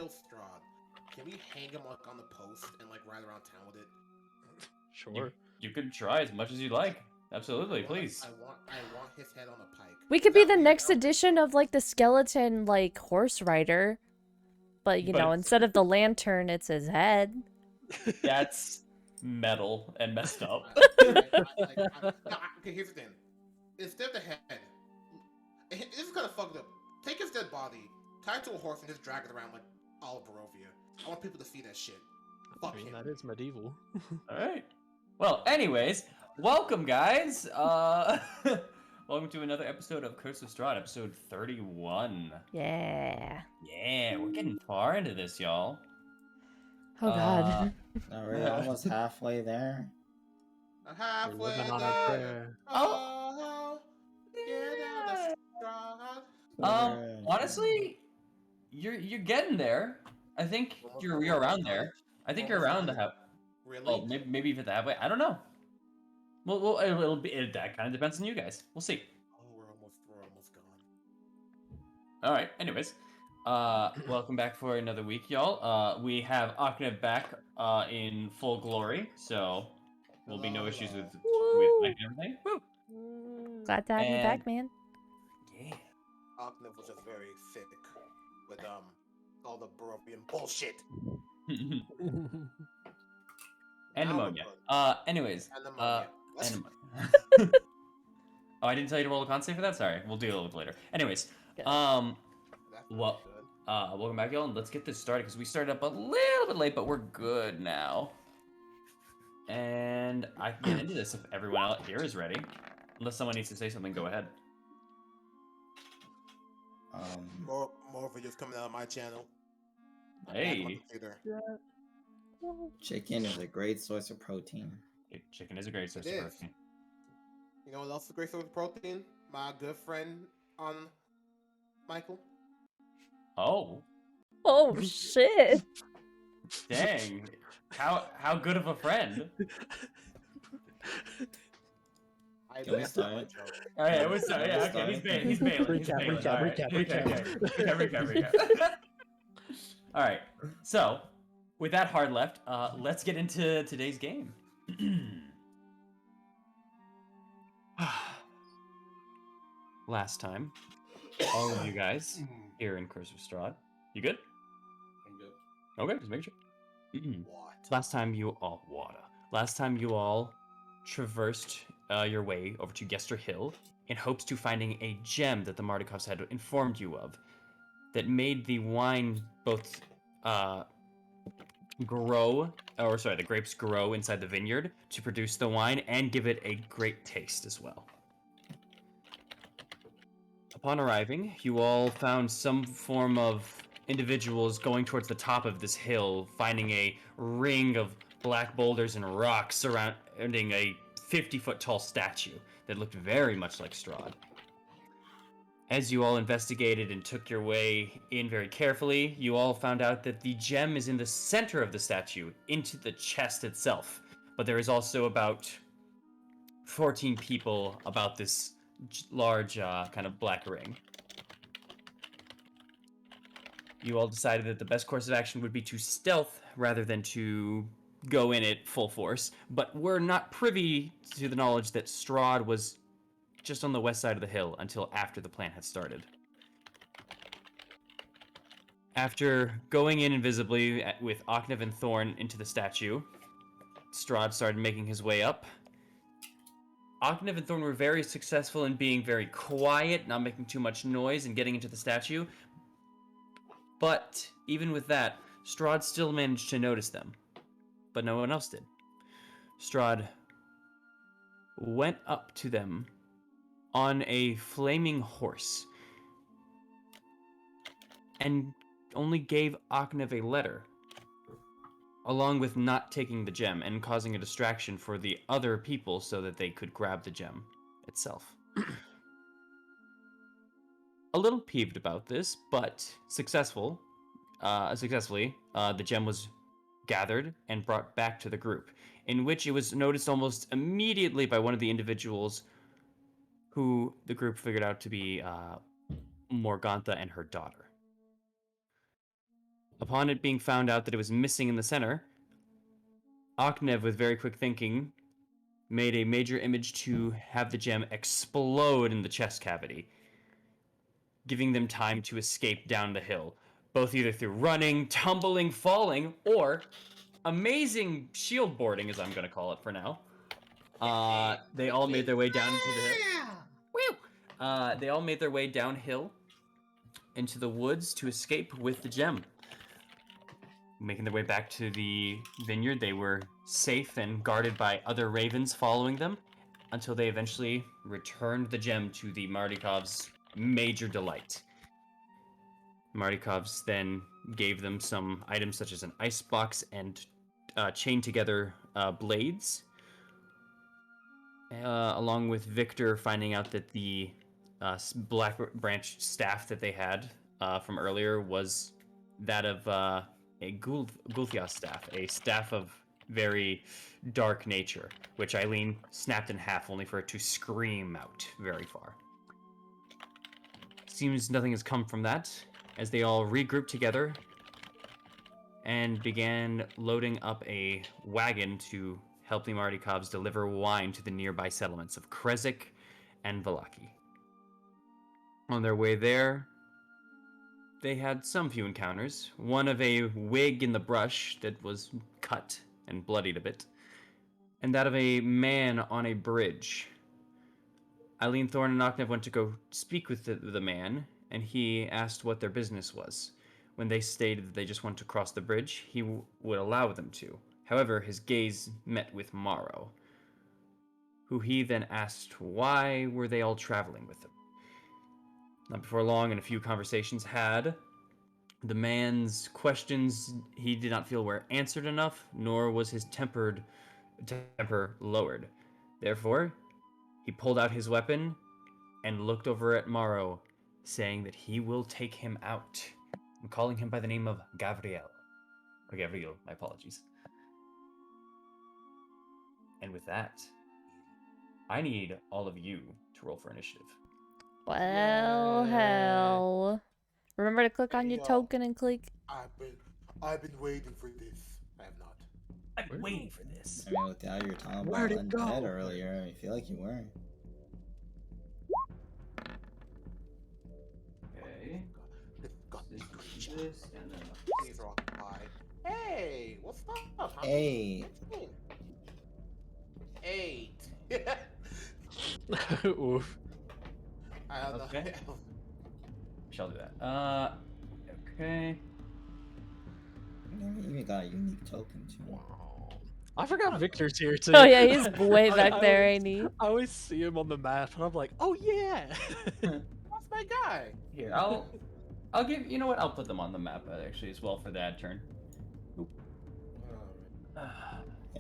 kill Strahd, can we hang him like on the post and like ride around town with it? Sure. You could try as much as you like. Absolutely, please. I want his head on a pike. We could be the next edition of like the skeleton like horse rider, but you know, instead of the lantern, it's his head. That's metal and messed up. Okay, here's the thing. Instead of the head, this is kind of fucked up. Take his dead body, tie it to a horse, and just drag it around like all of Barovia. I want people to see that shit. Fuck him. That is medieval. All right. Well, anyways, welcome, guys. Welcome to another episode of Curse of Strahd, episode 31. Yeah. Yeah, we're getting far into this, y'all. Oh God. We're almost halfway there. Halfway living on a there. prayer. Oh, yeah, Strahd. Honestly, you're getting there. I think you're around there. I think you're around the half. Really? Well, maybe even the halfway. I don't know. Well, that kind of depends on you guys. We'll see. Oh, we're almost gone. All right. Anyways, welcome back for another week, y'all. We have Aknev back in full glory, so there'll be no issues with Mike and everything. Woo! Glad to have you back, man. Yeah. Aknev was just very sick with all the Barovian bullshit. And pneumonia. Anyways. And pneumonia. Oh, I didn't tell you to roll a con save for that? Sorry. We'll do it a little bit later. Anyways. Welcome back, y'all, and let's get this started, because we started up a little bit late, but we're good now. And I can get into this if everyone out here is ready. Unless someone needs to say something, go ahead. More videos coming out of my channel. Hey. Chicken is a great source of protein. Chicken is a great source of protein. You know what else is a great source of protein? My good friend, Michael. Oh shit! Dang. How good of a friend? Can we start? Oh yeah, we'll start. Yeah, okay, he's bailing. Recap. All right, so with that hard left, let's get into today's game. Last time, all of you guys here in Curse of Strahd, you good? I'm good. Okay, just make sure. What? Last time you all traversed your way over to Gester Hill in hopes to finding a gem that the Mardikovs had informed you of that made the wine both the grapes grow inside the vineyard to produce the wine and give it a great taste as well. Upon arriving, you all found some form of individuals going towards the top of this hill, finding a ring of black boulders and rocks surrounding a 50-foot tall statue that looked very much like Strahd. As you all investigated and took your way in very carefully, you all found out that the gem is in the center of the statue, into the chest itself. But there is also about 14 people about this large kind of black ring. You all decided that the best course of action would be to stealth rather than to go in at full force, but we're not privy to the knowledge that Strahd was just on the west side of the hill until after the plan had started. After going in invisibly with Aknev and Thorn into the statue, Strahd started making his way up. Aknev and Thorn were very successful in being very quiet, not making too much noise, and getting into the statue. But even with that, Strahd still managed to notice them. But no one else did. Strahd went up to them on a flaming horse and only gave Aknev a letter, along with not taking the gem and causing a distraction for the other people so that they could grab the gem itself. A little peeved about this, but successfully, the gem was gathered and brought back to the group, in which it was noticed almost immediately by one of the individuals who the group figured out to be Morgantha and her daughter. Upon it being found out that it was missing in the center, Aknev, with very quick thinking, made a major image to have the gem explode in the chest cavity, giving them time to escape down the hill, both either through running, tumbling, falling, or amazing shield boarding, as I'm going to call it for now. They all made their way down into the hill. Woo! They all made their way downhill into the woods to escape with the gem. Making their way back to the vineyard, they were safe and guarded by other ravens following them until they eventually returned the gem to the Mardikovs' major delight. Mardikovs then gave them some items such as an icebox and chained together blades, along with Victor finding out that the black branch staff that they had from earlier was that of a Gulthias staff, a staff of very dark nature, which Eileen snapped in half only for it to scream out very far. Seems nothing has come from that, as they all regrouped together and began loading up a wagon to help the Mardikovs deliver wine to the nearby settlements of Krezik and Valaki. On their way there, they had some few encounters, one of a wig in the brush that was cut and bloodied a bit, and that of a man on a bridge. Eileen, Thorne, and Aknev went to go speak with the man, and he asked what their business was. When they stated that they just wanted to cross the bridge, he would allow them to. However, his gaze met with Morrow, who he then asked why were they all traveling with him. Not before long, and a few conversations had, the man's questions he did not feel were answered enough, nor was his temper lowered. Therefore, he pulled out his weapon and looked over at Morrow, saying that he will take him out. I'm calling him by the name of Gabriel. Or Gabriel, my apologies. And with that, I need all of you to roll for initiative. Well, hell. Remember to click on your token and click. I've been waiting for this. I have not. I've been waiting for this. I mean, without your talking about Where'd it undead go? earlier, I feel like you were. Okay. God, This and then these are all high. Hey, what's up? Huh? Hey. 8. Oof. I don't Okay. know. shall do that. Okay. You even got a unique token too. Wow. I forgot Victor's here too. Oh yeah, he's way I- back I there, always- ain't he? I always see him on the map, and I'm like, oh yeah. That's my guy. Here, I'll give. You know what? I'll put them on the map actually as well for that turn. Oop.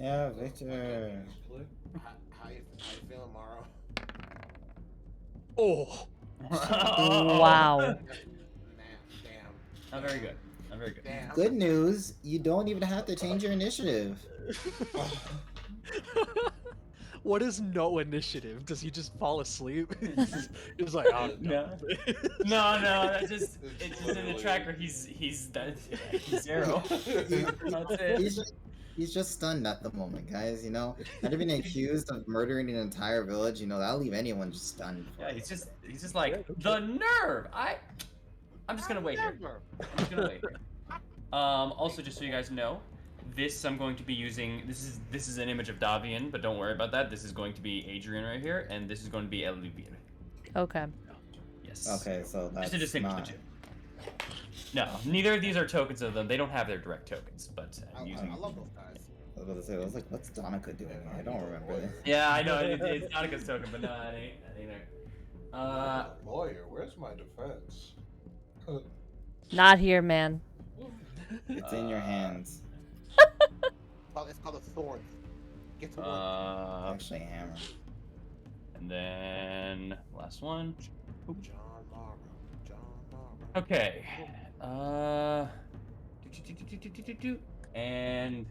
Yeah, Victor. How you feeling, Morrow? Oh. Wow. Damn. Not very good. Not very good. Damn. Good news, you don't even have to change your initiative. What is no initiative? Does he just fall asleep? He's like, oh no. No, that's just it's just in the tracker. He's zero. That's it. He's just stunned at the moment, guys. You know, not even accused of murdering an entire village. You know, that'll leave anyone just stunned. Yeah, he's just like the nerve. I'm just gonna wait here. I'm just gonna wait here. Also, just so you guys know, this I'm going to be using. This is an image of Davian, but don't worry about that. This is going to be Adrian right here, and this is going to be Elvira. Okay. Yes. Okay, so that's Just to distinguish not... the two. No, neither of these are tokens of them. They don't have their direct tokens, but I'm using. I love those guys. I was about to say, I was like, what's Donica doing? I don't remember this. Yeah, I know it's Donica's token, but no, that ain't there. Lawyer, where's my defense? Not here, man. It's in your hands. It's called a sword. Get to work. Actually, a hammer. And then last one. John Morrow. Okay. And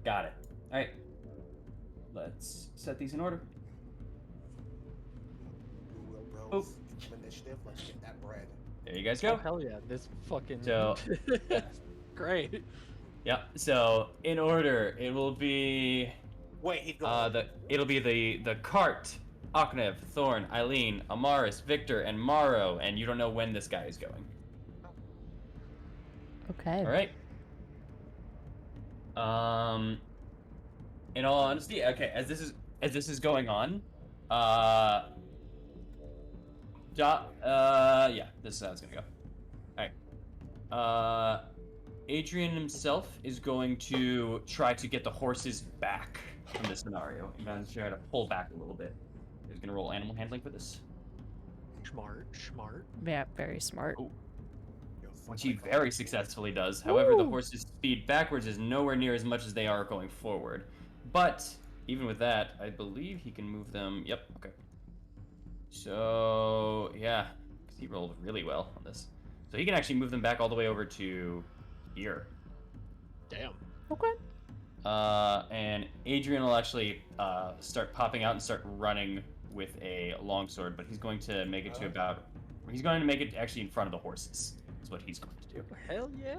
got it. All right. Let's set these in order. Bros. Initiative. Let's get that bread. There you guys Oh, go. hell yeah, this fucking... So, Great. yeah. So in order, it will be Wait, he's going. it'll be the cart, Aknev, Thorn, Eileen, Amaris, Victor, and Maro, and you don't know when this guy is going. Okay. All right. In all honesty, okay, as this is going on, yeah, this is how it's gonna go. All right. Adrian himself is going to try to get the horses back from this scenario. He's going to try to pull back a little bit. He's going to roll animal handling for this, Smart. Yeah, very smart. Oh. which he very successfully does. However, the horses' speed backwards is nowhere near as much as they are going forward. But even with that, I believe he can move them. Yep. Okay. So yeah, because he rolled really well on this, so he can actually move them back all the way over to here. Damn. Okay. And Adrian will actually start popping out and start running with a longsword, but he's going to make it to about. He's going to make it actually in front of the horses. Is what he's going to do. Hell yeah.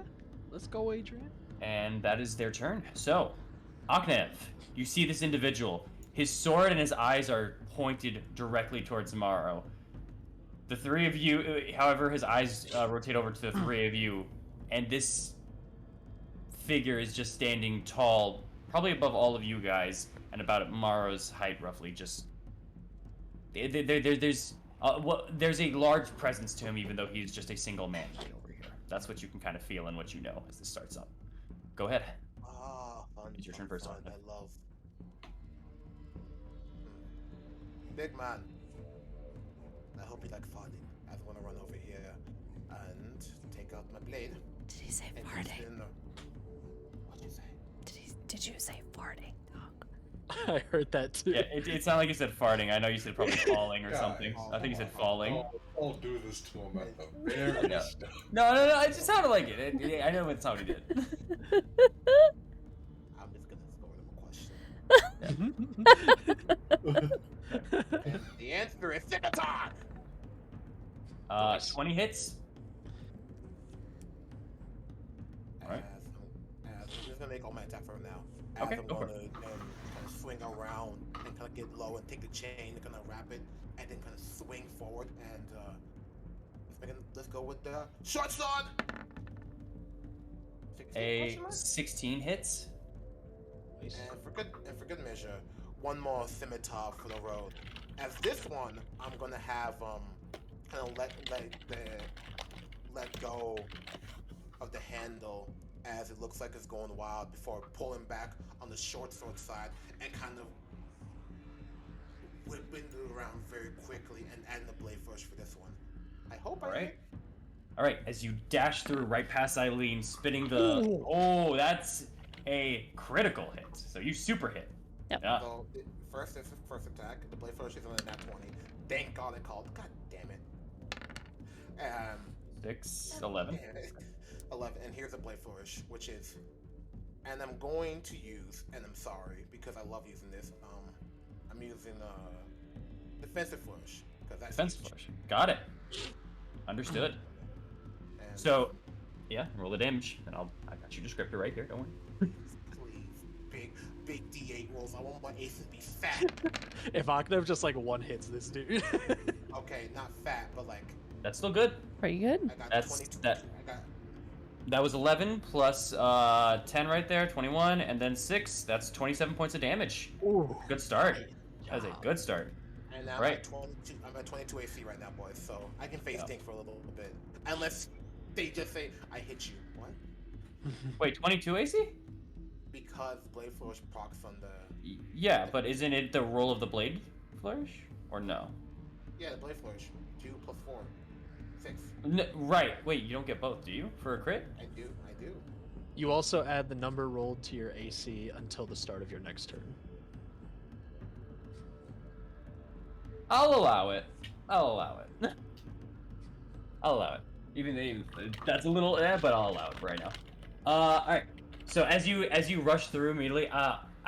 Let's go, Adrian. And that is their turn. So, Aknev, you see this individual. His sword and his eyes are pointed directly towards Maro. The three of you, however, his eyes rotate over to the three of you, and this figure is just standing tall, probably above all of you guys, and about at Maro's height, roughly. Just there's a large presence to him, even though he's just a single man over here. That's what you can kind of feel and what you know as this starts up. Go ahead. Fun. It's your turn first, Fun. Arthur. I love. Big man. I hope you like farting. I want to run over here and take out my blade. Did he say and farting? What'd you say? Did you say farting? I heard that too. Yeah, it sounded like you said farting. I know you said probably falling or something. I think you said falling. Don't do this to him at the very No. start. No, it just sounded like it. I know that's how he did. I'm just gonna score him a question. The answer is Scimitar! 20 hits. Alright. I'm just gonna make all my attack for him now. Okay, I'm go for gonna kind of swing around and kind of get low and take the chain and kind of wrap it and then kind of swing forward and let's go with the short sword. 16 A question mark? 16 hits. And for good measure, one more scimitar for the road. As this one, I'm gonna have kind of let go of the handle as it looks like it's going wild before pulling back on the short sword side and kind of whipping it around very quickly and adding the blade first for this one. I hope I hit. All right. As you dash through right past Eileen, spinning the. Ooh. Oh, that's a critical hit. So you super hit. Yep. Yeah. So first attack, the blade first is on a nat 20. Thank God I called. God damn it. 6, 11. 11, and here's a blade flourish, which is, and I'm going to use, and I'm sorry because I love using this. I'm using defensive flourish because that's Defense huge. flourish. Got it. Understood. And So, yeah, roll the damage, and I got your descriptor right here. Don't worry. please, big D8 rolls. I want my ace to be fat. If Aknev just like one hits this dude. Okay, not fat, but like That's still good. Pretty good. I got That's 22. that. I got That was 11 plus 10 right there, 21, and then 6. That's 27 points of damage. Ooh. Good start. That was a good start. And now Right. I'm at 22 AC right now, boys. So I can face Yeah. things for a little bit, unless they just say I hit you. What? Wait, 22 AC? Because blade flourish procs on the Yeah, but isn't it the roll of the blade flourish? Or no? the blade flourish 2 plus 4, 6. Right. Wait, you don't get both, do you? For a crit? I do. You also add the number rolled to your AC until the start of your next turn. I'll allow it. I'll allow it. I'll allow it. Even that's a little but I'll allow it for right now. Alright. So as you rush through immediately,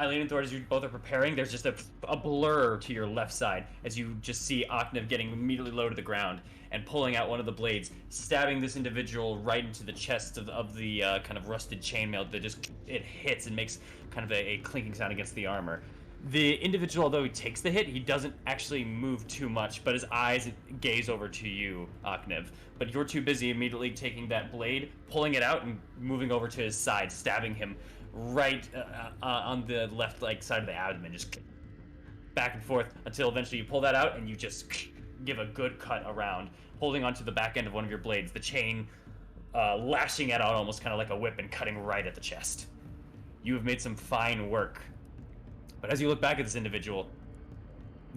Eileen and Thor, as you both are preparing, there's just a blur to your left side as you just see Aknev getting immediately low to the ground and pulling out one of the blades, stabbing this individual right into the chest of the kind of rusted chainmail that just it hits and makes kind of a clinking sound against the armor. The individual, although he takes the hit, he doesn't actually move too much, but his eyes gaze over to you, Aknev. But you're too busy immediately taking that blade, pulling it out, and moving over to his side, stabbing him right on the left side of the abdomen, just back and forth until eventually you pull that out and you just give a good cut around, holding onto the back end of one of your blades, the chain lashing it out almost kind of like a whip and cutting right at the chest. You have made some fine work. But as you look back at this individual,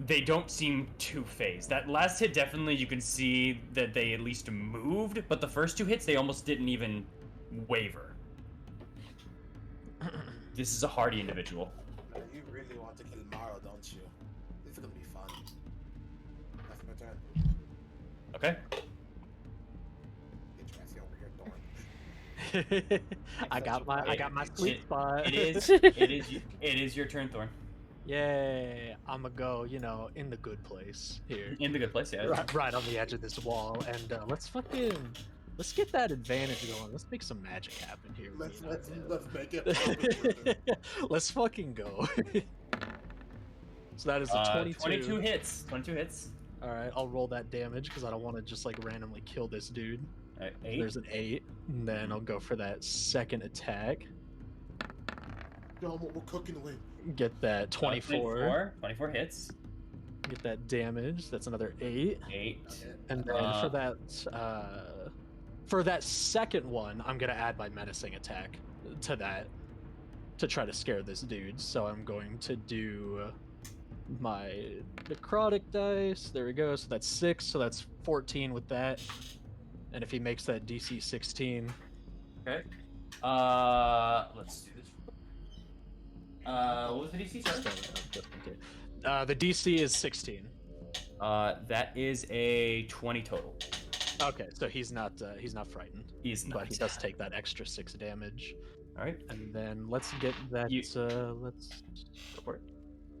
they don't seem too phased. That last hit, definitely you can see that they at least moved, but the first two hits, they almost didn't even waver. This is a hardy individual. You really want to kill Maro, don't you? This is gonna be fun. That's my turn. Okay. Get your ass over here, Thorn. I got my sweet spot. It is your turn, Thorn. Yay! I'ma go, in the good place here. In the good place, yeah. Right on the edge of this wall, and let's get that advantage going. Let's make some magic happen here. Let's make it happen. Let's fucking go. So that is a 22. 22 hits. 22 hits. All right, I'll roll that damage because I don't want to just randomly kill this dude. All right, 8. There's an 8, and then I'll go for that second attack. Yo, we're cooking away. Get that 24. 24 hits. Get that damage. That's another 8. 8. And then for that second one, I'm gonna add my menacing attack to that to try to scare this dude. So I'm going to do my necrotic dice. There we go. So that's 6. So that's 14 with that. And if he makes that DC 16, Okay. Let's do this. What was the DC? Sorry. the DC is 16. That is a 20 total. Okay, so he's not frightened. He's not. But he does take that extra 6 damage. All right. And then let's get that. You- Let's go for it.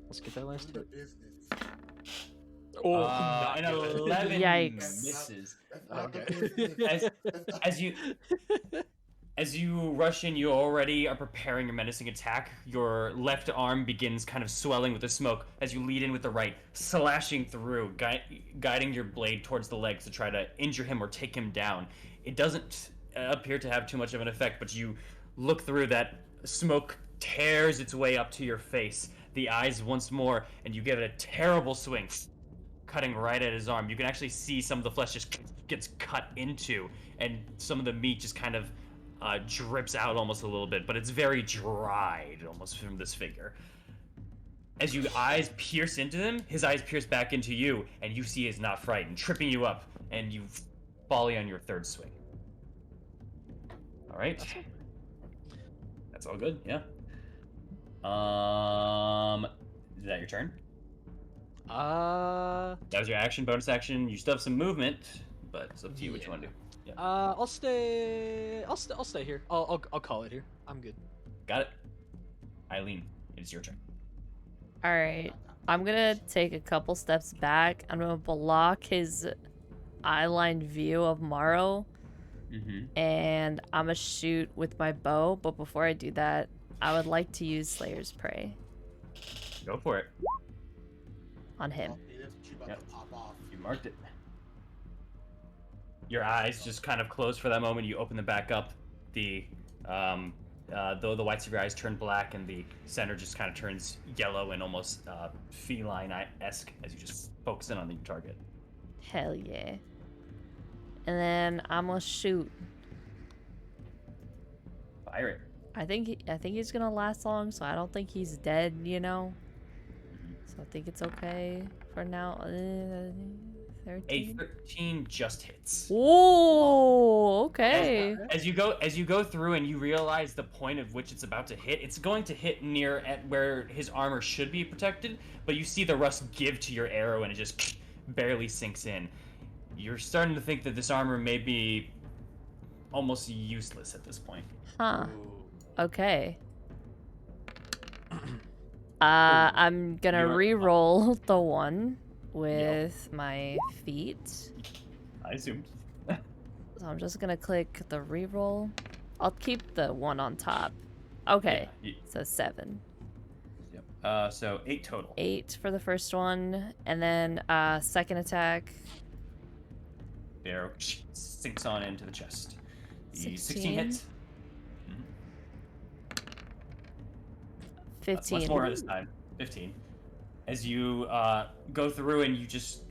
Let's get that last hit. Business. Oh, An not good. 11 Yikes. misses. That's not the Okay. business. As you rush in, you already are preparing your menacing attack. Your left arm begins kind of swelling with the smoke as you lead in with the right, slashing through, guiding your blade towards the legs to try to injure him or take him down. It doesn't appear to have too much of an effect, but you look through, that smoke tears its way up to your face, the eyes once more, and you give it a terrible swing, cutting right at his arm. You can actually see some of the flesh just gets cut into, and some of the meat just kind of drips out almost a little bit, but it's very dried almost from this figure. As your eyes pierce into him, his eyes pierce back into you, and you see he's not frightened, tripping you up, and you volley on your third swing. All right. That's all good, yeah. Is that your turn? That was your action, bonus action. You still have some movement, but it's up to you what you want to do. Yeah. I'll stay here. I'll call it here. I'm good. Got it. Eileen, it's your turn. All right. I'm gonna take a couple steps back. I'm gonna block his eye-line view of Morrow, and I'm gonna shoot with my bow. But before I do that, I would like to use Slayer's Prey Go for it. on him. Yep. You marked it. Your eyes just kind of close for that moment. You open them back up. The whites of your eyes turn black, and the center just kind of turns yellow and almost feline-esque as you just focus in on the target. Hell yeah. And then I'm gonna shoot. Fire it. I think he's gonna last long, so I don't think he's dead. So I think it's okay for now. 13. A 13 just hits. Whoa, okay. As you go through and you realize the point of which it's about to hit, it's going to hit near at where his armor should be protected, but you see the rust give to your arrow and it just barely sinks in. You're starting to think that this armor may be almost useless at this point. Huh. Okay. I'm gonna You're- re-roll the one with my feet. I assumed. So I'm just gonna click the re-roll. I'll keep the one on top. Okay, Yeah, so 7. yep. So 8 total. 8 for the first one, and then second attack. The arrow sinks on into the chest. The 16 16 hits. 15. That's much more this time. 15. As you go through and you just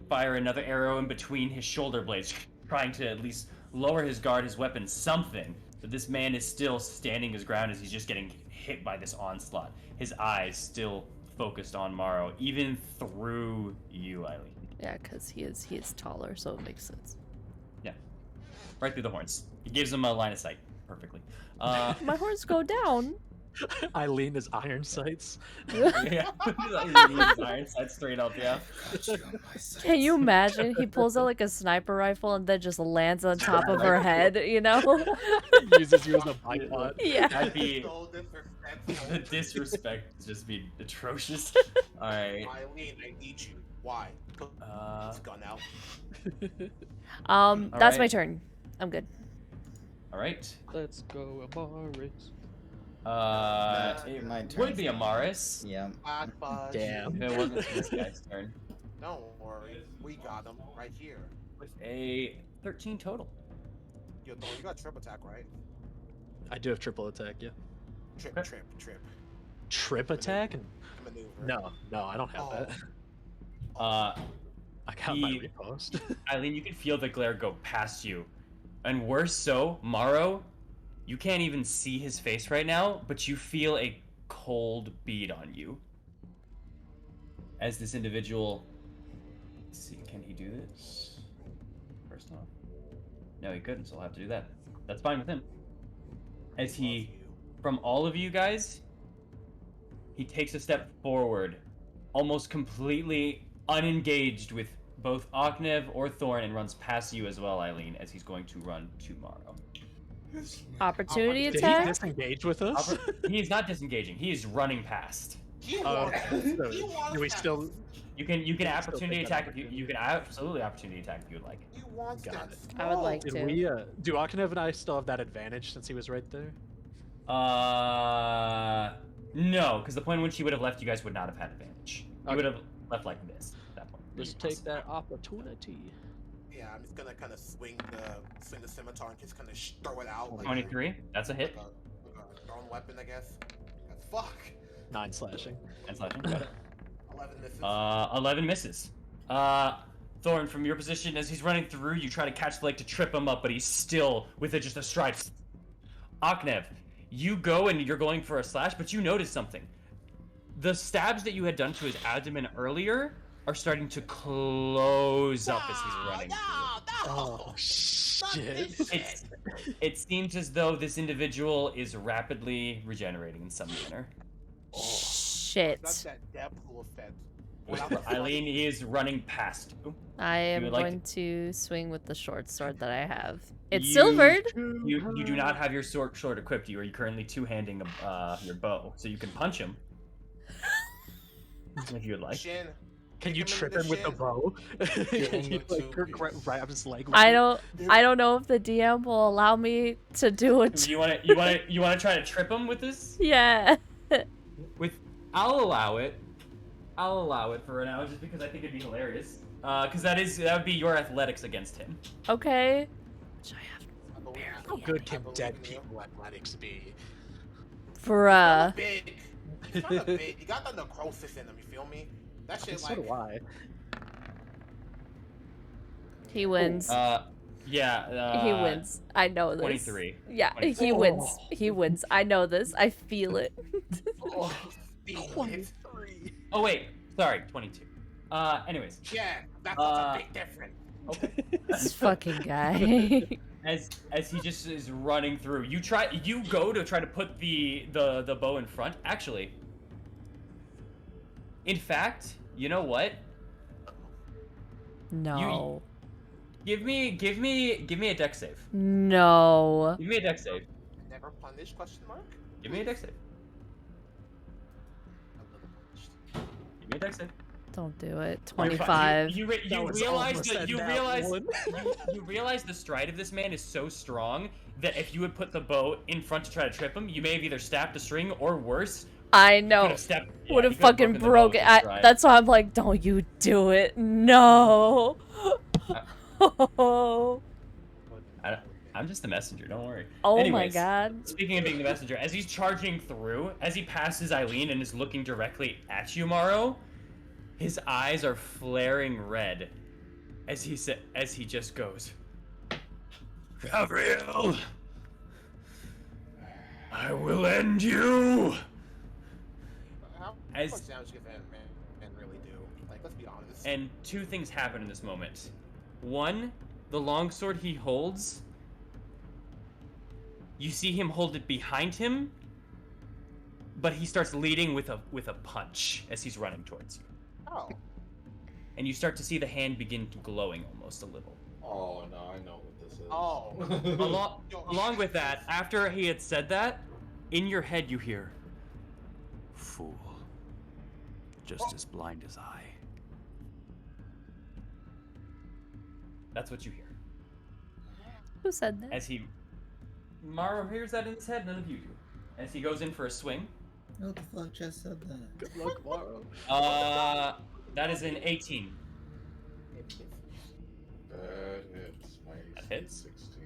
fire another arrow in between his shoulder blades, trying to at least lower his guard, his weapon, something. But this man is still standing his ground as he's just getting hit by this onslaught. His eyes still focused on Morrow, even through you, Eileen. Yeah, because he is taller, so it makes sense. Yeah. Right through the horns. He gives him a line of sight perfectly. My horns go down. Eileen is iron sights. Yeah. Iron sight straight up, yeah. Can you imagine? He pulls out like a sniper rifle and then just lands on top of her head, you know? Uses you as a bipod. Yeah. That'd be So disrespectful. the disrespect would just be atrocious. Alright. Eileen, I need you. Why? It's gone out. That's my Alright. turn. I'm good. Alright. Let's go, Amaris. It My turn. would be Amaris. Yeah. Black fudge. Damn. If it wasn't this guy's turn. Don't worry, we got him right here. With a 13 total. Yo, Thor, you got trip attack, right? I do have triple attack, yeah. Trip. Trip attack? Maneuver. No, I don't have that. Uh, I got my he- repost. Eileen, you can feel the glare go past you. And worse so, Morrow, you can't even see his face right now, but you feel a cold bead on you. As this individual... Let's see, can he do this? First off. No, he couldn't, so I'll have to do that. That's fine with him. As he, from all of you guys, he takes a step forward, almost completely unengaged with both Oknev or Thorn, and runs past you as well, Eileen, as he's going to run tomorrow. Opportunity Did he attack? disengage with us? He's not disengaging. He is running past. He Oh, wants okay. that. He wants Do we that. still? You can still opportunity take that attack if you can absolutely opportunity attack if you'd like. He wants Got that. it. I would like smoke. Did to. we? Do Akanev and I still have that advantage since he was right there? No, because the point when she would have left, you guys would not have had advantage. You Okay. would have left like this at that point. Let's take that opportunity. Yeah, I'm just gonna kind of swing the scimitar and just kind of throw it out. Like 23. That's a hit. Like a thrown weapon, I guess. Fuck. 9 slashing. And slashing. Got it. 11 misses. 11 misses. Thorn, from your position, as he's running through, you try to catch the leg to trip him up, but he's still with it just a stride. Oknev, you go and you're going for a slash, but you notice something. The stabs that you had done to his abdomen earlier are starting to close up as he's running through. Oh shit! It seems as though this individual is rapidly regenerating in some manner. Shit. That's that Deadpool effect. Eileen is running past you. I am would like going to swing with the short sword that I have. It's You- silvered. You do not have your sword equipped. You are currently two-handing your bow, so you can punch him if you would like. Shin. Can you Kick him trip in him the with the shin. bow? Can you the like two- grab his leg? with I it? don't know if the DM will allow me to do it. You want to try to trip him with this? Yeah. I'll allow it. I'll allow it for now, just because I think it'd be hilarious. Because that would be your athletics against him. Okay. Which I have I believe in How you. good I can believe dead in you. people athletics be? bruh. Big. He's kinda big. You got the necrosis in him. You feel me? That shit So like. do I. He wins. Yeah. He wins. I know this. 23. Yeah, 23. he wins. He wins. I know this. I feel it. Oh, 23. Oh wait, sorry, 22. Anyways, Yeah, that's Uh, a big difference. okay. This fucking guy. As he just is running through, you go to try to put the bow in front. Actually, in fact, you know what? No. Give me a deck save. No. Give me a deck save. Never punish? Question mark. Give me a deck save. Give me a dex save. Don't do it. You're fine. 25. You That was realize almost that a you nat realize one. you realize the stride of this man is so strong that if you would put the bow in front to try to trip him, you may have either snapped a string or worse. I You could know. have stepped. Would you have could have fucking broken the bow broke with it. the stride. That's why I'm like, don't you do it. No. Oh I'm just the messenger. Don't worry. my Anyways, god. Speaking of being the messenger, as he's charging through, as he passes Eileen and is looking directly at you, Morrow, his eyes are flaring red as he just goes, Gabriel, I will end you. How As- much damage can man really do? Like, let's be honest. And two things happen in this moment. One, the longsword he holds, you see him hold it behind him, but he starts leading with a punch as he's running towards you. Oh. And you start to see the hand begin to glowing almost a little. Oh no, I know what this is. Oh. Along with that, after he had said that, in your head you hear, Fool. Just as blind as I. that's what you hear. Who said that? As Maro hears that in his head, none of you do. As he goes in for a swing. What the fuck just said that? Good luck, Morrow. That is an 18. That hits. My That AC hits? 16.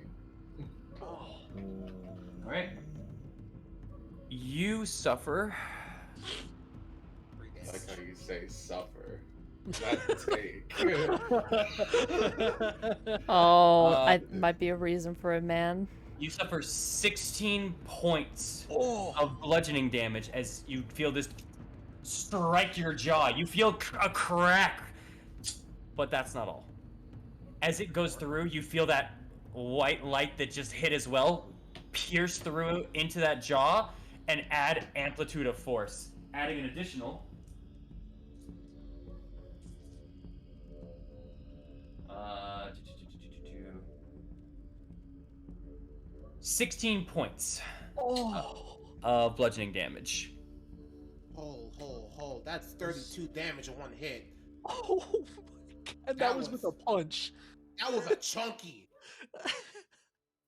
Alright. You suffer. I like how you say suffer. Not take. Oh, I might be a reason for a man. You suffer 16 points of bludgeoning damage as you feel this strike your jaw. You feel a crack, but that's not all. As it goes through, you feel that white light that just hit as well pierce through into that jaw and add amplitude of force, adding an additional 16 points of bludgeoning damage. Hold. That's 32 damage in one hit. Oh, and that was with a punch. That was a chunky.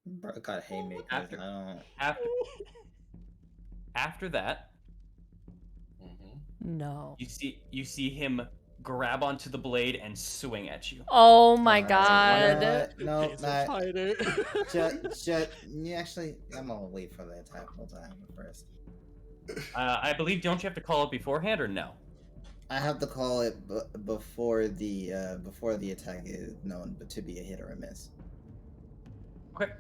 Bro, got haymakers. After- I don't. After that, No. you see him grab onto the blade and swing at you. Oh my Alright, god. No, He's a not. fighter. You actually, I'm gonna wait for the attack roll to happen first. I believe, don't you have to call it beforehand or no? I have to call it before the attack is known, but to be a hit or a miss. Okay.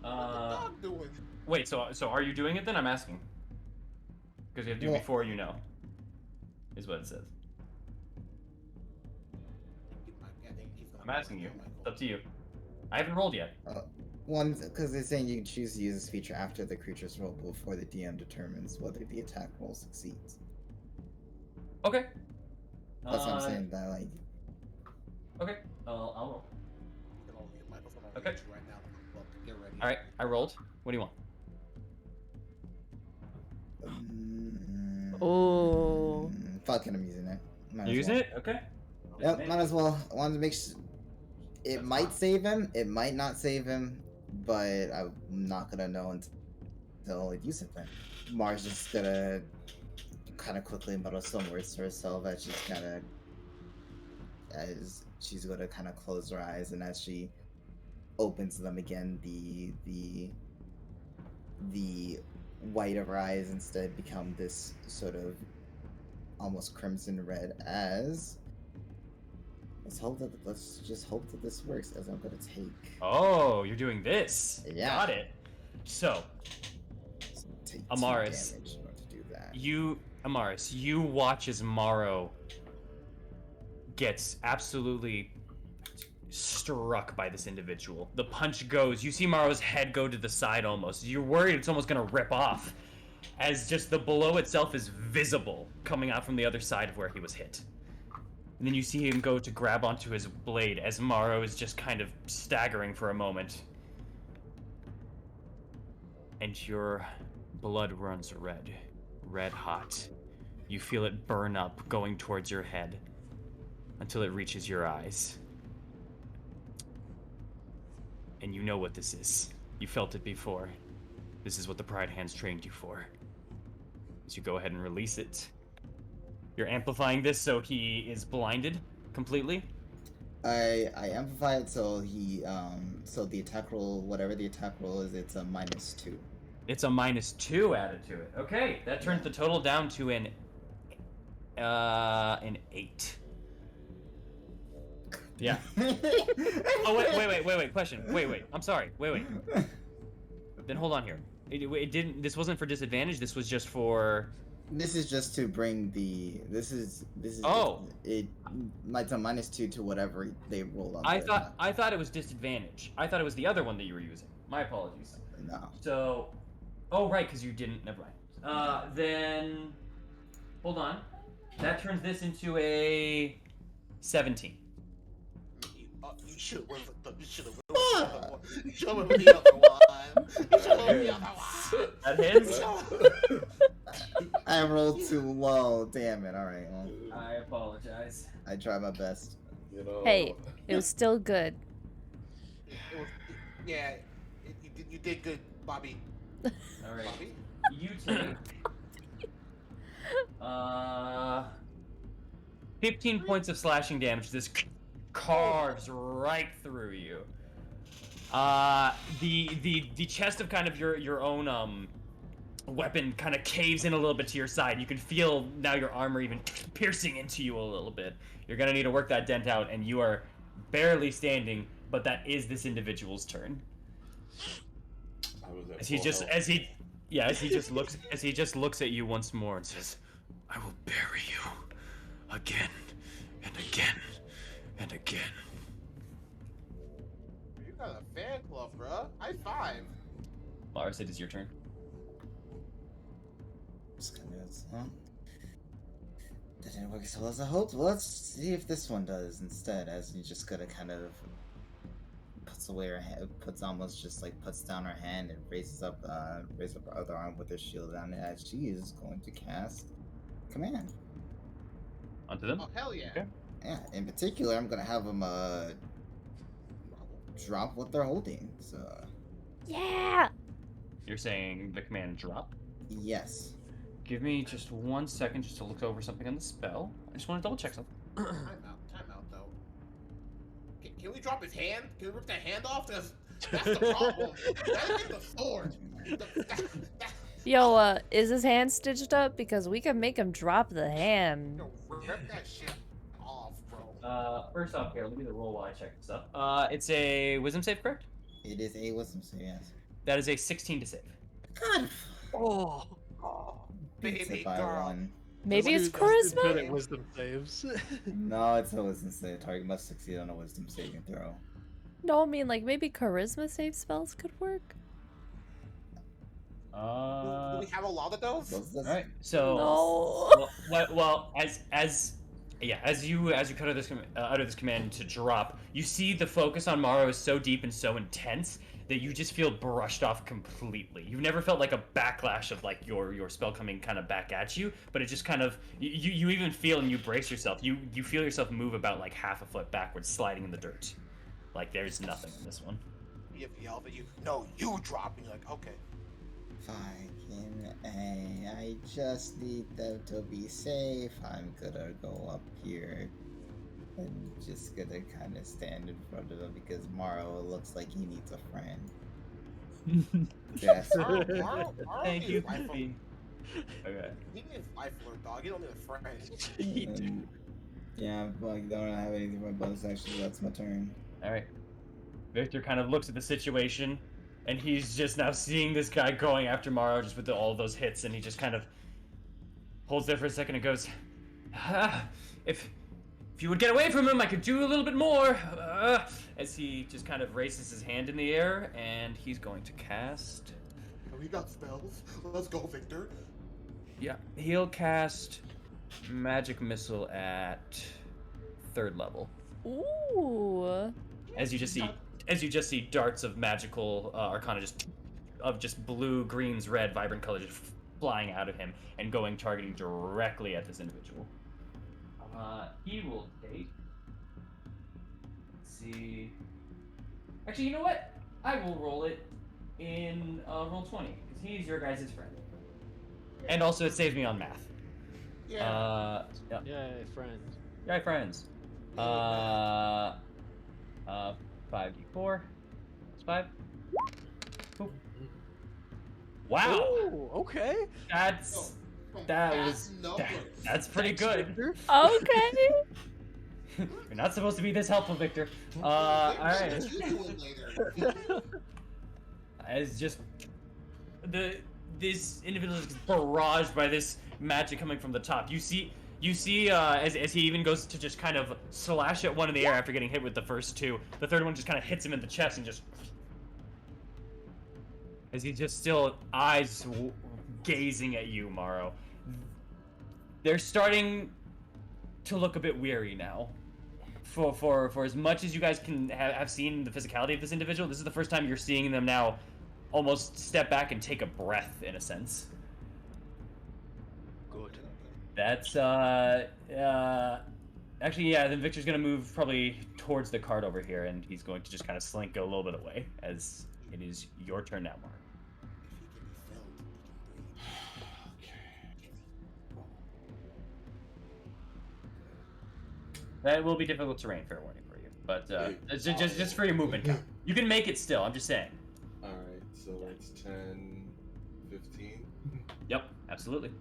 What the dog doing? Wait, so are you doing it then? I'm asking. Because you have to do Well- before you know. Is what it says. I'm asking you. It's up to you. I haven't rolled yet. One, because it's saying you can choose to use this feature after the creature's roll before the DM determines whether the attack roll succeeds. Okay. That's what I'm saying. That like. Okay. I'll roll. Okay. Right now. Well, get ready. All right. I rolled. What do you want? Oh. Fuck it, I'm using it. You using it? Okay. Yep, might as well. I wanted to make sure. It might save him. It might not save him, but I'm not gonna know until I use it. Then Mars just gonna kind of quickly mutter some words to herself as she's gonna kind of close her eyes, and as she opens them again, the white of her eyes instead become this sort of almost crimson red. As let's just hope that this works, as I'm gonna take. Oh, you're doing this. Yeah. Got it. So, Take Amaris, 2 damage in order to do that. Amaris, you watch as Morrow gets absolutely struck by this individual. The punch goes. You see Morrow's head go to the side almost. You're worried it's almost gonna rip off, as just the blow itself is visible coming out from the other side of where he was hit. And then you see him go to grab onto his blade as Morrow is just kind of staggering for a moment. And your blood runs red hot. You feel it burn up, going towards your head, until it reaches your eyes. And you know what this is. You felt it before. This is what the Pride Hands trained you for. As you go ahead and release it. You're amplifying this so he is blinded completely. I amplify it so he so the attack roll, whatever the attack roll is, it's a -2. It's a -2 added to it. Okay, that turns the total down to an 8. Yeah. Oh wait. Question. Wait. I'm sorry. Wait. Then hold on here. It didn't. This wasn't for disadvantage. This was just for. This is just to bring the. This is. Oh. It might a -2 to whatever they roll on. I thought it was disadvantage. I thought it was the other one that you were using. My apologies. No. So. Oh right, because you didn't. Never mind. Then. Hold on. That turns this into a 17. You should have went with the other one. You should have went with the other one. That hits. I rolled too low. Damn it. All right. Well, I apologize. I tried my best. You know. Hey, it was still good. It was, yeah, you did good, Bobby. All right. Bobby? You take 15 points of slashing damage. This carves right through you. The chest of kind of your own weapon kind of caves in a little bit to your side. You can feel now your armor even piercing into you a little bit. You're gonna need to work that dent out, and you are barely standing. But that is this individual's turn. As he just looks at you once more and says, "I will bury you again and again and again." You got a fan club, bruh. High five. Lars, it is your turn. That didn't work as well as I hoped. Well, let's see if this one does instead. As you just gotta kind of puts away her hand, puts down her hand and raises up her other arm with her shield on it as she is going to cast command. Onto them. Oh hell yeah. Okay. Yeah, in particular, I'm gonna have them drop what they're holding. So Yeah. You're saying the command drop? yes. Give me just 1 second just to look over something on the spell. I just want to double check something. Time out though. Can we drop his hand? Can we rip that hand off? That's the problem. That is the sword. Yo, is his hand stitched up? Because we can make him drop the hand. Rip that shit off, bro. First off here, let me roll while I check this up. It's a wisdom save, correct? It is a wisdom save, yes. That is a 16 to save. God. Oh. Baby by girl. 1. Maybe it's Good charisma? at wisdom saves. No, it's a wisdom save. Target must succeed on a wisdom saving throw. No, I mean, like, maybe charisma save spells could work? Do we have a lot of those? What's this? All right. So. No. Well, as you cut out of this command to drop, you see the focus on Morrow is so deep and so intense that you just feel brushed off completely. You've never felt like a backlash of like your spell coming kind of back at you, but it just kind of you even feel and you brace yourself. You feel yourself move about like half a foot backwards, sliding in the dirt. Like there's nothing in this one. You have to yell at you. No, you drop. And you're like, okay. Fucking A. I just need them to be safe. I'm gonna go up here. I'm just gonna kind of stand in front of him because Morrow looks like he needs a friend. Yes. Morrow Thank needs you. a life alert. Okay. He needs life alert, dog. You don't need a friend. Yeah, but I don't have anything for my bonus action, so that's my turn. All right. Victor kind of looks at the situation, and he's just now seeing this guy going after Morrow just with all those hits, and he just kind of holds there for a second and goes, if you would get away from him, I could do a little bit more. As he just kind of raises his hand in the air, and he's going to cast. We got spells. Let's go, Victor. Yeah, he'll cast Magic Missile at 3rd level. Ooh. As you just see darts of magical arcana just blue, greens, red, vibrant colors just flying out of him and targeting directly at this individual. He will take. Let's see. Actually, you know what? I will roll it in roll 20 because he's your guys' friend, and also it saves me on math. Yeah. Yeah. Yay, friends. Yay, friends. 5d4. That's 5. Cool. Wow. Ooh, okay. That's pretty good. Okay. You're not supposed to be this helpful, Victor. All right. What you doing later? As just this individual is barraged by this magic coming from the top. You see as he even goes to just kind of slash at one in the air after getting hit with the first two. The third one just kind of hits him in the chest and just as he's just still eyes gazing at you, Morrow. They're starting to look a bit weary now. For as much as you guys can have seen the physicality of this individual, this is the first time you're seeing them now almost step back and take a breath, in a sense. Good. That's actually, yeah, then Victor's gonna move probably towards the cart over here, and he's going to just kind of slink a little bit away, as it is your turn now, Mark. That will be difficult terrain, fair warning for you. But it's just for your movement count. You can make it still, I'm just saying. Alright, so it's 10, 15. Yep, absolutely.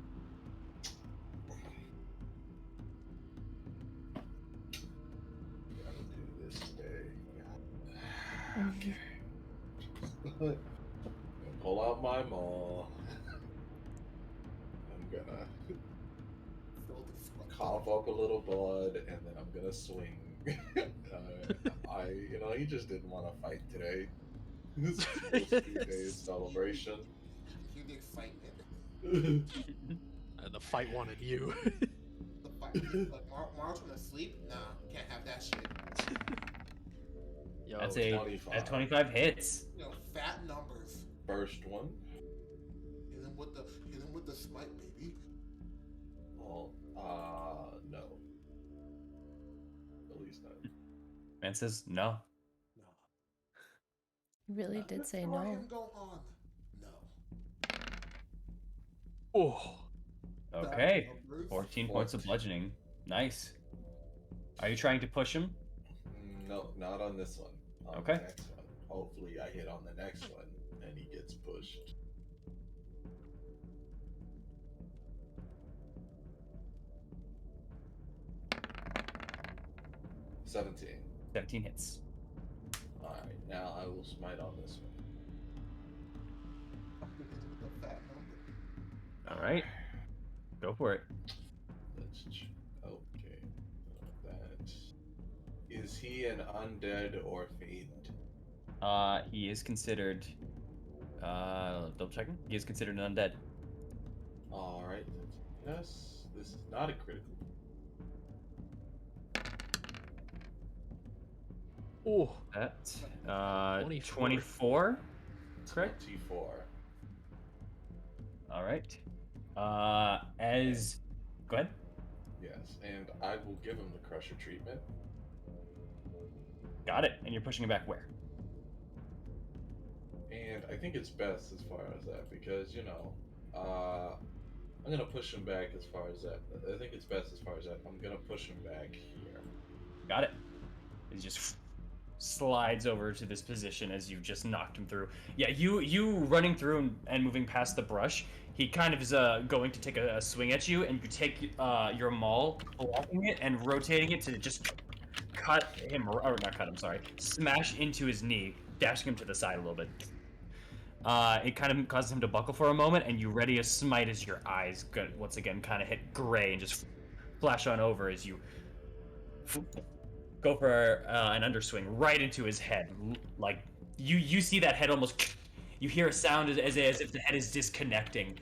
Gotta do this today. Okay. Pull out my maul. I'm gonna cough up a little blood, and then I'm gonna swing. He just didn't want to fight today. This is supposed to be a day's celebration. You the excitement. The fight wanted you. The fight. Like Mark's gonna sleep? Nah, can't have that shit. Yo, That's 25. 25 hits. Fat numbers. First one. Hit him with the smite, baby. Well, no. At least not. Man says no. You really did say Let no. him go on. No. Oh. Okay. Fat numbers. 14 points of bludgeoning. Nice. Are you trying to push him? No, not on this one. On Okay. The next one. Hopefully I hit on the next one and he gets pushed. $17. 17 hits. Alright, now I will smite on this one. The fat number. All right. Go for it. Okay. That. Is he an undead or fiend? He is considered. Double checking. He is considered an undead. Alright. Yes, this is not a critical. Oh. That. 24. 24. Correct. 24. All right. As. Go ahead. Yes, and I will give him the crusher treatment. Got it. And you're pushing him back where? And I think it's best as far as that because, I'm gonna push him back as far as that. I think it's best as far as that. I'm gonna push him back here. Got it. He just slides over to this position as you just knocked him through. Yeah, you running through and moving past the brush. He kind of is going to take a swing at you, and you take your maul, blocking it and rotating it to just cut him, or not cut him, sorry, smash into his knee, dashing him to the side a little bit. It kind of causes him to buckle for a moment, and you ready a smite as your eyes once again kind of hit gray and just flash on over as you go for an underswing right into his head. Like you see that head almost. You hear a sound as if the head is disconnecting,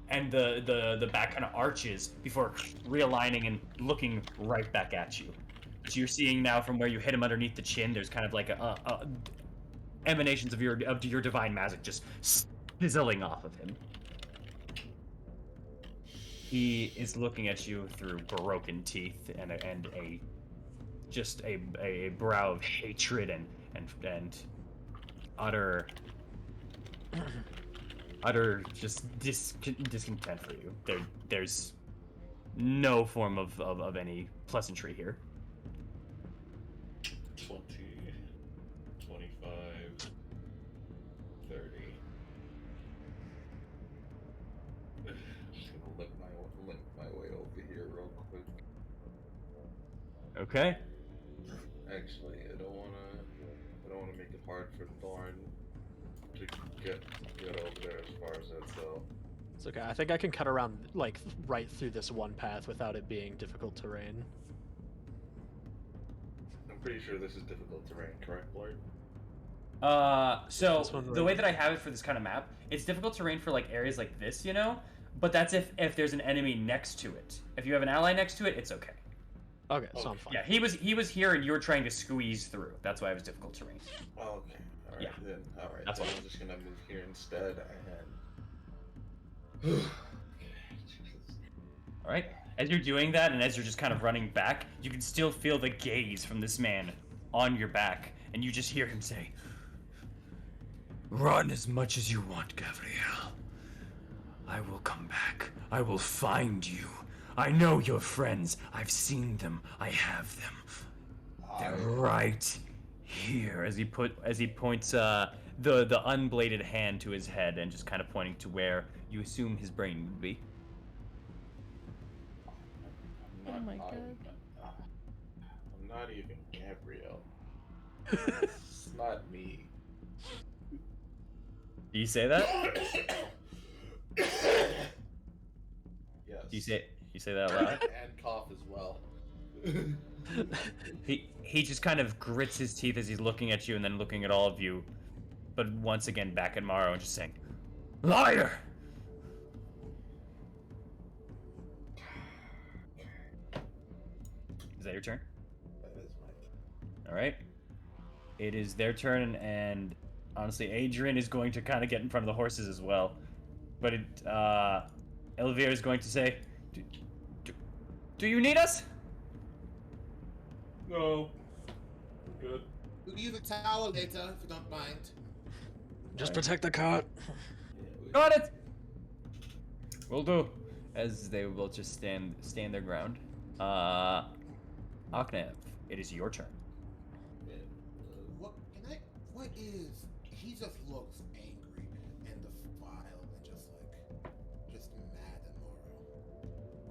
and the back kind of arches before realigning and looking right back at you. So you're seeing now from where you hit him underneath the chin. There's kind of like a emanations of your divine magic just sizzling off of him. He is looking at you through broken teeth and a just a brow of hatred and utter just discontent for you. There's no form of any pleasantry here. 20, 25, 30. Just gonna limp my way over here real quick. Okay. Actually, I don't wanna make it hard for Thorn to get over there as far as that though. It's okay. I think I can cut around like right through this one path without it being difficult terrain. I'm pretty sure this is difficult terrain, correct, Lord? So This one the right way that I have it for this kind of map, it's difficult terrain for like areas like this, you know. But that's if there's an enemy next to it. If you have an ally next to it, it's okay. Okay, so I'm fine. Yeah, he was here and you were trying to squeeze through. That's why it was difficult terrain. Oh, okay. Alright Yeah. then. Alright. That's Then fine. I'm just gonna move here instead and Jesus. All right. As you're doing that, and as you're just kind of running back, you can still feel the gaze from this man on your back, and you just hear him say, Run as much as you want, Gabriel. I will come back. I will find you. I know your friends. I've seen them. I have them. They're right here. as he points the unbladed hand to his head and just kind of pointing to where you assume his brain would be. Oh my God. I'm not even Gabriel. It's not me. Do you say that? Yes. Do you say that out loud? And cough as well. He just kind of grits his teeth as he's looking at you and then looking at all of you, but once again back at Morrow and just saying, "Liar!" Is that your turn? That is my turn. All right. It is their turn, and honestly, Adrian is going to kind of get in front of the horses as well. But Elvira is going to say, "Do you need us?" No. Good. We can use a towel later if you don't mind. Just protect the cot. Got it. Will do. As they will just stand their ground. Aknev, it is your turn. What is? He just looks angry and defiled and just mad at Morrow.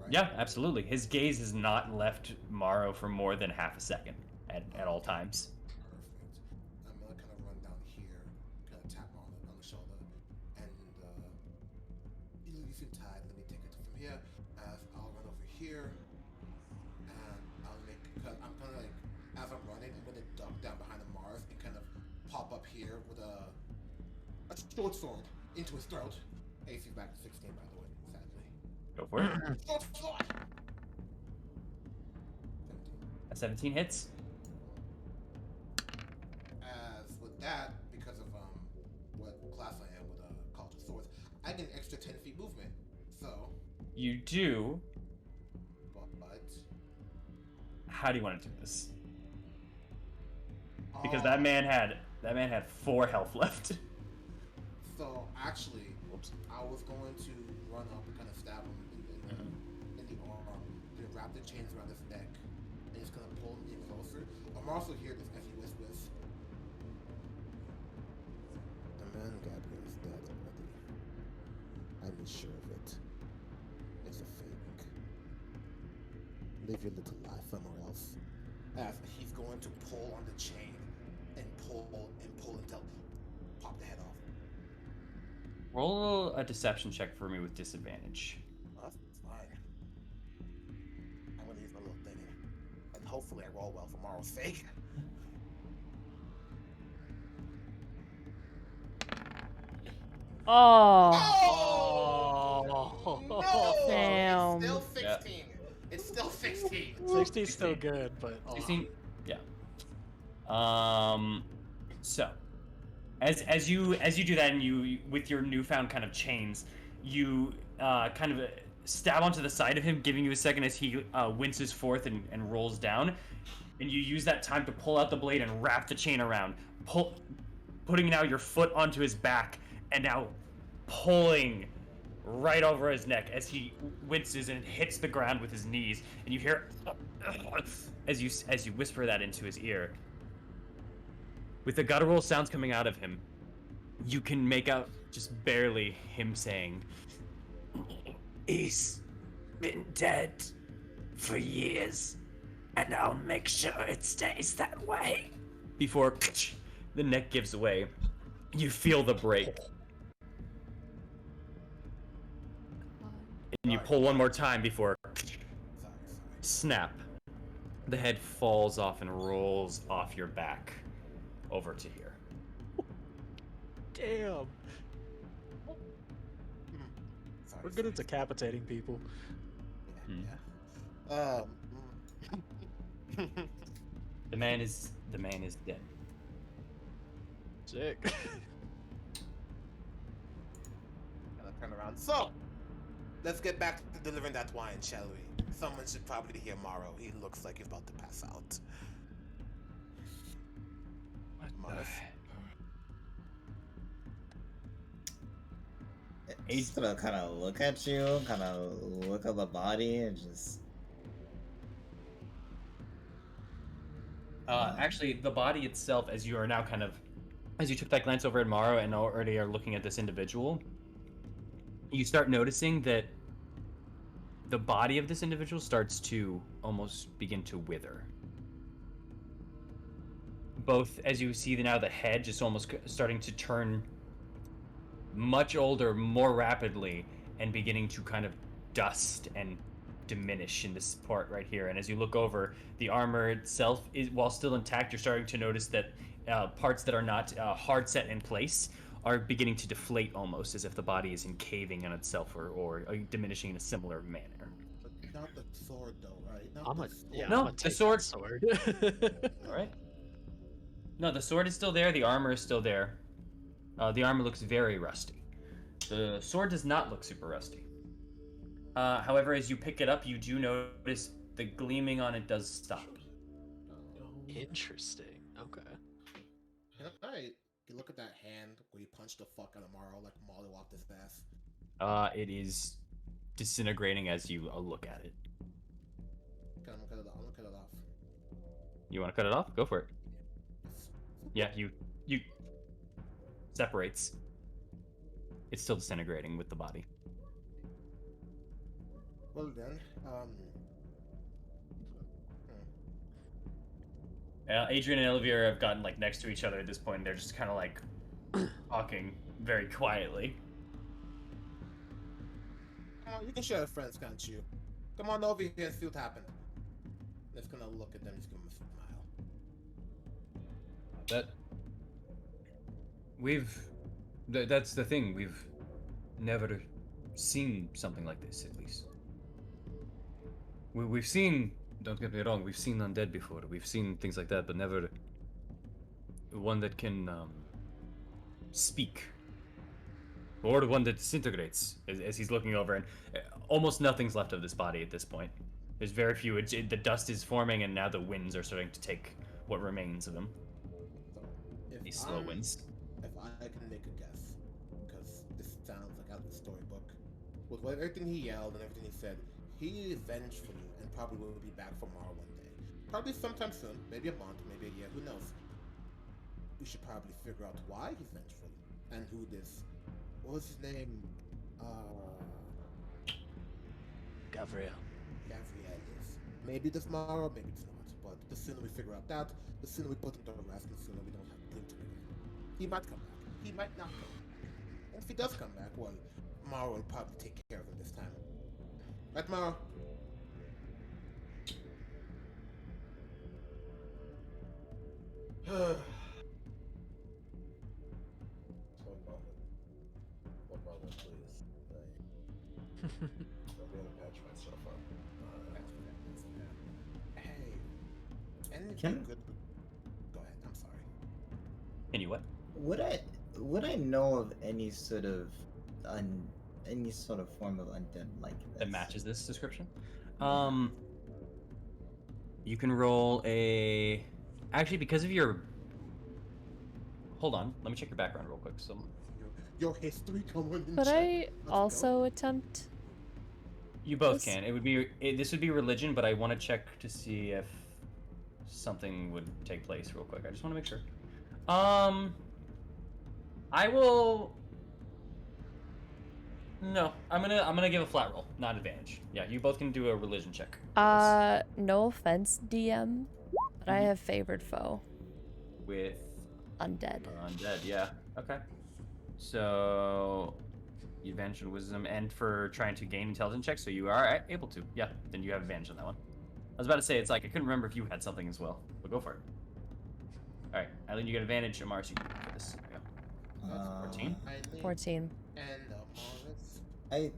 Right? Yeah, absolutely. His gaze has not left Morrow for more than half a second at all times. Perfect. I'm gonna kind of run down here, kind of tap on the shoulder, and you seem tired. Let me take it from here. I'll run over here, and I'll make. Cause I'm kind of as I'm running, I'm gonna duck down behind the Mars and kind of pop up here with a short sword into his throat. AC back to 16, by the way. Sadly. Go for it. Short sword. 17. A 17 hits. As with that, because of what class I am with College of Swords, I get an extra 10 feet movement. So, You do. but How do you want to do this? Because that man had 4 health left. So actually, Whoops. I was going to run up and kind of stab him in the arm, then wrap the chains around his neck, and just kind of pull him in closer. I'm also here as he whispers. The man Gabriel is dead already. I made sure of it. It's a fake. Live your little life somewhere else. As he's going to pull on the chain and pull until pop the head off. Roll a deception check for me with disadvantage. That's fine. I'm gonna use my little thing, and hopefully I roll well for tomorrow's sake. Oh. Oh! No! Damn. It's still 16. It's still 16. 60's still good, but 16. Yeah. So, as you do that, and you with your newfound kind of chains, you kind of stab onto the side of him, giving you a second as he winces forth and rolls down. And you use that time to pull out the blade and wrap the chain around, putting now your foot onto his back, and now pulling right over his neck as he winces and hits the ground with his knees. And you hear as you whisper that into his ear. With the guttural sounds coming out of him, you can make out just barely him saying, He's been dead for years, and I'll make sure it stays that way. before the neck gives way. You feel the break. And you pull one more time before snap. The head falls off and rolls off your back over to here. Damn. Sorry, We're good at sorry. decapitating people. Yeah. The man is dead. Sick. Gotta turn around. So, let's get back to delivering that wine, shall we? Someone should probably hear Morrow. He looks like he's about to pass out. Morris. He's gonna kind of look at you, kind of look at the body, and just. Actually, the body itself, as you are now as you took that glance over at Morrow and already are looking at this individual, you start noticing that the body of this individual starts to almost begin to wither. Both as you see now the head just almost starting to turn much older more rapidly and beginning to kind of dust and diminish in this part right here. And as you look over, the armor itself is, while still intact, you're starting to notice that parts that are not hard set in place are beginning to deflate almost as if the body is encaving on itself or diminishing in a similar manner. But not the sword, though, right? Not I'm the a sword. yeah. No, I'm gonna the take sword- that sword. All right. No, the sword is still there. The armor is still there. The armor looks very rusty. The sword does not look super rusty. However, as you pick it up, you do notice the gleaming on it does stop. Interesting. Okay. Alright. You look at that hand where you punched the fuck out of Morrow like Molly walked his ass. It is disintegrating as you look at it. Okay, I'm gonna cut it off. You want to cut it off? Go for it. Yeah, you separates. It's still disintegrating with the body. Well then, Adrian and Elvira have gotten like next to each other at this point. They're just kind of like talking very quietly. you can share with friends, can't you? Come on over here and see what happened. Just gonna look at them, just give them a smile. That's the thing. We've never seen something like this, at least. We've seen, don't get me wrong, we've seen undead before. We've seen things like that, but never one that can speak. Or one that disintegrates, as he's looking over, and almost nothing's left of this body at this point. There's very few. The dust is forming, and now the winds are starting to take what remains of him. So, if These slow winds. If I can make a guess, because this sounds like out of the storybook, with everything he yelled and everything he said, he is vengeful and probably will be back for Mara one day. Probably sometime soon, maybe a month, maybe a year, who knows? We should probably figure out why he's vengeful and who this. What was his name? Gabriel. Gabriel is. Maybe this Mara, maybe it's not. But the sooner we figure out that, the sooner we put him to rest, the sooner we don't have to think to him again. He might come back. He might not come back. And if he does come back, well, Mara will probably take care of him this time. Right, Mara? One moment, please. I'm gonna patch myself up. Hey. Anything Can- good? Go ahead. I'm sorry. And you what? Would I know of any sort of any sort of form of undead like this. That matches this description. You can roll a. Actually, because of your. Hold on, let me check your background real quick. So. Your history, come on. Could I also attempt? You both This- can. It would be. This would be religion, but I want to check to see if something would take place real quick. I just want to make sure. I will. No, I'm gonna give a flat roll, not advantage. Yeah, you both can do a religion check. No offense, DM, but I have favored foe. With Undead. undead, yeah. Okay. So, advantage in wisdom, and for trying to gain intelligence checks, so you are able to. Yeah, then you have advantage on that one. I was about to say, it's like, I couldn't remember if you had something as well, but go for it. Alright, Eileen, you get advantage. Amars, you for this. There you go. That's 14. 14. And Morris. Let's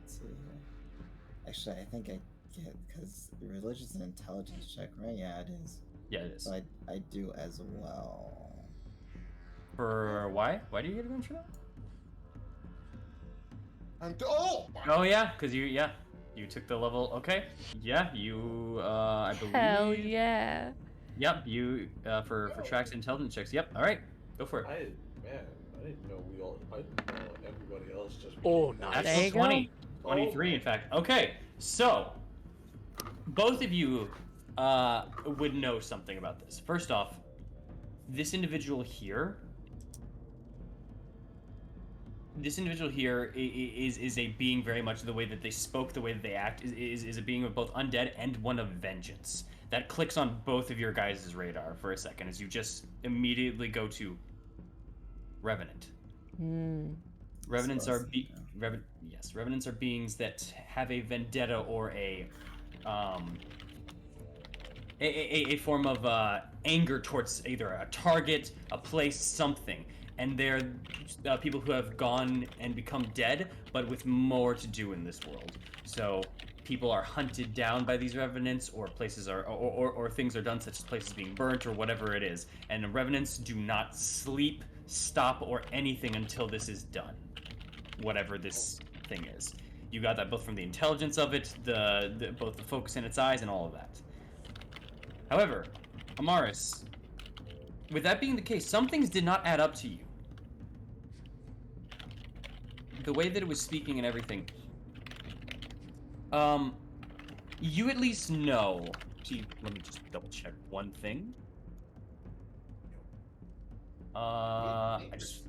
see here. Actually, I think I get, because religion's an intelligence check, right? Yeah, it is. Yeah, it is. So I do as well. For why? Why do you get advantage for that? And Oh yeah, because you took the level. Okay, yeah, you I believe. Hell yeah. Yep, you for tracks intelligence checks. Yep, all right, go for it. I didn't know I didn't know everybody else just. Oh, became nice. There you That's go. 20, 23 in fact. Okay, so both of you would know something about this. First off, this individual here. This individual here is a being very much the way that they spoke, the way that they act, is a being of both undead and one of vengeance. That clicks on both of your guys' radar for a second as you just immediately go to Revenant. Revenants So I are Revenants are beings that have a vendetta or a form of anger towards either a target, a place, something. And they're people who have gone and become dead, but with more to do in this world. So people are hunted down by these revenants, or places are, or things are done, such as places being burnt or whatever it is. And the revenants do not sleep, stop, or anything until this is done, whatever this thing is. You got that both from the intelligence of it, both the focus in its eyes, and all of that. However, Amaris, with that being the case, some things did not add up to you. The way that it was speaking and everything. You at least know. Gee, let me just double check one thing. I just.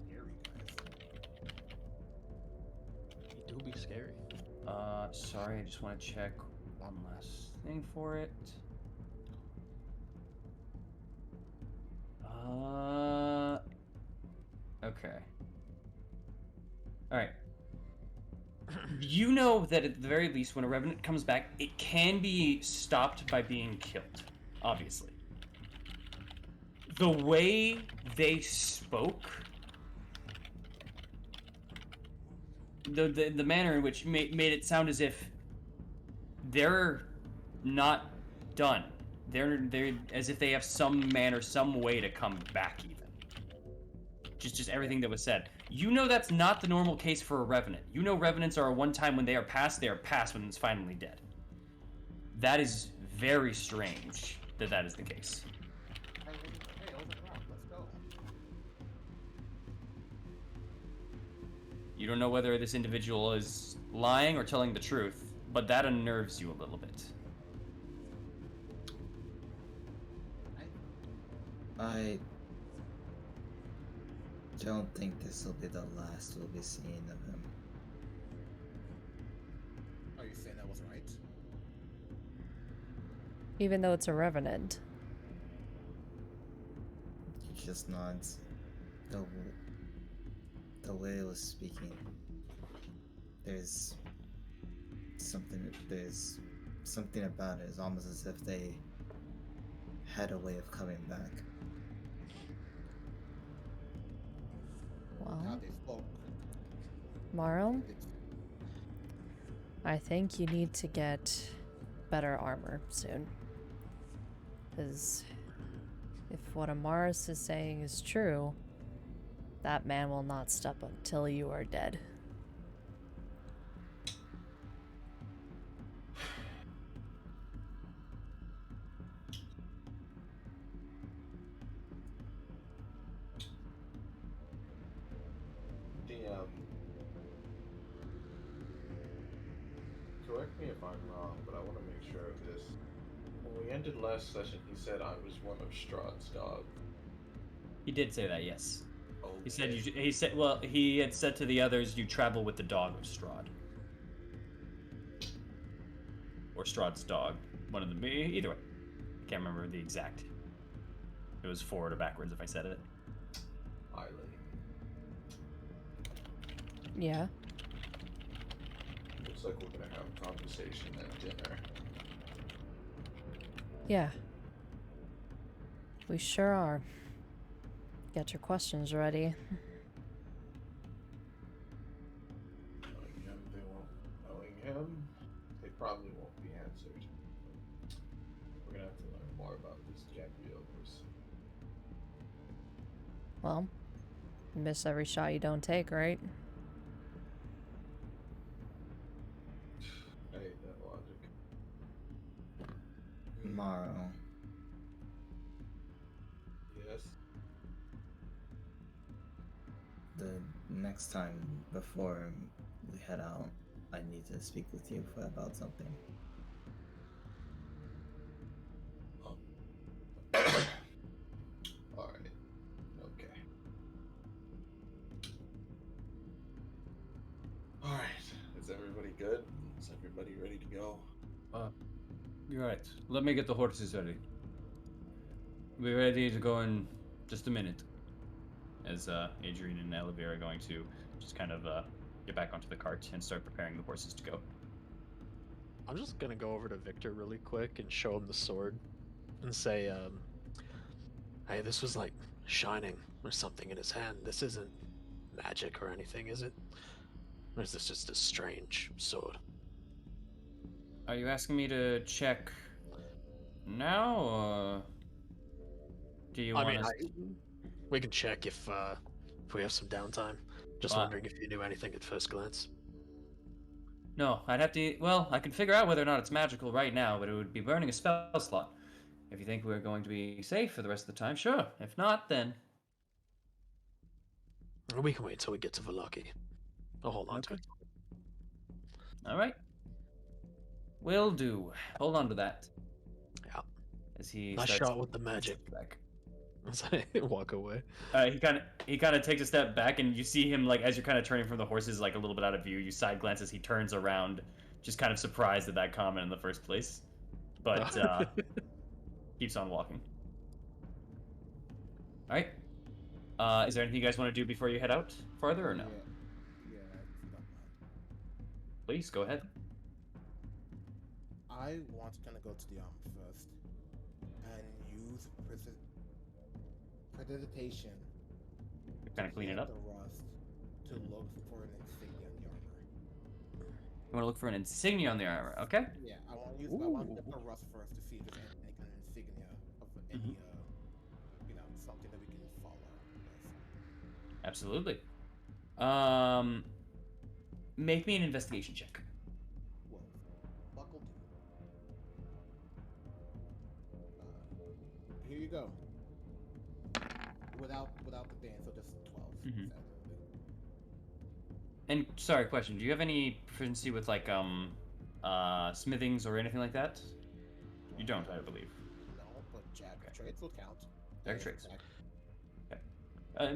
They do be scary. Sorry, I just want to check one last thing for it. Okay. Alright. You know that at the very least, when a revenant comes back, it can be stopped by being killed. Obviously. The way they spoke, the manner in which made it sound as if they're not done. They're as if they have some manner, some way to come back even. Just everything that was said. You know that's not the normal case for a revenant. You know revenants are a one time when they are past when it's finally dead. That is very strange that is the case. Hey, open the rock. Let's go. You don't know whether this individual is lying or telling the truth, but that unnerves you a little bit. I don't think this will be the last we'll be seeing of him. Are you saying that was right? Even though it's a revenant. He just nods. The way it was speaking, there's something about it. It's almost as if they had a way of coming back. Now Well, they spoke. Morrow, I think you need to get better armor soon. Because if what Amaris is saying is true, That man will not stop until you are dead. DM, correct me if I'm wrong, but I want to make sure of this. When we ended last session, he said I was one of Strahd's dogs. He did say that, yes. Okay. He said he had said to the others, you travel with the dog of Strahd. Or Strahd's dog. One of them. Either way. I can't remember the exact. It was forward or backwards if I said it. Island. Yeah. Looks like we're gonna have a conversation at dinner. Yeah. We sure are. Get your questions ready. Knowing him, they won't. Knowing him, they probably won't be answered. We're gonna have to learn more about this Gabriel person. Well, you miss every shot you don't take, right? I hate that logic. Tomorrow. Yes. The next time before we head out, I need to speak with you about something. Alright. Okay. Alright. Is everybody good? Is everybody ready to go? You're right. Let me get the horses ready. We're ready to go in just a minute. As Adrian and Elevir are going to just kind of get back onto the cart and start preparing the horses to go. I'm just gonna go over to Victor really quick and show him the sword and say, hey, this was like shining or something in his hand. This isn't magic or anything, is it? Or is this just a strange sword? Are you asking me to check now, or do you want us? We can check if we have some downtime. Just Wow. wondering if you knew anything at first glance. No, I'd have to. Well, I can figure out whether or not it's magical right now, but it would be burning a spell slot. If you think we're going to be safe for the rest of the time, sure. If not, then We can wait till we get to Velaki. I'll hold on to Okay. it. all right. Will do. Hold on to that. Yeah. As he Nice starts shot with the magic. back. As I walk away. He kind of takes a step back, and you see him like as you're kind of turning from the horses, like a little bit out of view. You side glance as he turns around, just kind of surprised at that comment in the first place, but keeps on walking. All right. Is there anything you guys want to do before you head out farther, or no? Yeah, if you don't mind. Please go ahead. I want to kind of go to the first and use precipitation. Kind of clean it up. The rust to look for an insignia on the armor. You want to look for an insignia on the armor, okay? Yeah, I want to use. I want to get the rust first to see if there's any kind of insignia of any, something that we can follow. Absolutely. Make me an investigation check. Well, buckle to. Here you go. Without the band, so just 12. Mhm. And sorry, question: do you have any proficiency with like smithings or anything like that? You don't, I believe. No, but Jack of Trades will count. Jack of Trades.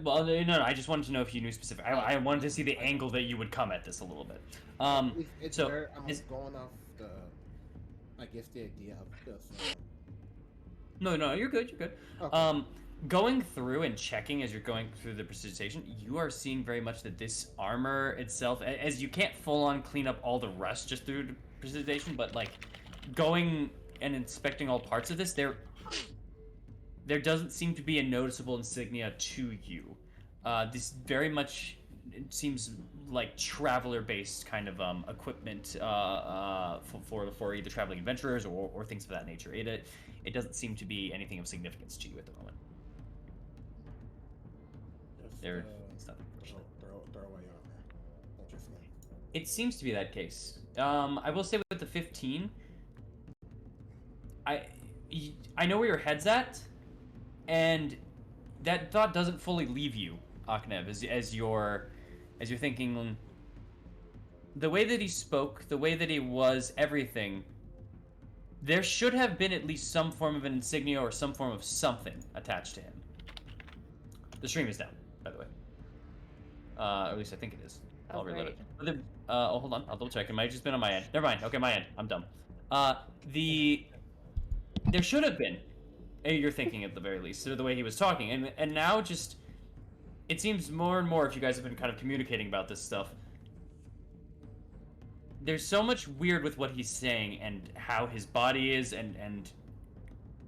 Well, no, I just wanted to know if you knew specific. I wanted to see the angle that you would come at this a little bit. It's so very, I'm going off the, I guess the idea of this. No, you're good. You're good. Okay. Going through and checking as you're going through the precipitation, you are seeing very much that this armor itself, as you can't full on clean up all the rust just through the precipitation, but like going and inspecting all parts of this, there doesn't seem to be a noticeable insignia to you. This very much seems like traveler-based kind of equipment for either traveling adventurers or things of that nature. It doesn't seem to be anything of significance to you at the moment. Just, There. and stuff. Throw away armor. Interesting. It seems to be that case. I will say with the 15, I know where your head's at, and that thought doesn't fully leave you, Aknev, as you're thinking. The way that he spoke, the way that he was, everything. There should have been at least some form of an insignia or some form of something attached to him. The stream is down, by the way. Or at least I think it is. I'll reload it. Oh, hold on. I'll double check. It might have just been on my end. Never mind. Okay, my end. I'm dumb. There should have been. You're thinking at the very least, so the way he was talking, and now just, it seems more and more, if you guys have been kind of communicating about this stuff, there's so much weird with what he's saying and how his body is and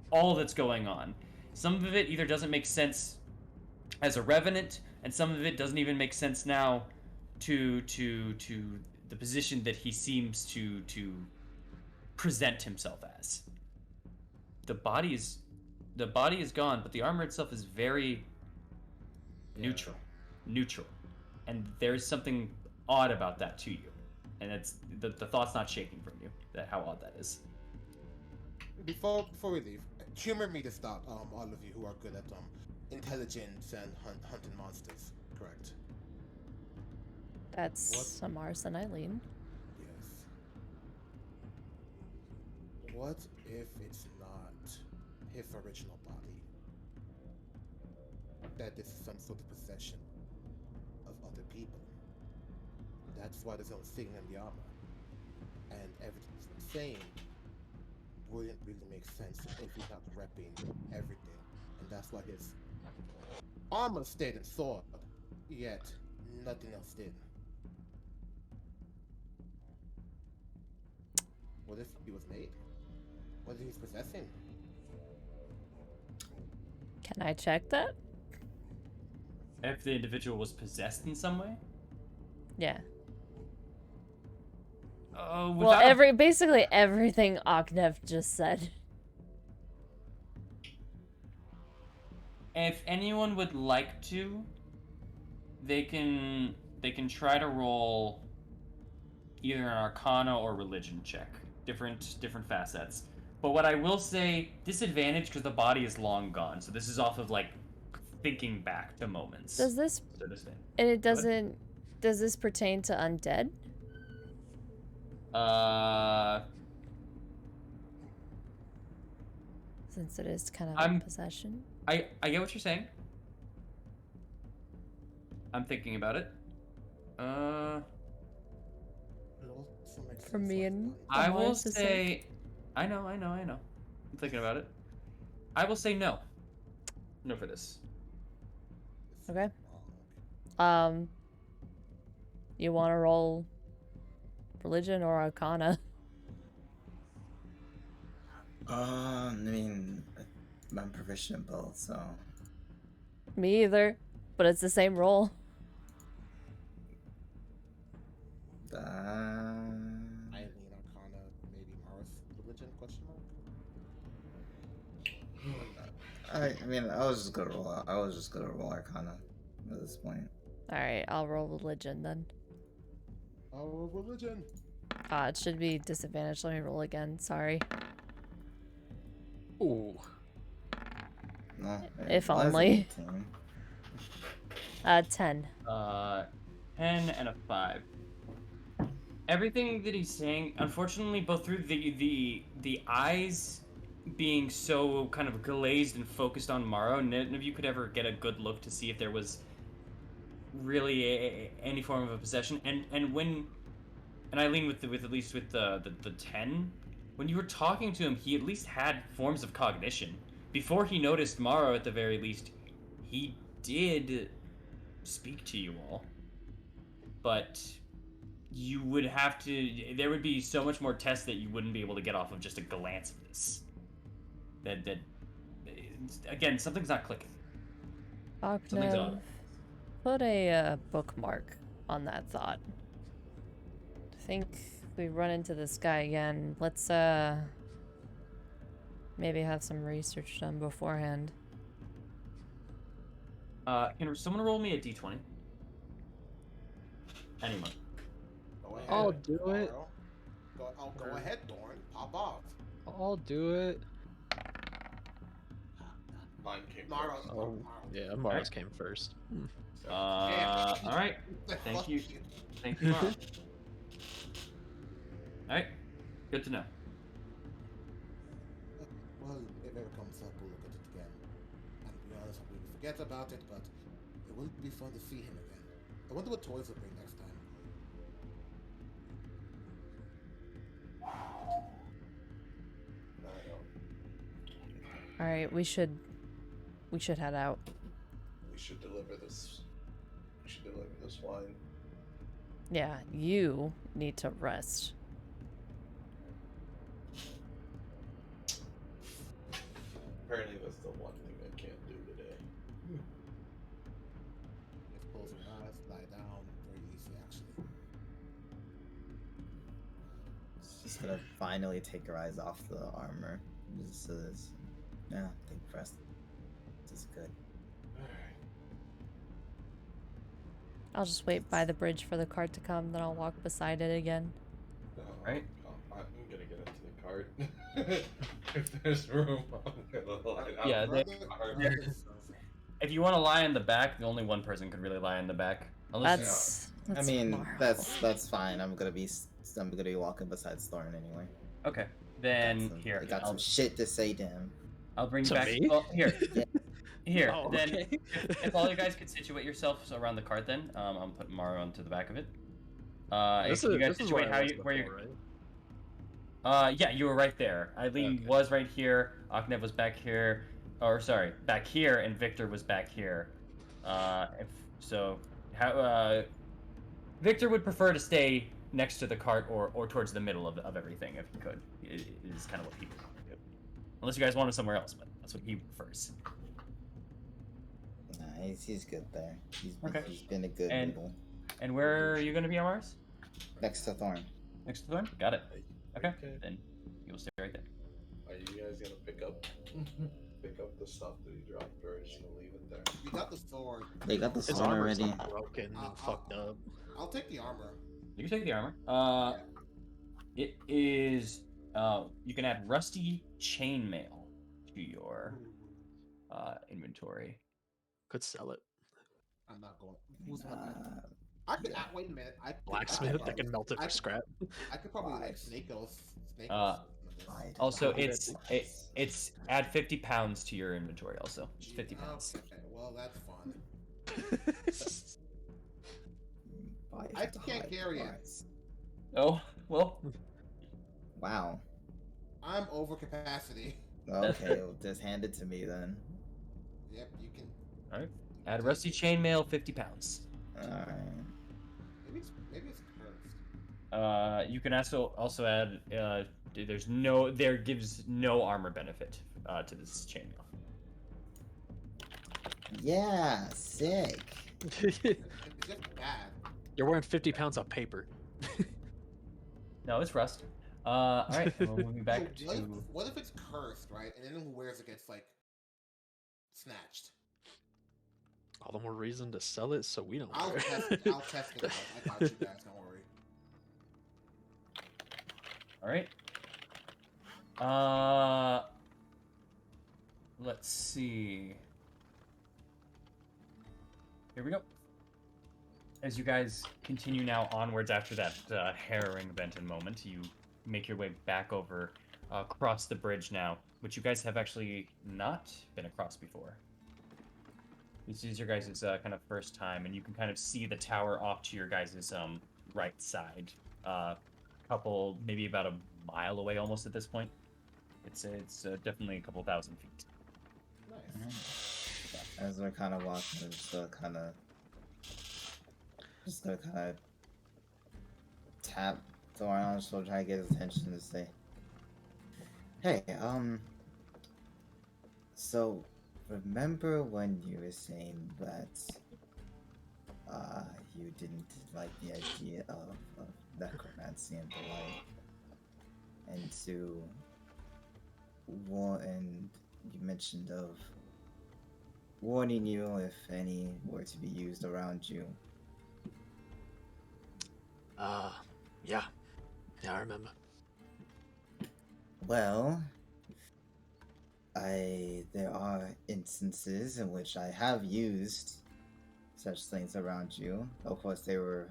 all that's going on. Some of it either doesn't make sense as a revenant, and some of it doesn't even make sense now to the position that he seems to present himself as. The body is gone, but the armor itself is very neutral. And there's something odd about that to you. And it's the thought's not shaking from you, that how odd that is. Before we leave, humor me to stop, all of you who are good at intelligence and hunting monsters, correct? That's Amars and Eileen. Yes. What if it's not his original body? That this is some sort of possession of other people. That's why there's no thing in the armor. And everything he's saying wouldn't really make sense if he's not repping everything. And that's why his armor stayed in sword, yet nothing else did. What if he was made? What if he's possessing? Can I check that? If the individual was possessed in some way? Yeah. Well, basically everything Aknev just said. If anyone would like to, they can try to roll either an Arcana or Religion check. Different facets. But what I will say, disadvantage because the body is long gone. So this is off of like thinking back to moments. Does this? So to say. And it doesn't. Does this pertain to undead? Since it is kind of a possession. I get what you're saying. I'm thinking about it. For me and I will say, I know. I'm thinking about it. I will say no. No for this. Okay. You want to roll Religion or Arcana? I mean, I'm proficient in both, so. Me either, but it's the same roll. Eileen, Arcana, maybe Mars, Religion, question mark? I mean, I was just gonna roll Arcana at this point. Alright, I'll roll Religion then. Oh, Religion. It should be disadvantage. Let me roll again. Sorry. Ooh. No, If only. 10. 10 and a 5. Everything that he's saying, unfortunately, both through the eyes being so kind of glazed and focused on Morrow, none of you could ever get a good look to see if there was really any form of a possession. And Eileen, with at least with the 10, when you were talking to him, he at least had forms of cognition. Before he noticed Morrow, at the very least, he did speak to you all. But you would have to, there would be so much more tests that you wouldn't be able to get off of just a glance of this. That again, something's not clicking. Something's odd. Put a bookmark on that thought. I think we run into this guy again. Let's maybe have some research done beforehand. Can someone roll me a d20? Anyone. Go ahead. I'll do it. Morrow. Go ahead, Thorn. Pop off. I'll do it. Mine came Morrow. first. Oh, yeah, Mars came first. All right. Thank you. Thank you, Mara. All right. Good to know. Well, if it ever comes up, we'll look at it again. And to be honest, we will forget about it, but it will be fun to see him again. I wonder what toys he'll bring next time. All right, we should head out. We should deliver this. We should deliver this wine. Yeah, you need to rest. Apparently, that's the one thing I can't do today. Just close your eyes, lie down. Very easy, actually. Just gonna finally take her eyes off the armor. Just yeah, I think rest is good. I'll just wait by the bridge for the cart to come, then I'll walk beside it again. Right. I'm gonna get into the cart. If there's room, I'm gonna lie down. Yeah, Brother- they- brother- If you want to lie in the back, only one person could really lie in the back. Unless I mean, that's fine. I'm gonna be walking beside Thorn anyway. okay. Then I got some I'll, shit to say to him. I'll bring you To back. me? Well, here. Here. Oh, then, okay. if all you guys could situate yourselves around the cart, then I'm putting Mario onto the back of it. This If you guys is situate where how I was you where you. before, right? Yeah, you were right there. Eileen Okay. was right here. Aknev was back here, or sorry, back here, and Victor was back here. If so, how Victor would prefer to stay next to the cart or towards the middle of everything if he could. It is kind of what he would want to do. Unless you guys want him somewhere else, but that's what he prefers. Nah, he's good there. Okay. He's been a good And- middle. And where are you going to be on Mars? Next to Thorn. Next to Thorn? Got it. Okay. Okay. Then you will stay right there. Are you guys gonna pick up the stuff that he dropped, or are you just gonna leave it there? You got the sword. They got the His sword armor's already. not broken and fucked up. I'll take the armor. You can take the armor. It is. You can add rusty chainmail to your inventory. Could sell it. I'm not going. Who's my guy? I could. Wait a minute. Blacksmith that can melt it for scrap. I could probably like Right. snake those. Right. Also, Right. it's add 50 pounds to your inventory. Also, just 50 pounds. Okay, well that's fun. Buy I at the can't high carry it. price. Oh well. Wow. I'm over capacity. Okay, well, just hand it to me then. Yep, you can. All right. Add rusty chainmail, 50 pounds. Alright. Maybe it's cursed. You can also add. There gives no armor benefit to this chainmail. Yeah, sick. It's just bad. You're wearing 50 pounds of paper. No, it's rust. All right. We're moving back So to. what if it's cursed, right? And anyone who wears it gets like snatched. All the more reason to sell it so we don't I'll wear test. it. I'll test it out. I got you guys. Don't worry. All right. Let's see. Here we go. As you guys continue now onwards after that harrowing event and moment, you make your way back over, across the bridge now, which you guys have actually not been across before. This is your guys' kind of first time, and you can kind of see the tower off to your guys' right side. Couple, maybe about a mile away almost at this point. It's definitely a couple thousand feet. Nice. As we're kind of walking, we're just gonna kind of tap Thorn on the shoulder, try to get his attention to say, "Hey, so remember when you were saying that you didn't like the idea of necromancy and the like, and you mentioned of warning you if any were to be used around you. Yeah. Yeah, I remember. Well, there are instances in which I have used such things around you. Of course, they were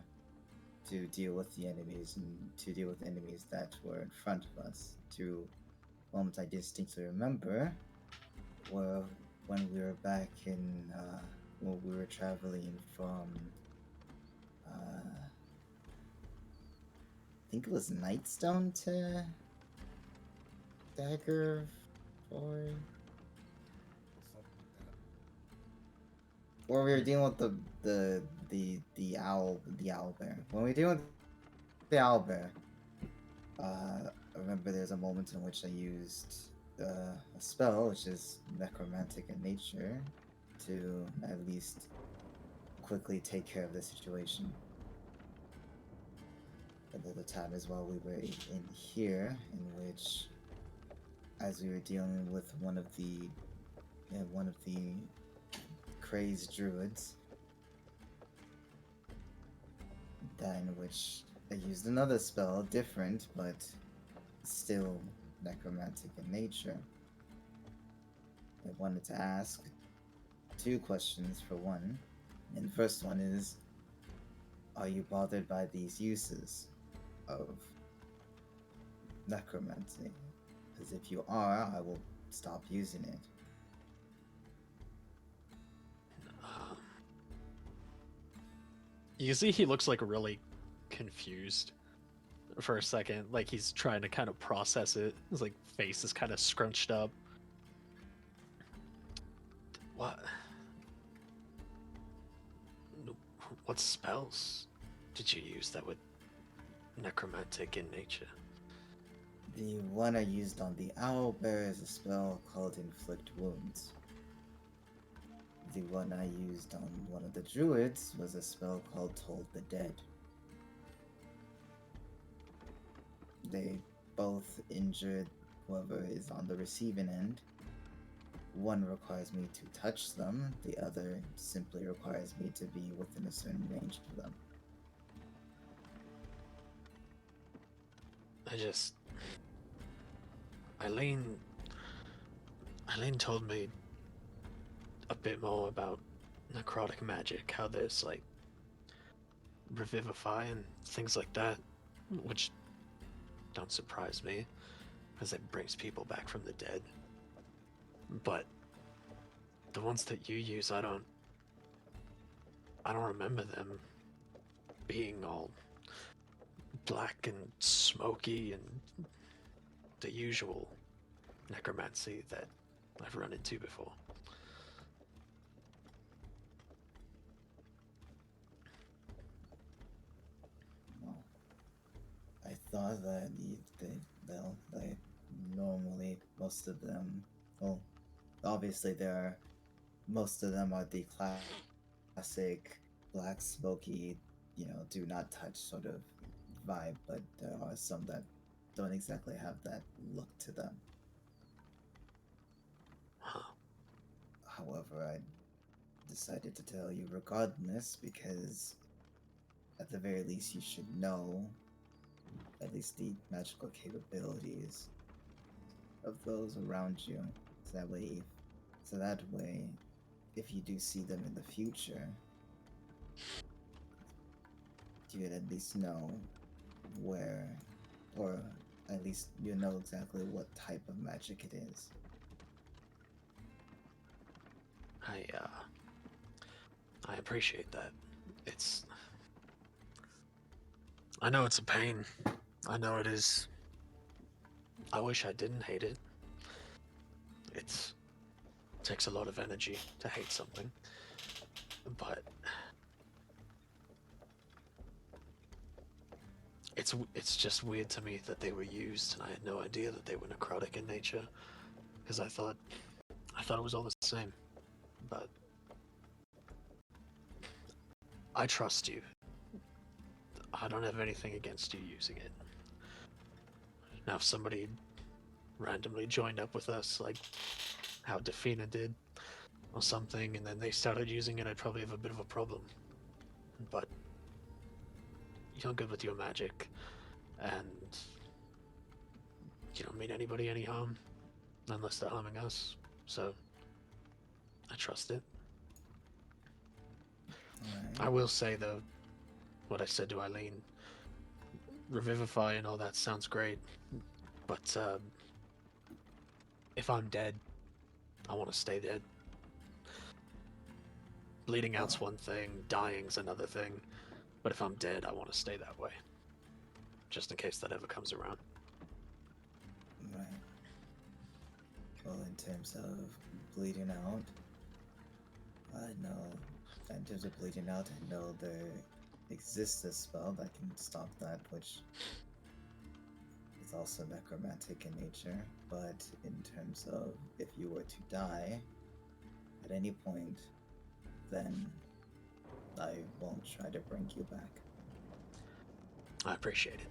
to deal with the enemies and to deal with enemies that were in front of us. Two moments I distinctly remember were when we were back in, when we were traveling from, I think it was Nightstone to Dagger, or we were dealing with the owl bear. When we were dealing with the owl bear, I remember there's a moment in which I used a spell, which is necromantic in nature, to at least quickly take care of the situation. And there was a time as well we were in here, in which, as we were dealing with one of the crazed druids, that in which I used another spell, different but still necromantic in nature. I wanted to ask 2 questions for one. And the first one is, are you bothered by these uses of necromancy? Because if you are, I will stop using it. You see, he looks like really confused for a second, like he's trying to kind of process it. His like face is kind of scrunched up. What? What spells did you use that were necromantic in nature? The one I used on the owlbear is a spell called Inflict Wounds. The one I used on one of the druids was a spell called Toll the Dead. They both injured whoever is on the receiving end. One requires me to touch them, the other simply requires me to be within a certain range of them. Eileen told me a bit more about necrotic magic, how there's like revivify and things like that, which don't surprise me, because it brings people back from the dead. But the ones that you use, I don't remember them being all black and smoky and the usual necromancy that I've run into before. Well, I thought that they normally, most of them, well, obviously most of them are the classic black smoky, do not touch sort of vibe, but there are some that don't exactly have that look to them. Huh. However, I decided to tell you regardless because at the very least you should know at least the magical capabilities of those around you. So that way, if you do see them in the future, you would at least know where, or at least you know exactly what type of magic it is. I appreciate that. I know it's a pain. I know it is. I wish I didn't hate it. It takes a lot of energy to hate something. But it's just weird to me that they were used, and I had no idea that they were necrotic in nature, because I thought it was all the same. But I trust you. I don't have anything against you using it. Now, if somebody randomly joined up with us, like how Defina did, or something, and then they started using it, I'd probably have a bit of a problem. But you're good with your magic, and you don't mean anybody any harm, unless they're harming us. So I trust it. I will say though, what I said to Eileen, revivify and all that sounds great, but if I'm dead, I want to stay dead. Bleeding out's one thing, dying's another thing, but if I'm dead, I want to stay that way, just in case that ever comes around. Right. Well, in terms of bleeding out, I know. In terms of bleeding out, I know there exists a spell that can stop that, which is also necromantic in nature. But in terms of if you were to die at any point, then I won't try to bring you back. I appreciate it.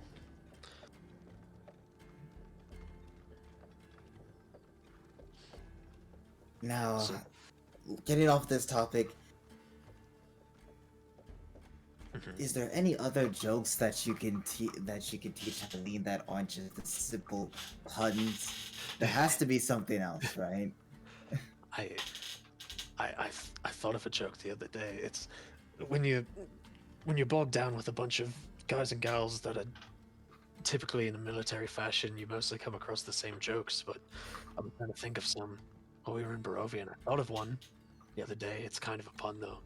Now, So- getting off this topic, Mhm. is there any other jokes that you can teach Eileen that aren't just the simple puns? There has to be something else, right? I thought of a joke the other day. It's when you're bogged down with a bunch of guys and gals that are typically in a military fashion, you mostly come across the same jokes. But I'm trying to think of some. While we were in Barovia, and I thought of one the other day. It's kind of a pun though.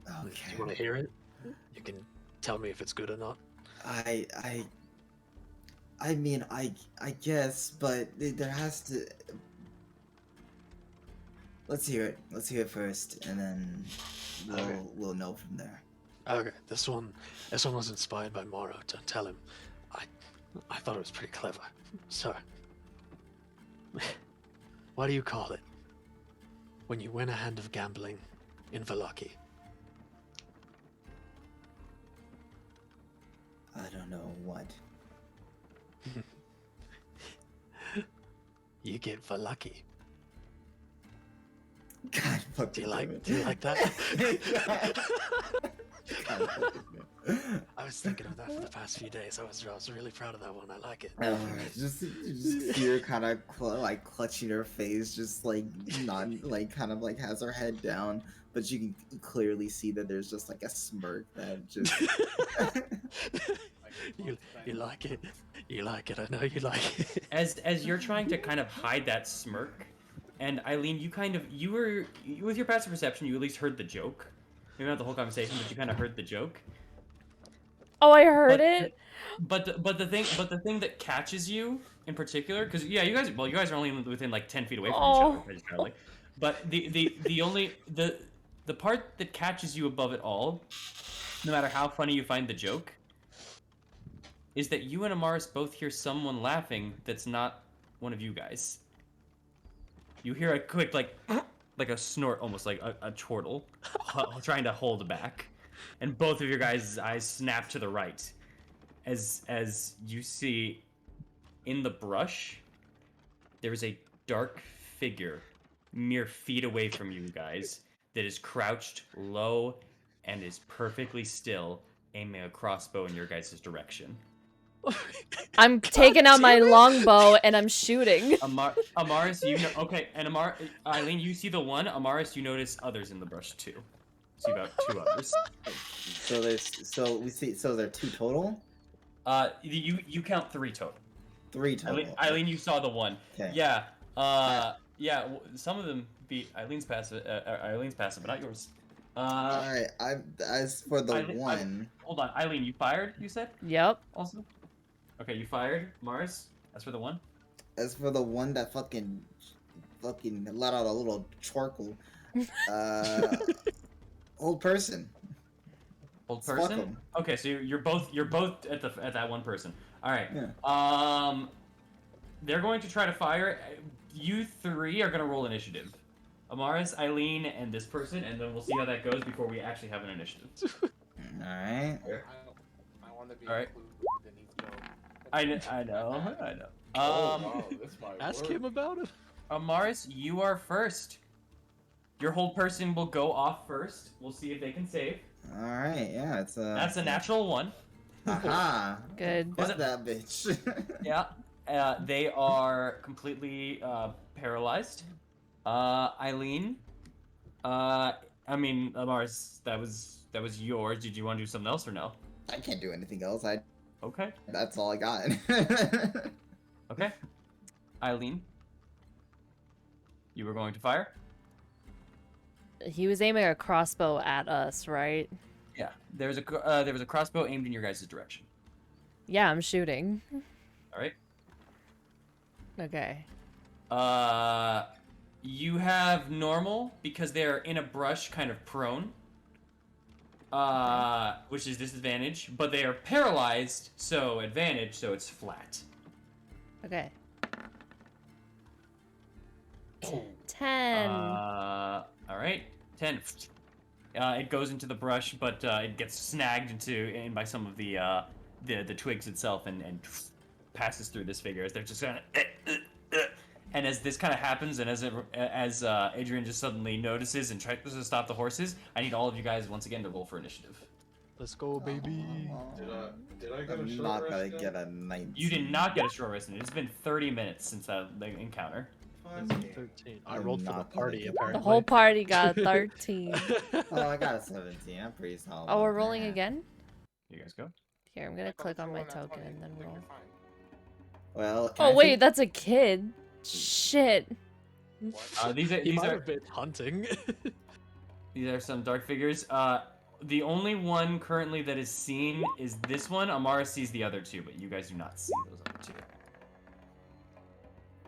Do Okay. you want to hear it? You can tell me if it's good or not. I mean, I guess, but there has to. Let's hear it. Let's hear it first, and then Okay. we'll know from there. Okay, this one was inspired by Morrow. Don't tell him. I thought it was pretty clever. So, what do you call it when you win a hand of gambling in Valaki? I don't know what. You get Valaki. God fucking Do you damn like? it. Do you like that? God fucking damn it. I was thinking of that for the past few days. I was really proud of that one. I like it. Just hear kind of like clutching her face, just like not like kind of like has her head down, but you can clearly see that there's just like a smirk that just. You like it. You like it. I know you like it. As you're trying to kind of hide that smirk, and Eileen, you were with your passive perception, you at least heard the joke. Maybe not the whole conversation, but you kind of heard the joke. Oh, I heard it. But the thing that catches you in particular, because yeah, you guys are only within like 10 feet away from each other, apparently. But the part that catches you above it all, no matter how funny you find the joke, is that you and Amaris both hear someone laughing that's not one of you guys. You hear a quick like a snort, almost like a chortle, trying to hold back, and both of your guys' eyes snap to the right, as you see in the brush there is a dark figure mere feet away from you guys that is crouched low and is perfectly still, aiming a crossbow in your guys' direction. I'm taking out my longbow and I'm shooting. Amaris, you know, okay, and Eileen, you see the one. Amaris, you notice others in the brush too. See about 2 others. So there are 2 total. You count 3 total. 3 total. Eileen, you saw the one. Okay. Yeah. Yeah. Some of them beat Eileen's passive, but not yours. All right. As for the one. Hold on, Eileen, you fired. You said. Yep. Also. Okay, you fired. Mars. As for the one. As for the one that fucking let out a little chortle, old person. Old Fuck person. 'em. Okay, so you're both at that one person. All right. Yeah. They're going to try to fire. You 3 are going to roll initiative. Amaris, Eileen, and this person, and then we'll see how that goes before we actually have an initiative. All right. I want to be All right. included in these jokes. I know. Wow, this might Ask work. him about it. Amaris, you are first. Your whole person will go off first. We'll see if they can save. All right. Yeah. That's a natural 1. Aha. Good. Fuck that bitch. Yeah. They are completely paralyzed. Eileen. I mean, Amars, that was yours. Did you want to do something else or no? I can't do anything else. Okay. That's all I got. Okay. Eileen. You were going to fire? He was aiming a crossbow at us, right? Yeah. There was a crossbow aimed in your guys' direction. Yeah, I'm shooting. All right. Okay. You have normal because they're in a brush, kind of prone. Which is disadvantage, but they are paralyzed, so advantage, so it's flat. Okay. 10. All right. 10. It goes into the brush, but it gets snagged in by some of the twigs itself, and passes through this figure as they're just kind of. And as this kind of happens, and as Adrian just suddenly notices and tries to stop the horses, I need all of you guys once again to roll for initiative. Let's go, baby. Did I get a I'm short not rest gonna then? get a 19. You did not get a short rest, and it's been 30 minutes since the encounter. Fine. 13. I I'm rolled for the not gonna party, get- apparently. The whole party got 13. Oh, I got a 17. I'm pretty solid. Oh, we're rolling again? You guys go. Here, I'm gonna click on my token and then roll. Well. can Oh, I wait, take- that's a kid. Shit. These He might are have been hunting. these are some dark figures. The only one currently that is seen is this one. Amara sees the other two, but you guys do not see those other two.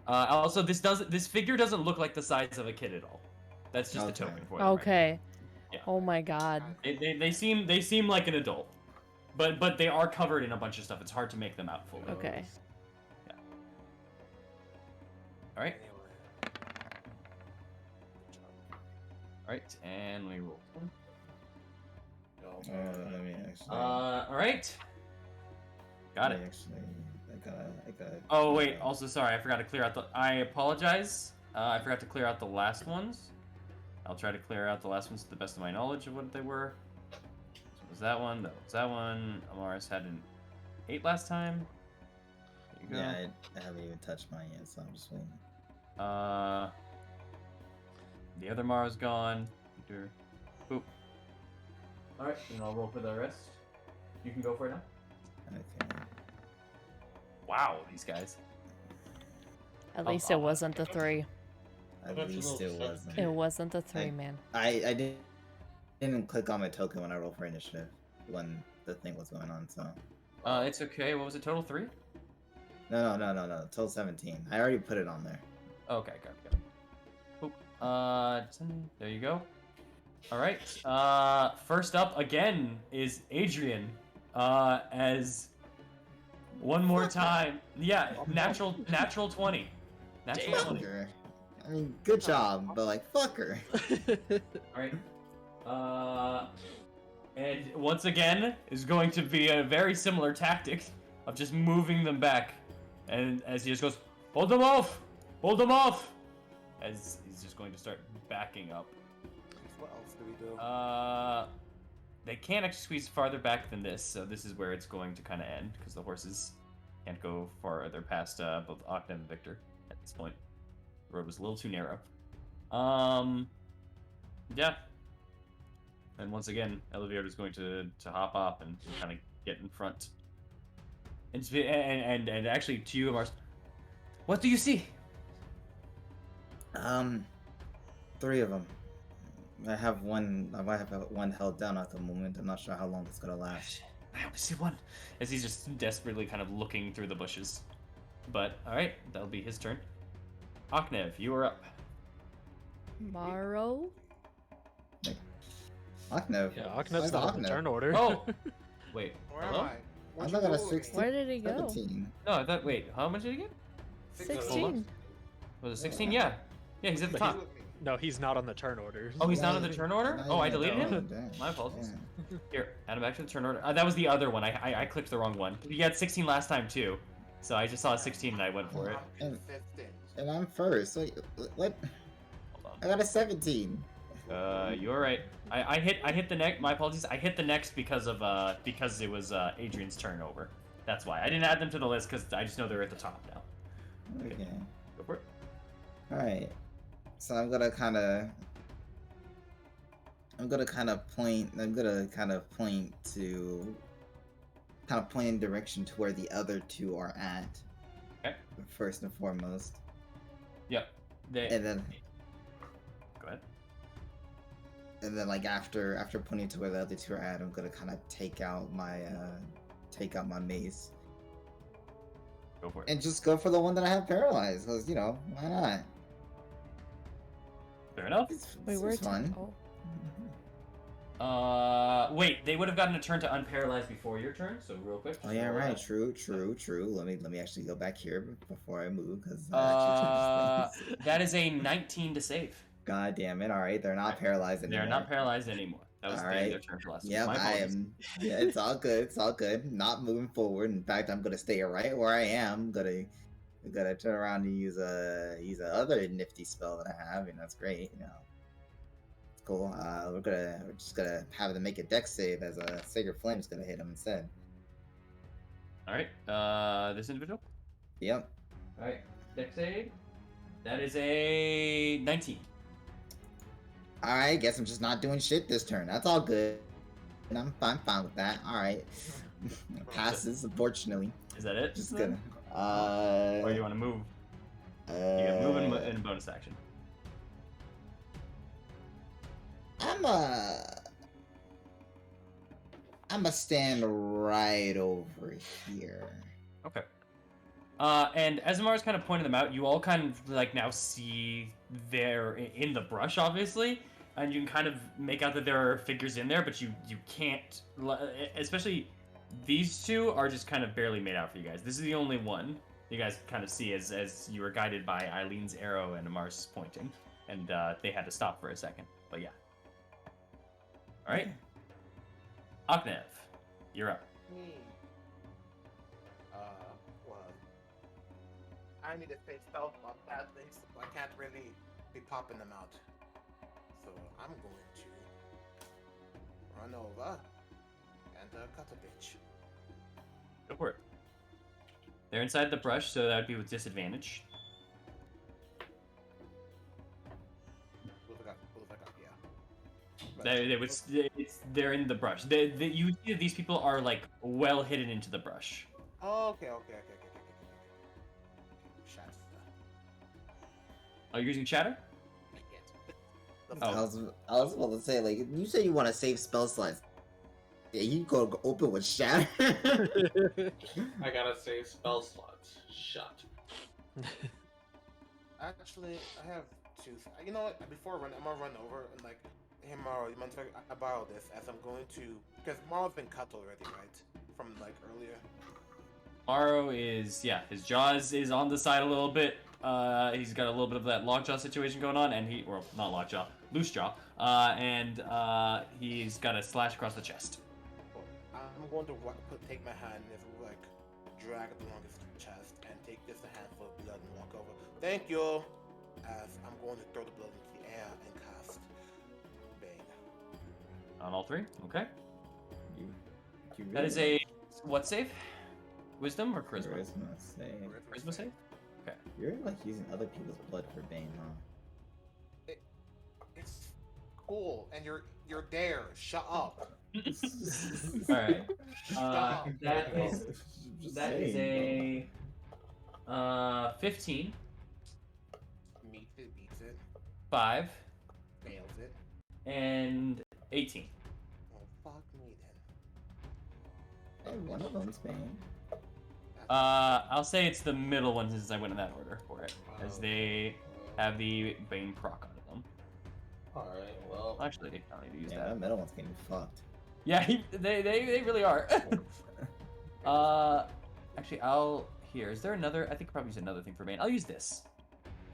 Also, this figure doesn't look like the size of a kid at all. That's just a Okay. token for them. Right? Okay. Yeah. Oh my god. They seem like an adult, but they are covered in a bunch of stuff. It's hard to make them out fully. Okay. All right. All right, and let me roll. Let me actually. All right. Got it. Actually, I got. Oh wait, also sorry, I forgot to clear out the. I apologize. I forgot to clear out the last ones. I'll try to clear out the last ones to the best of my knowledge of what they were. So it was that one. That was that one. Amaris had an 8 last time. There you go. Yeah, I haven't even touched mine yet, so I'm just waiting. The other Mara's gone. Boop. All right, and I'll roll for the rest. You can go for it now. Okay. Wow, these guys. At least it wasn't the 3. At That's a least little it wasn't. It wasn't the 3, I- man. I didn't click on my token when I rolled for initiative when the thing was going on. So. It's okay. What was it? Total 3? No. Total 17. I already put it on there. Okay, got it. Boop. There you go. All right. First up again is Adrian. As one more time. Yeah, natural 20. Natural 20. Fucker. I mean, good job, but like, fucker. All right. And once again is going to be a very similar tactic of just moving them back, and as he just goes, hold them off, as he's just going to start backing up. What else do we do? They can't actually squeeze farther back than this, so this is where it's going to kind of end because the horses can't go farther past both Octa and Victor at this point. The road was a little too narrow. Yeah. And once again, Elevator is going to hop up and kind of get in front. And actually, to you, Mars, what do you see? 3 of them. I have one. I might have one held down at the moment. I'm not sure how long it's gonna last. I only see one. As he's just desperately kind of looking through the bushes. But all right, that'll be his turn. Aknev, you are up. Morrow? Aknev. Yeah, Aknev's not on the turn order. Oh, wait. Where am Hello? I? I What'd thought you I got roll a with me? 16. Where did he go? 17. No, I thought. Wait, how much did he get? 16. Was it 16? Yeah. Yeah, he's at the But top. No, he's not on the turn order. Oh, he's not on the turn order? Not Oh, I even deleted him? down, damn, My apologies. yeah. Here, add him back to the turn order. That was the other one. I clicked the wrong one. He had 16 last time too, so I just saw a 16 and I went for it. And I'm first. Wait, what? Hold on. I got a 17. You're right. I hit the next. My apologies. I hit the next because it was Adrian's turn over. That's why I didn't add them to the list because I just know they're at the top now. Okay. Go for it. All right. So I'm gonna kind of point. I'm gonna kind of point in direction to where the other two are at. Okay. First and foremost. Yep. And then. Go ahead. And then, like after pointing to where the other two are at, I'm gonna kind of take out my mace. Go for it. And just go for the one that I have paralyzed, because why not? Fair enough. Wait, It's fun. Wait, they would have gotten a turn to unparalyze before your turn, so real quick. Oh yeah, right. True. Let me actually go back here before I move, because that is a 19 to save. God damn it! All right, they're not paralyzed anymore. They're not paralyzed anymore. That was all right. their turn for last. Yep, My I am. Yeah, it's all good. It's all good. Not moving forward. In fact, I'm gonna stay right where I am. I'm gonna turn around and use a other nifty spell that I have, and that's great. It's cool. We're just gonna have them make a dex save as a Sacred Flame is gonna hit him instead. All right. This individual. Yep. All right. Dex save. That is a 19. Alright, guess I'm just not doing shit this turn. That's all good. And I'm fine with that. Alright. Passes, unfortunately. Is that it? Just gonna. Or you want to move? You can move in bonus action. I'm a stand right over here. Okay. And as Amar's kind of pointed them out, you all kind of like now see they're in the brush, obviously, and you can kind of make out that there are figures in there, but you can't, especially these two are just kind of barely made out for you guys. This is the only one you guys kind of see as you were guided by Eileen's arrow and Amar's pointing, and they had to stop for a second. But yeah. All right. Aknev, you're up. Well, I need to face stealth on bad things, so I can't really be popping them out. So I'm going to run over and cut a bitch. Go for it. They're inside the brush, so that would be with disadvantage. What have I got? Yeah. They're in the brush. You see that these people are like well hidden into the brush. Oh, okay. Shatter. Oh, you're using shatter? I was about to say, like, you say you want to save spell slots. Yeah, you go open with shatter. I gotta save spell slots. Shut. Actually, I have two. You know what? Before I run, I'm gonna run over and like, hey Maro, you mind if I borrow this as I'm going to, because Maro's been cut already, right? From like earlier. Maro is, yeah, his jaws is on the side a little bit. He's got a little bit of that lockjaw situation going on, and not lockjaw, loose jaw, and he's got a slash across the chest. I'm going to take my hand and like drag it along his chest and take just a handful of blood and walk over. Thank you. As I'm going to throw the blood into the air and cast Bane. On all three, okay. You That is a what save? Wisdom or charisma? Charisma save. Charisma save. Okay. You're like using other people's blood for Bane, huh? It's cool, and you're there. Shut up. All right. That is a 15. Beats it. 5. Nails it. And 18. Oh, fuck me then. Hey, one of them's Bane. I'll say it's the middle one since I went in that order for it, as they have the Bane proc on them. Alright, well. Actually, I don't need to use Yeah, that. that middle one's getting fucked. Yeah, they really are. Actually, is there another? I think I'll probably use another thing for Bane. I'll use this.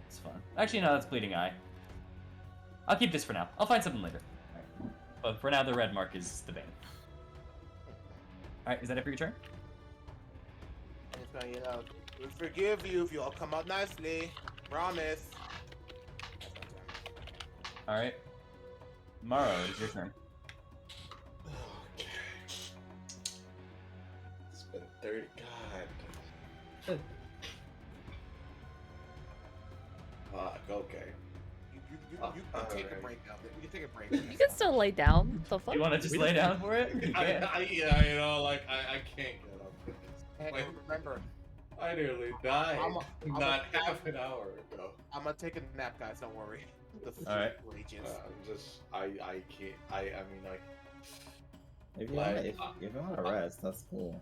It's fun. Actually, no, that's Bleeding Eye. I'll keep this for now. I'll find something later. Alright. But for now, the red mark is the Bane. Alright, is that it for your turn? It's gonna yell out, "We forgive you if you all come out nicely. Promise." Alright. Morrow, it's your turn. Okay. It's been 30. God. Fuck. Okay. You can take a break now. You can take a break. You can still lay down. The fuck? You want to just lay down for it? You can. Yeah, you know, like I can't get up. Hey, Wait. remember, I nearly died. I'm not half an hour ago. I'm gonna take a nap, guys. Don't worry. The All right. rages. I can't. I mean, like, If you Like, want to rest, that's cool.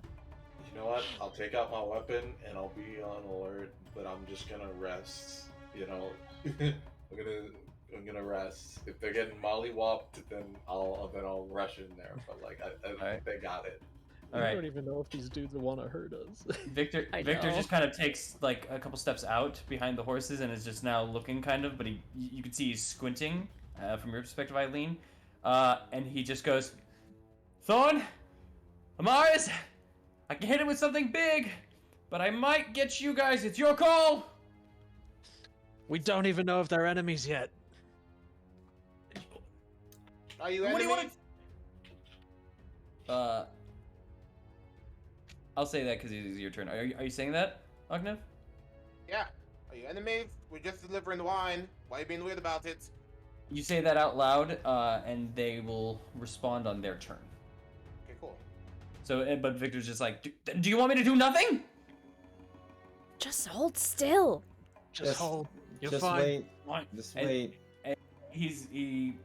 you know what? I'll take out my weapon and I'll be on alert, but I'm just gonna rest. You know, I'm gonna rest. If they're getting mollywopped, then I'll rush in there. But like, I think Alright. they got it. All I right. don't even know if these dudes want to hurt us. Victor I Victor know. just kind of takes like a couple steps out behind the horses and is just now looking kind of, but you can see he's squinting from your perspective, Eileen, and he just goes, Thorn, Amaris, I can hit him with something big, but I might get you guys. It's your call. We don't even know if they're enemies yet. Are you What do you enemies? want? I'll say that because it's your turn. Are you saying that, Agnev? Yeah. Are you enemies? We're just delivering the wine. Why are you being weird about it? You say that out loud, and they will respond on their turn. Okay, cool. So, but Victor's just like, do you want me to do nothing? Just hold still. Just hold. You're Just fine. wait. Fine. Just And- wait. He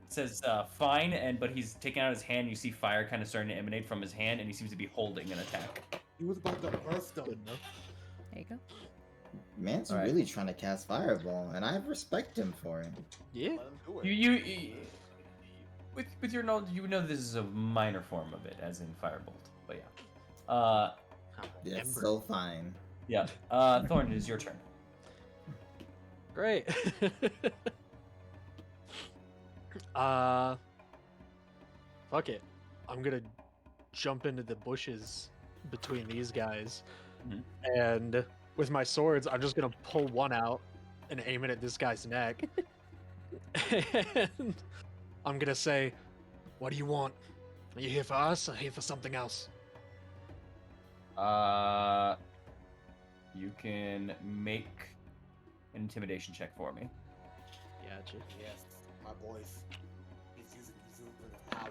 says fine, but he's taking out his hand. You see fire kind of starting to emanate from his hand, and he seems to be holding an attack. He was about to burst them. Good enough. There you go. Man's Alright. really trying to cast Fireball, and I respect him for it. Yeah. Let him do it. You with your knowledge, you know this is a minor form of it, as in firebolt. But yeah, It's Ember. so fine. yeah. Thorn, it is your turn. Great. Fuck it. I'm gonna jump into the bushes between these guys, Mhm. and with my swords, I'm just gonna pull one out and aim it at this guy's neck. And I'm gonna say, "What do you want? Are you here for us or here for something else?" You can make an intimidation check for me. Gotcha. Yes, my boys. He's using his power.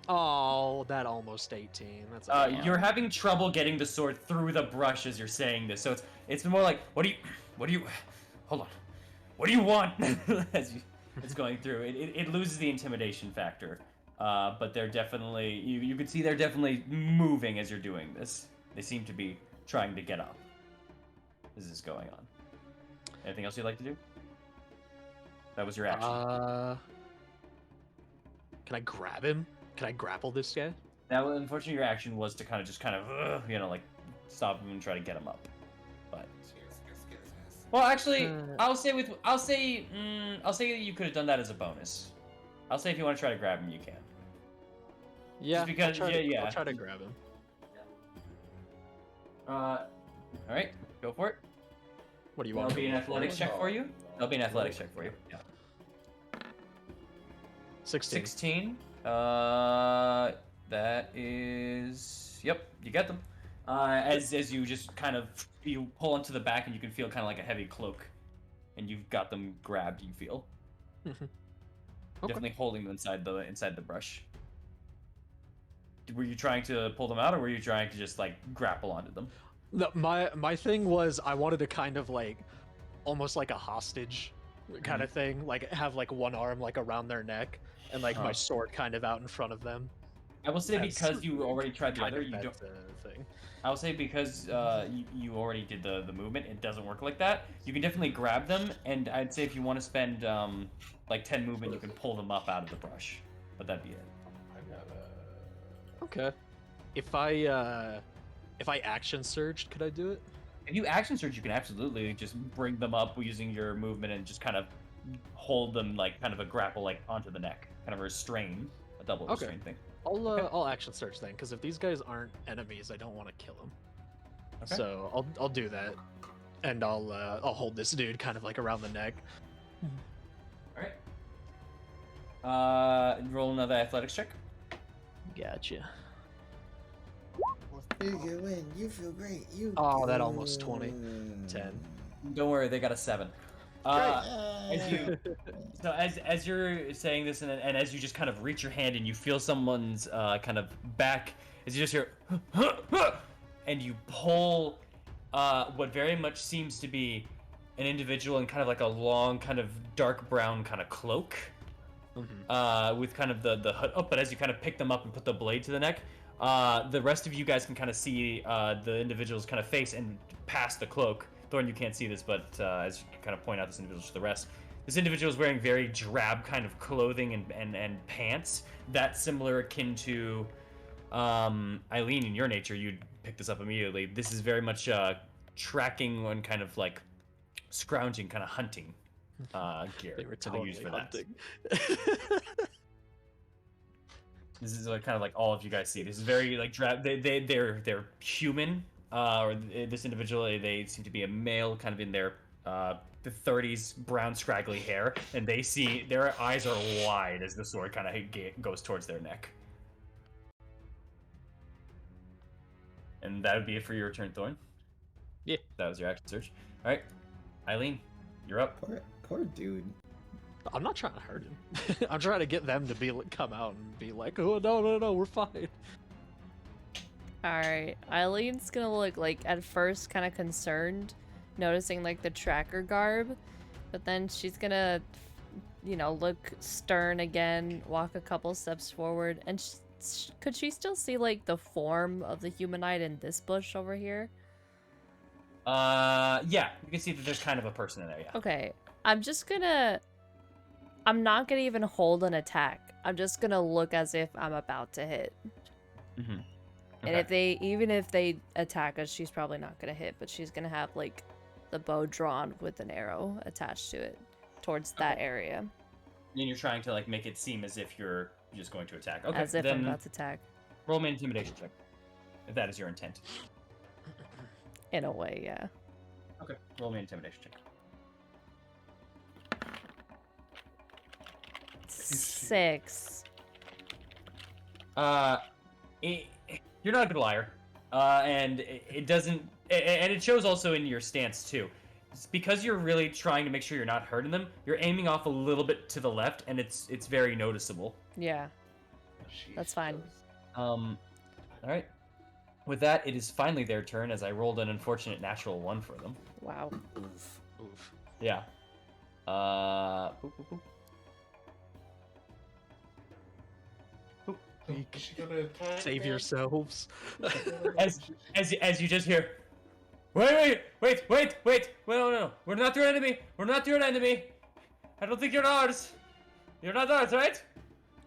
Oh, that almost 18. That's okay. You're having trouble getting the sword through the brush as you're saying this, so it's more like, what do you, hold on, what do you want? As it's going through, it loses the intimidation factor, but they're definitely, you can see they're definitely moving as you're doing this. They seem to be trying to get up. This is going on. Anything else you'd like to do? That was your action. Can I grab him? Can I grapple this guy? Now, unfortunately, your action was to kind of, like, stop him and try to get him up. But Scares ass. well, actually, I'll say that you could have done that as a bonus. I'll say if you want to try to grab him, you can. Yeah. Just because- I'll try yeah. I'll try to grab him. All right, go for it. What do you That'll want? be an athletics check for you. That'll be an athletics check for you. Yeah. 16. 16. That is. Yep, you get them. As you just kind of you pull into the back and you can feel kind of like a heavy cloak, and you've got them grabbed. You feel Okay. definitely holding them inside the brush. Were you trying to pull them out, or were you trying to just like grapple onto them? My thing was I wanted to kind of like almost like a hostage kind of thing, like have like one arm like around their neck and like my sword kind of out in front of them. I will say That's because you already tried the Kind other, of you that, don't. thing. I'll say because you already did the movement, it doesn't work like that. You can definitely grab them, and I'd say if you want to spend like 10 movement, you can pull them up out of the brush. But that'd be it. I gotta. Okay. If I action surged, could I do it? If you action surge, you can absolutely just bring them up using your movement and just kind of hold them like kind of a grapple like onto the neck, kind of a restrain, a double Okay. restrain thing. I'll action search then, because if these guys aren't enemies, I don't want to kill them. Okay. So I'll do that, and I'll hold this dude kind of like around the neck. All right. Roll another athletics check. Gotcha. You win. You feel great. You. Oh, that almost 20. 10. Don't worry, they got a 7. As you, Great. so as you're saying this, and as you just kind of reach your hand and you feel someone's kind of back, as you just hear, and you pull what very much seems to be an individual in kind of like a long, kind of dark brown kind of cloak, with kind of the hood up. But as you kind of pick them up and put the blade to the neck, the rest of you guys can kind of see the individual's kind of face and past the cloak. Thorn, you can't see this, but as you kind of point out this individual to the rest, this individual is wearing very drab kind of clothing and pants. That's similar akin to Eileen in your nature. You'd pick this up immediately. This is very much tracking and kind of like scrounging, kind of hunting gear. They were that they use totally for that. hunting. This is like, kind of like all of you guys see. This is very like drab. They're human. Or this individual, they seem to be a male, kind of in their the 30s, brown scraggly hair, and they see their eyes are wide as the sword kind of goes towards their neck. And that would be it for your turn, Thorn. Yeah, that was your action search. All right, Eileen, you're up. Poor dude. I'm not trying to hurt him. I'm trying to get them to come out and be like, oh no, we're fine. Alright, Eileen's gonna look like at first kind of concerned, noticing like the tracker garb, but then she's gonna, look stern again, walk a couple steps forward, and could she still see like the form of the humanoid in this bush over here? Yeah, you can see that there's kind of a person in there, yeah. Okay, I'm not gonna even hold an attack. I'm just gonna look as if I'm about to hit. Mm-hmm. And even if they attack us, she's probably not gonna hit, but she's gonna have like the bow drawn with an arrow attached to it towards that area. And you're trying to like make it seem as if you're just going to attack. Okay, as if then I'm about to attack. Roll me an intimidation check, if that is your intent. In a way, yeah. Okay, roll me an intimidation check. 6. You're not a good liar, and it doesn't, and it shows also in your stance too. It's because you're really trying to make sure you're not hurting them. You're aiming off a little bit to the left, and it's very noticeable. Yeah, that's fine. All right. With that, it is finally their turn, as I rolled an unfortunate natural 1 for them. Wow. Oof. Yeah. Boop, boop, boop. Is she gonna attack? Save yourselves. As you just hear, wait, no, we're not your enemy. We're not your enemy. I don't think you're ours. You're not ours, right?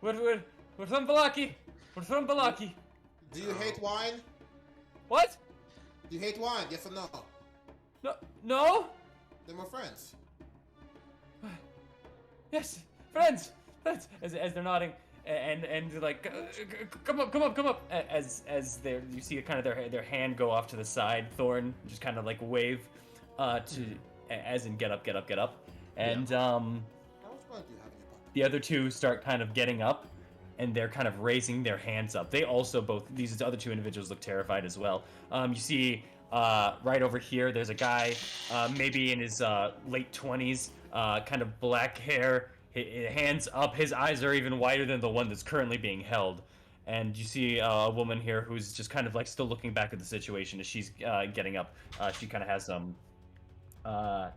We're from Balaki. We're from Balaki. Do you hate wine? What? Do you hate wine? Yes or no? No. Then we're friends. Yes, friends. As they're nodding. And like, come up. As you see kind of their hand go off to the side, Thorn just kind of like wave, as in get up. And the other two start kind of getting up, and they're kind of raising their hands up. They also these other two individuals look terrified as well. You see right over here, there's a guy, maybe in his late 20s, kind of black hair. Hands up, his eyes are even wider than the one that's currently being held. And you see a woman here who's just kind of like still looking back at the situation as she's getting up. She kind of has some kind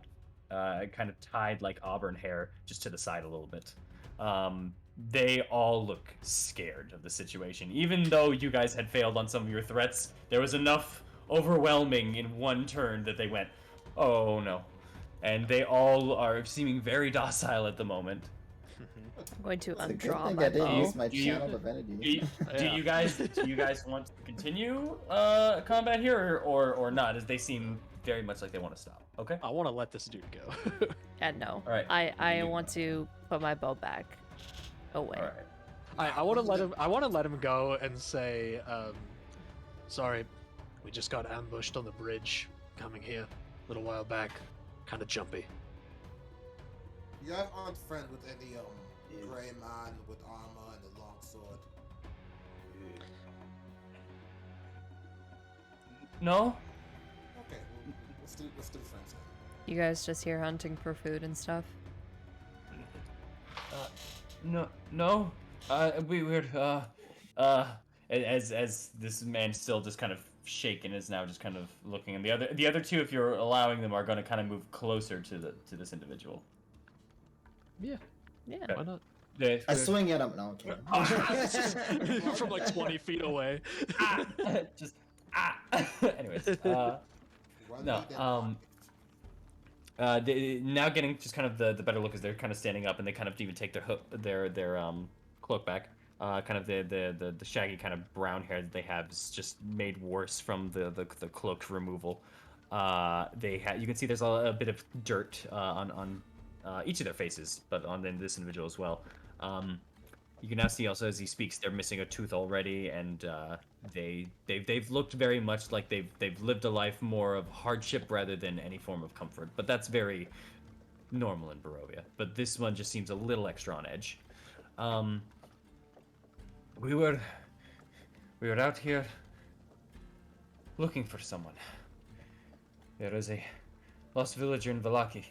of tied like auburn hair just to the side a little bit. They all look scared of the situation. Even though you guys had failed on some of your threats, there was enough overwhelming in one turn that they went, oh no. And they all are seeming very docile at the moment. I'm going to It's a good undraw thing my I didn't bow. use my channel divinity. Do you guys want to continue combat here or not? As they seem very much like they want to stop. Okay. I want to let this dude go. Yeah, no. All right. I want to put my bow back away. All right. I want to let him. I want to let him go and say, sorry, we just got ambushed on the bridge coming here a little while back. Kind of jumpy. You guys aren't friends with any gray man with armor and a long sword. No. Okay, we're still friends then. You guys just here hunting for food and stuff? No. We're as this man still just kind of shaken is now just kind of looking, and the other two, if you're allowing them, are going to kind of move closer to this individual. Yeah. Yeah. Why not? I swing at him. No, I'm kidding. From like 20 feet away. Just anyways, Run no. me that Now getting just kind of the better look as they're kind of standing up, and they kind of even take their cloak back. Kind of the shaggy kind of brown hair that they have is just made worse from the cloak removal. You can see there's a bit of dirt on each of their faces, but on this individual as well. You can now see also as he speaks, they're missing a tooth already, and they've looked very much like they've lived a life more of hardship rather than any form of comfort. But that's very normal in Barovia. But this one just seems a little extra on edge. We were out here looking for someone. There is a lost villager in Vallaki,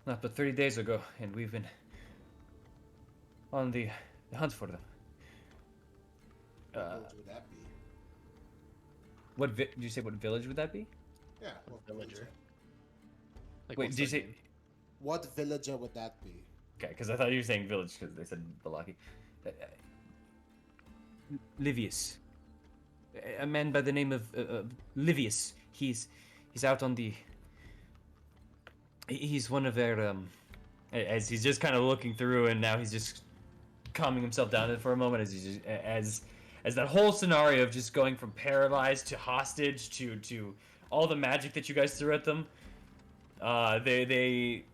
not but 30 days ago, and we've been on the hunt for them. village would that be? Did you say? What village would that be? Yeah, what villager? Like, Wait, what's did you their say? name? What villager would that be? Okay, because I thought you were saying village because they said Vallaki. Livius. A man by the name of Livius. He's out on the. He's one of their as he's just kind of looking through, and now he's just calming himself down for a moment as that whole scenario of just going from paralyzed to hostage to all the magic that you guys threw at them. They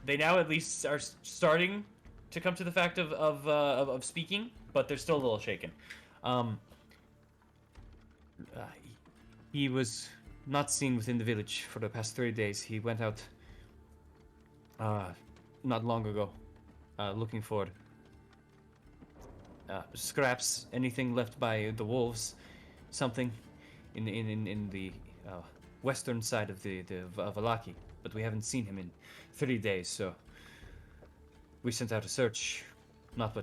now at least are starting to come to the fact of speaking, but they're still a little shaken. He was not seen within the village for the past 30 days. He went out not long ago looking for scraps, anything left by the wolves, something in the western side of the Vallaki, but we haven't seen him in 30 days, so we sent out a search, not 2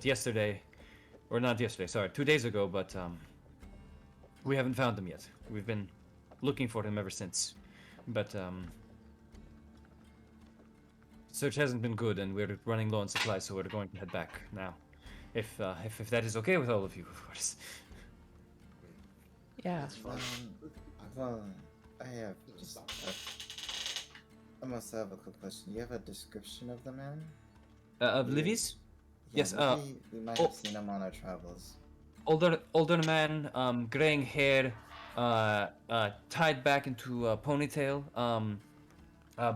days ago, but we haven't found him yet. We've been looking for him ever since, but search hasn't been good, and we're running low on supplies, so we're going to head back now. If that is okay with all of you, of course. Yeah. I must have a quick question. You have a description of the man? Of Livius? Yes. We might have seen him on our travels. Older man, graying hair, tied back into a ponytail,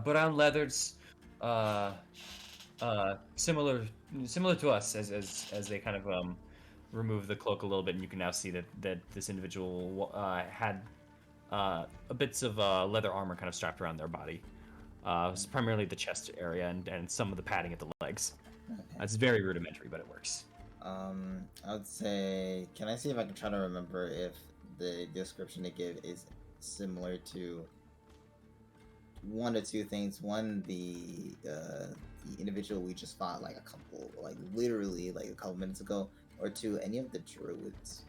brown leathers, similar to us as they kind of remove the cloak a little bit, and you can now see that this individual had bits of leather armor kind of strapped around their body. It's primarily the chest area and some of the padding at the legs. Okay. It's very rudimentary, but it works. I would say, can I see if I can try to remember if the description they give is similar to one or two things. One, the individual we just fought literally a couple minutes ago, or two, any of the druids.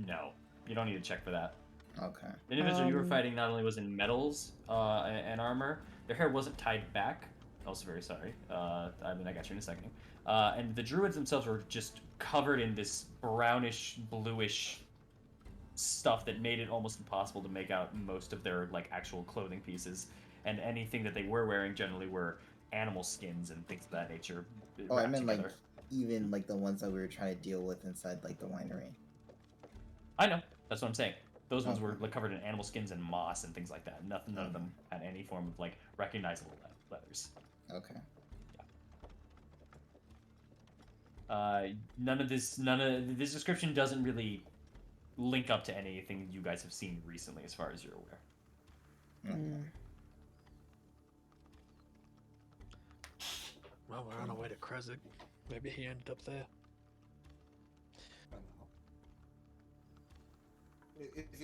No, you don't need to check for that. Okay. The individual you were fighting not only was in metals and armor, their hair wasn't tied back. Also very sorry. I got you in a second. And the druids themselves were just covered in this brownish, bluish stuff that made it almost impossible to make out most of their actual clothing pieces. And anything that they were wearing generally were animal skins and things of that nature. Oh, I meant together. even the ones that we were trying to deal with inside the winery. I know. That's what I'm saying. Those ones were covered in animal skins and moss and things like that. None of them had any form of recognizable leathers. Okay. None of this description doesn't really link up to anything you guys have seen recently, as far as you're aware. Well, we're on our way to Kresik. Maybe he ended up there. I don't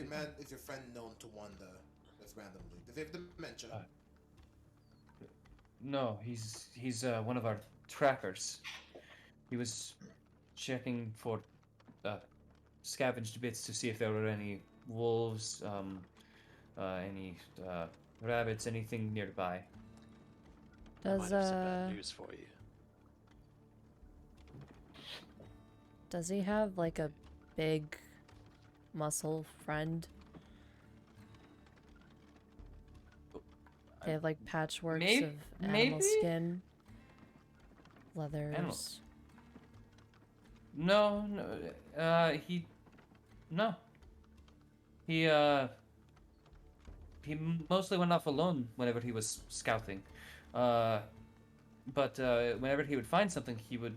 know. Is your friend known to wander just randomly? Does he have dementia? No, he's one of our trackers. He was checking for scavenged bits to see if there were any wolves, any rabbits, anything nearby. I might Does have some bad news for you. does he have like a big muscle friend? They have like patchworks of animal skin, leathers. No, he mostly went off alone whenever he was scouting. But whenever he would find something, he would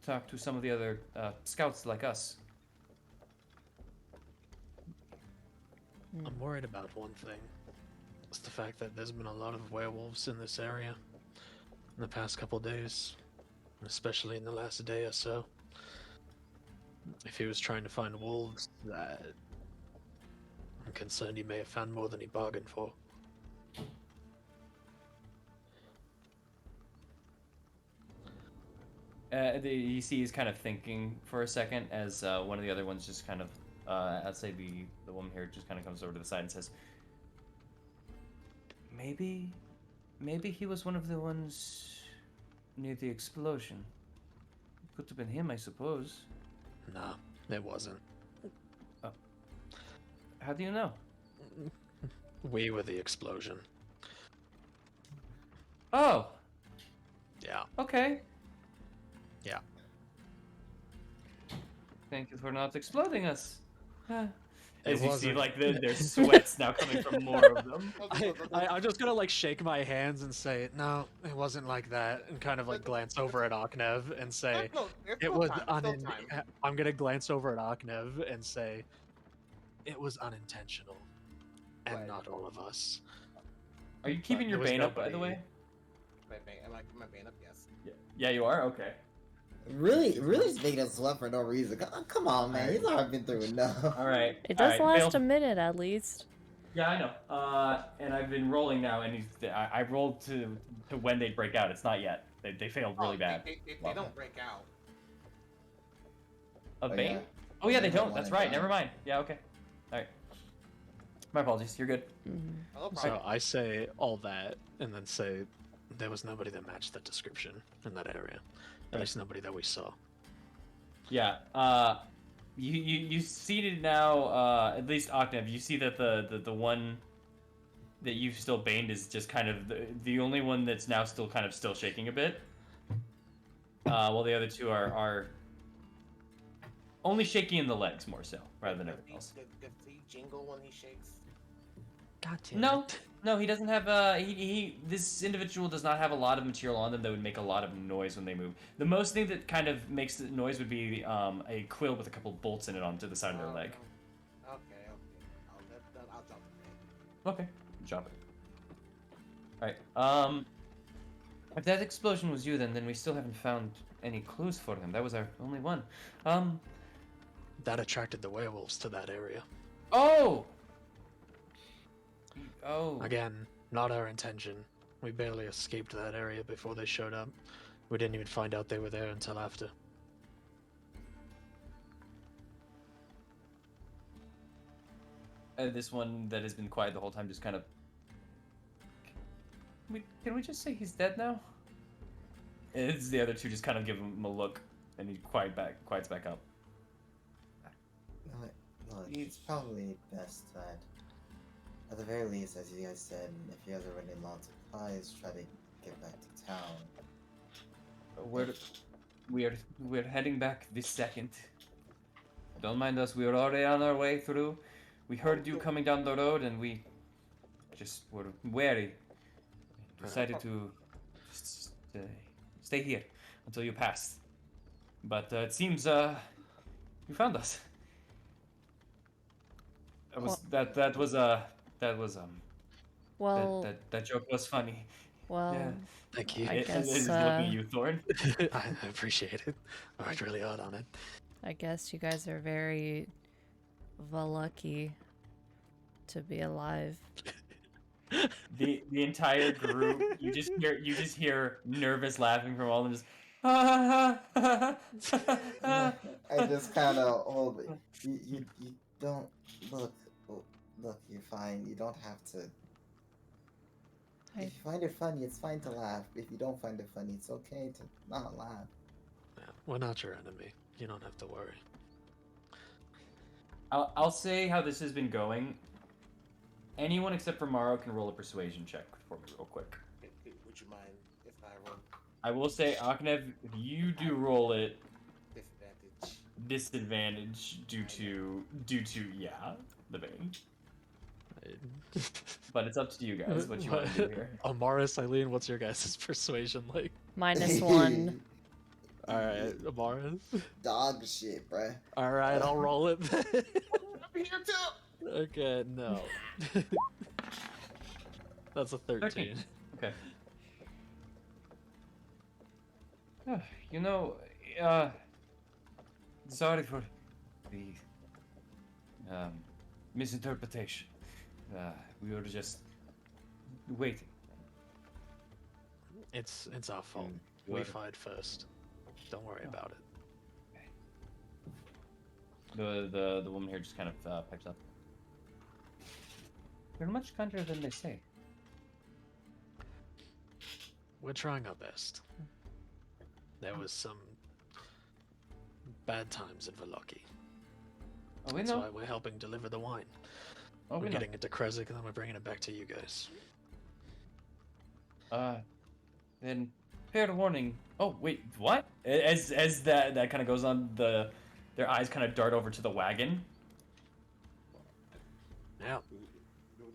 talk to some of the other scouts like us. I'm worried about one thing. It's the fact that there's been a lot of werewolves in this area in the past couple days, especially in the last day or so. If he was trying to find wolves, I'm concerned he may have found more than he bargained for. You see he's kind of thinking for a second as one of the other ones just kind of, I'd say the woman here just kind of comes over to the side and says, maybe he was one of the ones near the explosion. Could have been him, I suppose. Nah, it wasn't. How do you know? We were the explosion. Oh, Yeah. okay. Yeah. Thank you for not exploding us. It As you see, wasn't. like, there's sweats now coming from more of them. I'm just gonna like shake my hands and say, no, it wasn't like that, and kind of like glance over at Aknev and say, it was I'm gonna glance over at Aknev and say, it was unintentional, and Right. not all of us. Are you keeping your There was bane up, by the nobody- way? Am I my bane up? Yes. Yeah, you are? Okay. Really just making us sweat for no reason. Come on, man. He's already been through enough. Alright. It does alright, last failed. a minute at least. Yeah, I know. And I've been rolling now, and I rolled to when they break out. It's not yet. They failed really bad. They don't break out. A Oh, bane? yeah. Oh yeah, they They don't don't. That's want it right. done. Never mind. Yeah, okay. Alright. My apologies. You're good. Mhm. No problem. So I say all that, and then say, there was nobody that matched that description in that area. At least nobody that we saw. Yeah. You see it now. At least Octav, you see that the one that you've still baned is just kind of the only one that's now still kind of still shaking a bit. While the other two are only shaking in the legs more so rather than everything else. Does he jingle when he shakes? God No, he doesn't have this individual does not have a lot of material on them that would make a lot of noise when they move. The most thing that kind of makes the noise would be a quill with a couple bolts in it onto the side of their leg. Okay. I'll jump it. Okay, drop it. Alright, if that explosion was you then we still haven't found any clues for them. That was our only one. That attracted the werewolves to that area. Oh! Again, not our intention. We barely escaped that area before they showed up. We didn't even find out they were there until after. This one that has been quiet the whole time just kind of... Can we just say he's dead now? It's the other two just kind of give him a look, and he quiets back up. No, it's probably best that, at the very least, as you guys said, if you guys are running long supplies, try to get back to town. We're heading back this second. Don't mind us. We were already on our way through. We heard you coming down the road, and we just were wary. Decided to just, stay here until you passed. But it seems you found us. Well- That joke was funny. Well, Yeah. Thank you. I It guess, is looking at you, Thorn. I appreciate it. I worked really hard on it. I guess you guys are very lucky to be alive. The entire group, you just hear nervous laughing from all of them. Just. I just kind of hold it. You don't look. Look, you're fine. You don't have to. I- If you find it funny, it's fine to laugh. If you don't find it funny, it's okay to not laugh. Yeah, we're not your enemy. You don't have to worry. I'll say how this has been going. Anyone except for Morrow can roll a persuasion check for me real quick. Would you mind if I roll I will say, Aknev, if you do roll it, disadvantage? disadvantage due to yeah, the bane. But it's up to you guys what you want to do here. Amaris, Eileen, what's your guys' persuasion like? -1. Alright, Amaris. Dog shit, bruh. Alright, I'll roll it. I'm here too. Okay, no. That's a 13. Okay. You know, sorry for the misinterpretation. We were just waiting. It's our fault. Mm, We good. fired first. Don't worry about it. The woman here just kind of pipes up. You're much kinder than they say. We're trying our best. There was some bad times in Valoki. Oh, we That's know. why we're helping deliver the wine. Oh, We're we know. getting it to Krezik and then we're bringing it back to you guys. Then fair warning. Oh wait, what? As that kind of goes on, their eyes kind of dart over to the wagon. Yeah,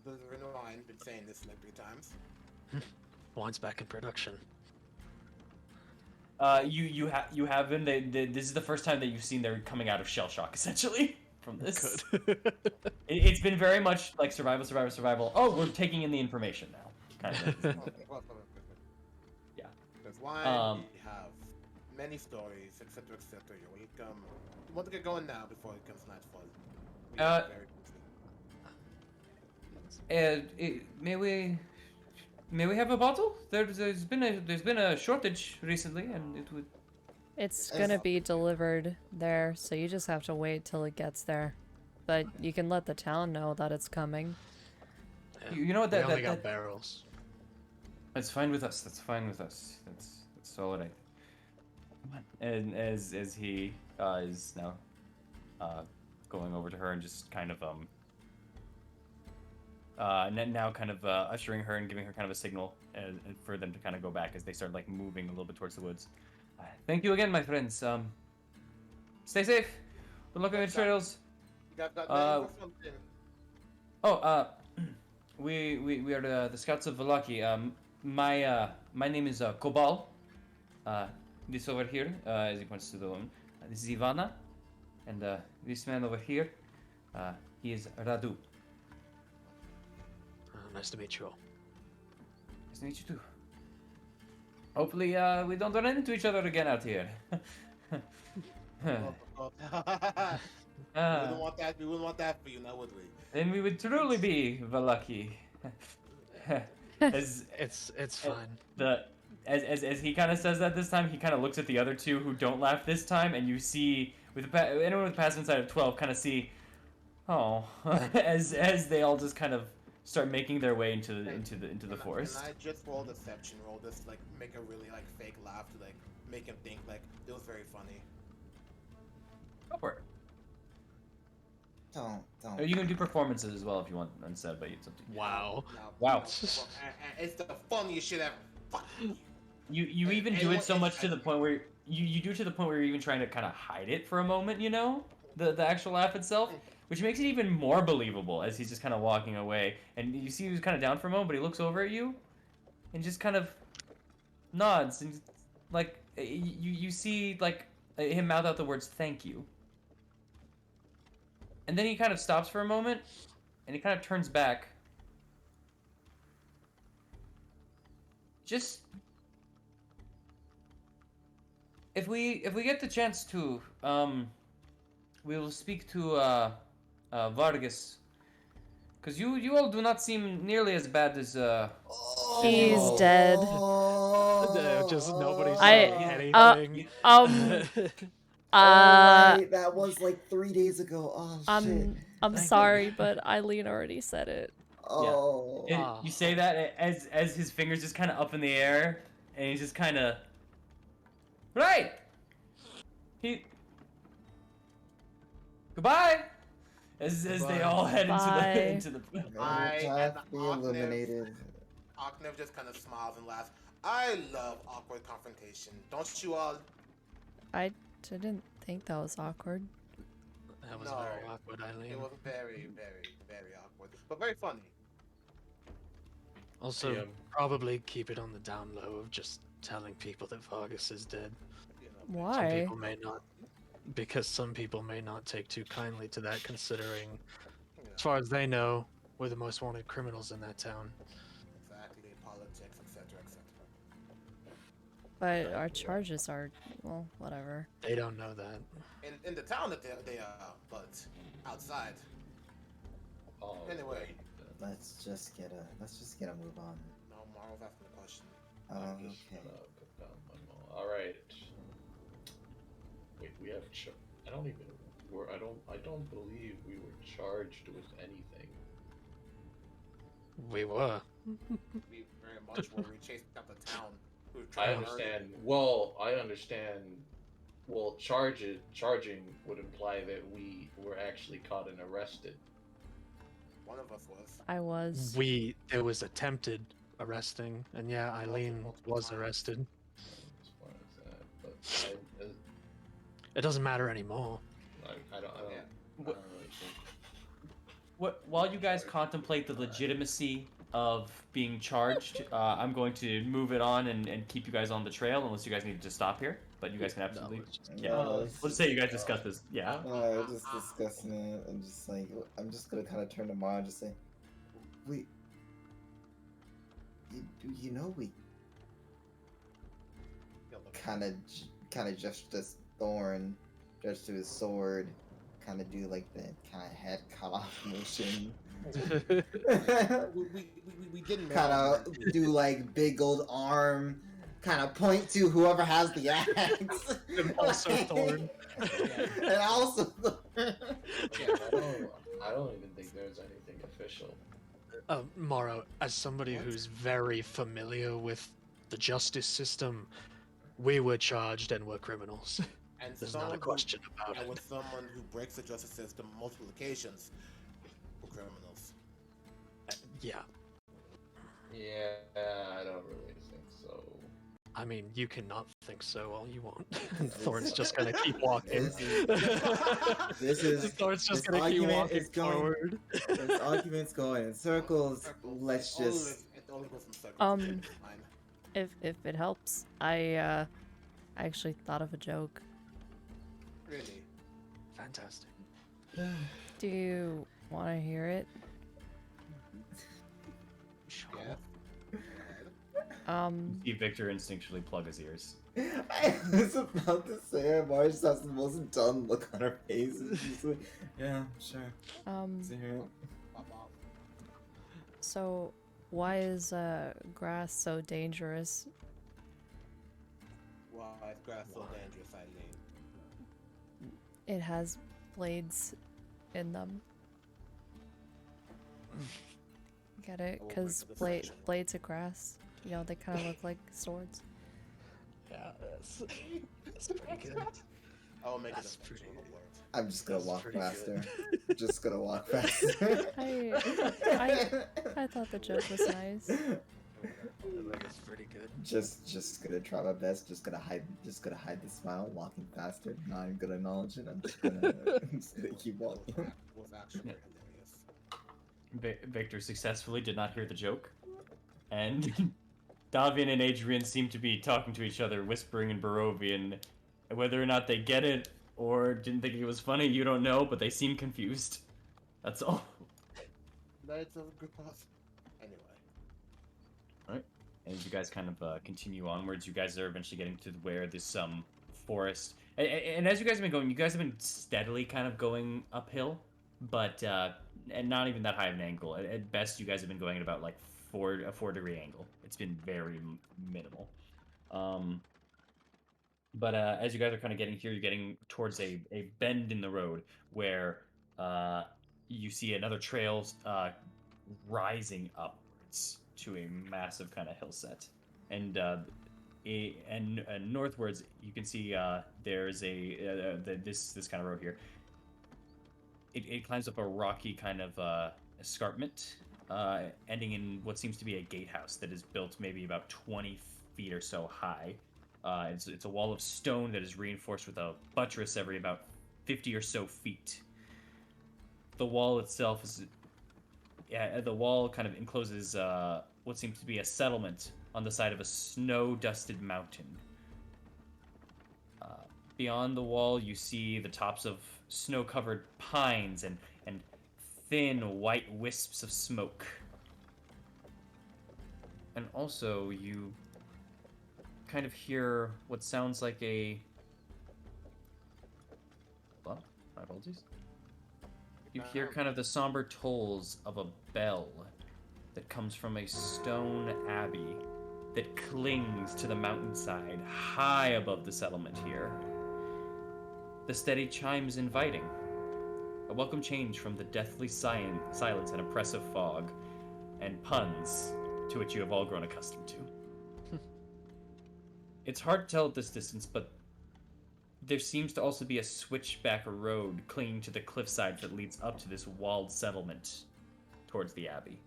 The wine been saying this like 3 times. wine's back in production. You have been. This is the first time that you've seen they're coming out of shell shock essentially from this. Good. It's been very much like survival. Oh, we're taking in the information now. Kind of. Yeah. There's wine. Um, You have many stories, etc., etc. You're welcome. You want to get going now before it becomes nightfall. We are very busy. May we have a bottle? There's been a shortage recently, and it would. It's gonna be delivered there, so you just have to wait till it gets there. But you can let the town know that it's coming. Yeah, You know what we that only that, got that barrels. That's fine with us. That's fine with us. That's all right. And as he is now going over to her and just kind of now kind of ushering her and giving her kind of a signal and for them to kind of go back as they start like moving a little bit towards the woods. Thank you again, my friends. Stay safe. Good luck on your trails. You guys got ready for something. Oh, we are the scouts of Vallaki. My name is Kobal. This over here, as he points to the woman, this is Ivana, and this man over here, he is Radu. Nice to meet you all. Nice to meet you too. Hopefully, we don't run into each other again out here. We wouldn't want that. We wouldn't want that for you, now would we? Then we would truly be Vallaki. It's fine. As he kind of says that this time, he kind of looks at the other two who don't laugh this time, and you see anyone with a passive inside of 12 kind of see, as they all just kind of start making their way into the forest. Can I just roll deception? Roll this like make a really like fake laugh to like make him think like it was very funny. Go for it. Don't. Or you can do performances as well if you want instead, but it's up to you. Wow. Now, Wow. It's the funniest shit ever. Fuck. You even do it so much to the point where you do it to the point where you're even trying to kind of hide it for a moment, you know, the actual laugh itself, which makes it even more believable as he's just kind of walking away, and you see he's kind of down for a moment, but he looks over at you, and just kind of nods, and like you see like him mouth out the words "thank you," and then he kind of stops for a moment, and he kind of turns back. just if we get the chance to, we will speak to Vargas, because you all do not seem nearly as bad as He's Oh. dead. Just nobody I- saying uh, anything. Right, that was like 3 days ago. Oh shit. I'm Thank sorry, but Eileen already said it. Oh. You say that as his fingers just kind of up in the air, and he's just kind of right. Goodbye. As they all head Bye. into the I Path and be Ocnev- illuminated. Ocnev just kind of smiles and laughs. I love awkward confrontation. Don't you all? I didn't think that was awkward. That was No. very awkward, Eileen. It was very, very, very awkward, but very funny. Also, Yeah. probably keep it on the down low of just telling people that Vargas is dead. You know. Some Why? people may not, because some people may not take too kindly to that, considering, You know, as far as they know, we're the most wanted criminals in that town. exactly, politics, etc., etc. But our charges are, well, whatever. They don't know that. In the town that they are, but outside. Oh, Anyway. Let's just get a move on. No, Marvel's asking the question. I'm just Okay. gonna put down my all right. Wait, we have. I don't even. I don't believe we were charged with anything. We were. We very much were. We chased out the town. We were I trying to murder understand. Well, I understand. Well, charging would imply that we were actually caught and arrested. One of us was. I was. There was attempted arresting, and yeah, Eileen Multiple was times. arrested. As far as that, but It doesn't matter anymore. I don't Yeah. really think. While you guys contemplate the legitimacy of being charged, I'm going to move it on and keep you guys on the trail, unless you guys need to stop here. But you guys can absolutely. Yeah. No, Let's say you guys discuss this. Yeah. we're just discussing it, and just like I'm just gonna kind of turn to Mara and just say, we, you know, we kind of just this thorn, just to his sword, kind of do like the kind of head cut off motion. We didn't Kind of do like big old arm, kind of point to whoever has the axe. And also Thorn. And also Yeah, I don't even think there's anything official. Morrow, as somebody who's very familiar with the justice system, we were charged and we're criminals. And There's not a someone question about and it. with someone who breaks the justice system multiple occasions, we're criminals. Yeah, Yeah, I don't really think so. I mean, you cannot think so all you want. Thorn's just gonna keep walking. This is Thorn's just this gonna keep argument walking is going- forward. this argument's going in circles. Let's just It only goes in circles. Um, It's fine. If it helps, I actually thought of a joke. Really. Fantastic. Do you want to hear it? Yeah. See Victor instinctually plug his ears. I was about to say Mara just has the most dumb look on her face. And she's like, yeah, sure. Let's hear it. Pop off. So why is grass so dangerous? Why is grass so dangerous, Eileen? It has blades in them. Get it? will Because bring to the blades of grass, you know, they kind of look like swords. Yeah, that's pretty good. I will make That's it a pretty fictional word. I'm just gonna That's walk pretty faster. Just gonna walk faster. I thought the joke was nice. That's pretty good. Just gonna try my best. Just gonna hide the smile. Walking faster. Not even gonna acknowledge it. I'm just gonna keep walking. Was actually hilarious. Victor successfully did not hear the joke, and Davian and Adrian seem to be talking to each other, whispering in Barovian. Whether or not they get it or didn't think it was funny, you don't know, but they seem confused. That's all. That's a good pass. Anyway. as you guys kind of continue onwards, you guys are eventually getting to where this forest. And as you guys have been going, you guys have been steadily kind of going uphill, but and not even that high of an angle. At best, you guys have been going at about like a 4-degree angle. It's been very minimal. But as you guys are kind of getting here, you're getting towards a bend in the road where you see another trail rising upwards to a massive kind of hillset. And northwards, you can see there's this kind of road here. It climbs up a rocky kind of escarpment, ending in what seems to be a gatehouse that is built maybe about 20 feet or so high. It's a wall of stone that is reinforced with a buttress every about 50 or so feet. The wall itself is... the wall kind of encloses what seems to be a settlement on the side of a snow-dusted mountain. Beyond the wall, you see the tops of snow-covered pines and thin white wisps of smoke. And also, you kind of hear what sounds like a... Well, my apologies. You hear kind of the somber tolls of a bell that comes from a stone abbey that clings to the mountainside high above the settlement here. The steady chime is inviting. A welcome change from the deathly silence and oppressive fog and puns to which you have all grown accustomed to. It's hard to tell at this distance, but there seems to also be a switchback road clinging to the cliffside that leads up to this walled settlement towards the abbey.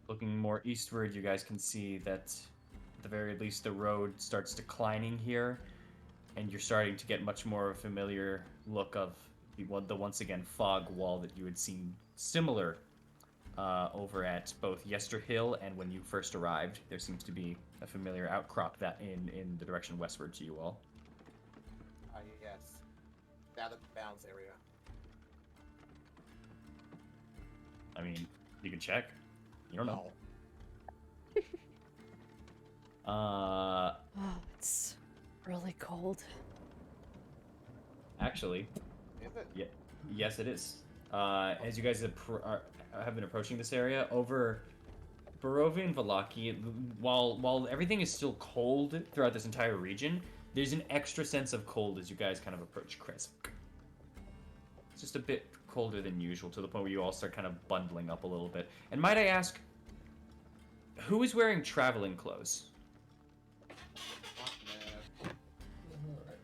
Looking more eastward, you guys can see that at the very least the road starts declining here, and you're starting to get much more of a familiar look of the once again fog wall that you had seen similar over at both Yester Hill and when you first arrived. There seems to be a familiar outcrop that in the direction westward to you all. Yes. Out of bounds area. I mean, you can check. You don't know. Oh, it's really cold. Actually, Is it? yeah, yes, it is. As you guys have been approaching this area over Barovia and Vallaki, while everything is still cold throughout this entire region, there's an extra sense of cold as you guys kind of approach Kresk. It's just a bit colder than usual, to the point where you all start kind of bundling up a little bit. And might I ask, who is wearing traveling clothes?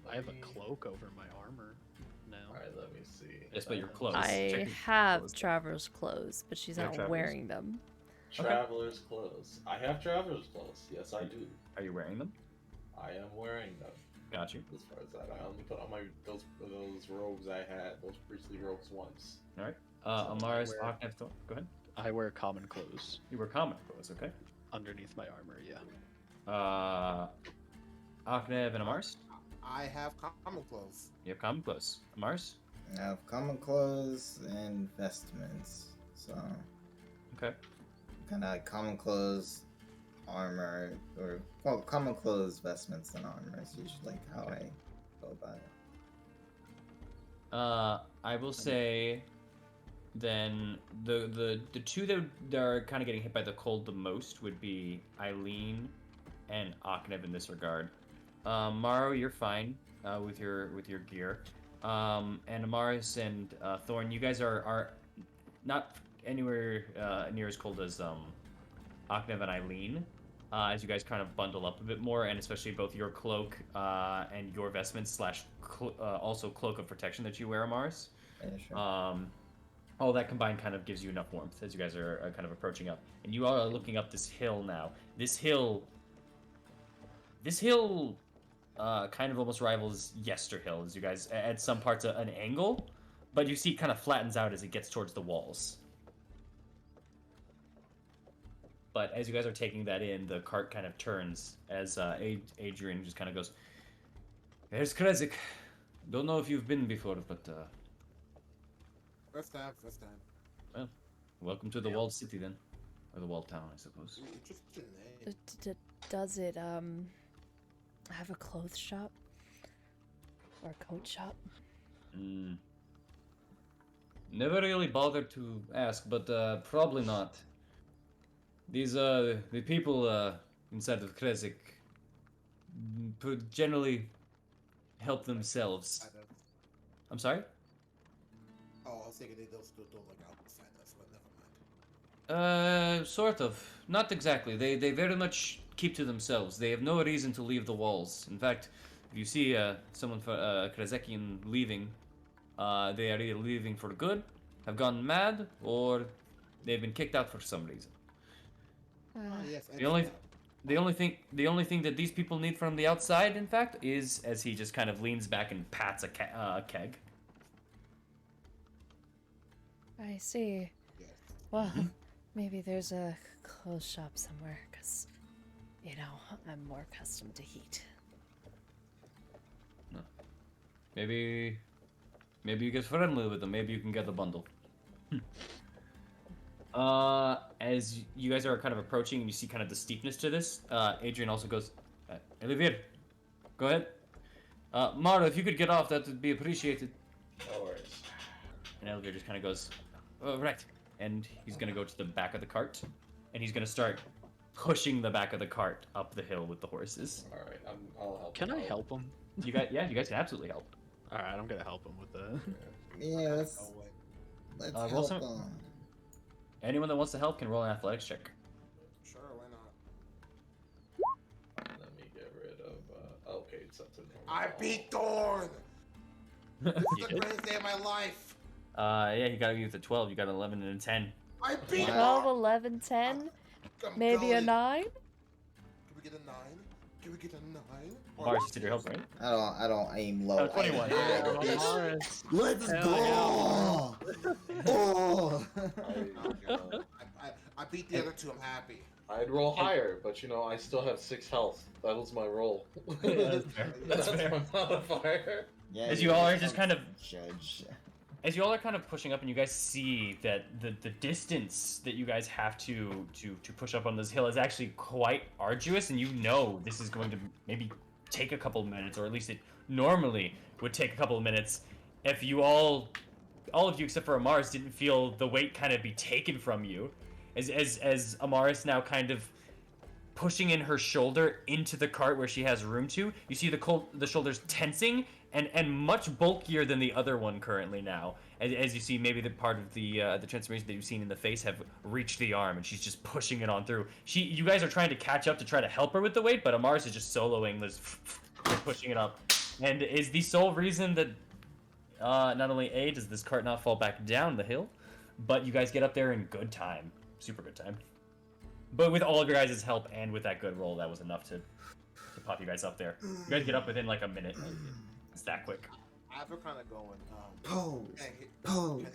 I have a cloak over my armor now. Alright, let me see. Yes, but your clothes. I Check your have clothes. traveler's clothes, but she's You have not traveler's? wearing them. Traveler's clothes. I have traveler's clothes. Yes, I do. Are you wearing them? I am wearing them. Got you. As far as that, I only put on my those robes I had, those priestly robes once. All right. So Amaris, where- Aknev, Thor. Go ahead. I wear common clothes You wear common clothes, okay? underneath my armor, yeah. Aknev and Amaris? I have common clothes. You have common clothes. Amaris? I have common clothes and vestments. So, Okay. kind of like common clothes, armor, or well, common clothes, vestments, and armor is usually like how I go about it. I will say then the two that are kind of getting hit by the cold the most would be Eileen and Aknev in this regard. Maro, you're fine with your gear. And Amaris and Thorn, you guys are not anywhere near as cold as Aknev and Eileen. As you guys kind of bundle up a bit more, and especially both your cloak and your vestments / also cloak of protection that you wear, Amaris. Yeah, sure. All that combined kind of gives you enough warmth as you guys are kind of approaching up. And you all are looking up this hill now. This hill kind of almost rivals Yester Hill, as you guys, at some parts an angle, but you see it kind of flattens out as it gets towards the walls. But as you guys are taking that in, the cart kind of turns as Adrian just kind of goes, "There's Krezik. Don't know if you've been before, but First time. well, welcome to the walled city then." or the walled town, I suppose. Just a name. Does it have a clothes shop or a coat shop? Never really bothered to ask, but probably not. These the people inside of Kresik generally help themselves. I'm sorry? Oh, I was thinking they'll still do like outside us, but never mind. Sort of. Not exactly. They very much keep to themselves. They have no reason to leave the walls. In fact, if you see someone Krezekian leaving, they are either leaving for good, have gone mad, or they've been kicked out for some reason. Yes, The only thing that these people need from the outside, in fact, is, as he just kind of leans back and pats a keg. I see. Yes. Well, maybe there's a clothes shop somewhere, because, you know, I'm more accustomed to heat. No. Maybe you get friendly with them. Maybe you can get a bundle. As you guys are kind of approaching and you see kind of the steepness to this, Adrian also goes, Olivier, go ahead. Mara, if you could get off, that would be appreciated. No worries. And Olivier just kind of goes, oh, right. And he's going to go to the back of the cart, and he's going to start pushing the back of the cart up the hill with the horses. All right, I'll help. Can him I out. help him? You guys can absolutely help. All right, I'm gonna help him with the. Yeah, Oh, wait. let's roll help some- them. Anyone that wants to help can roll an athletics check. Sure, why not? Let me get rid of. Okay, it's up to normal. I beat Thorn! This is You the did? greatest day of my life! Yeah, you got you with a 12. You got an 11 and a 10. I beat 12, Mark! 11, 10? I'm Maybe a going. 9? Can we get a 9? Can we get a 9? Mars, you said your help, right? I don't aim low. Oh, 21. Let's Hell go! Oh! I beat the other two, I'm happy. I'd roll higher, but you know I still have 6 health. That was my roll. That's fair. That's fair. my modifier. Yeah, As you all are just kind of judge. As you all are kind of pushing up, and you guys see that the distance that you guys have to push up on this hill is actually quite arduous, and you know this is going to maybe take a couple of minutes, or at least it normally would take a couple of minutes if you all of you except for Amaris didn't feel the weight kind of be taken from you. As Amaris now kind of pushing in her shoulder into the cart where she has room to, you see the shoulders tensing and much bulkier than the other one currently now. As you see, maybe the part of the transformation that you've seen in the face have reached the arm, and she's just pushing it on through. You guys are trying to catch up to try to help her with the weight, but Amaris is just soloing this, pushing it up, and is the sole reason that not only A, does this cart not fall back down the hill, but you guys get up there in good time, super good time. But with all of your guys' help and with that good roll, that was enough to pop you guys up there. You guys get up within like a minute. It's that quick. After kind of going, Pose. kind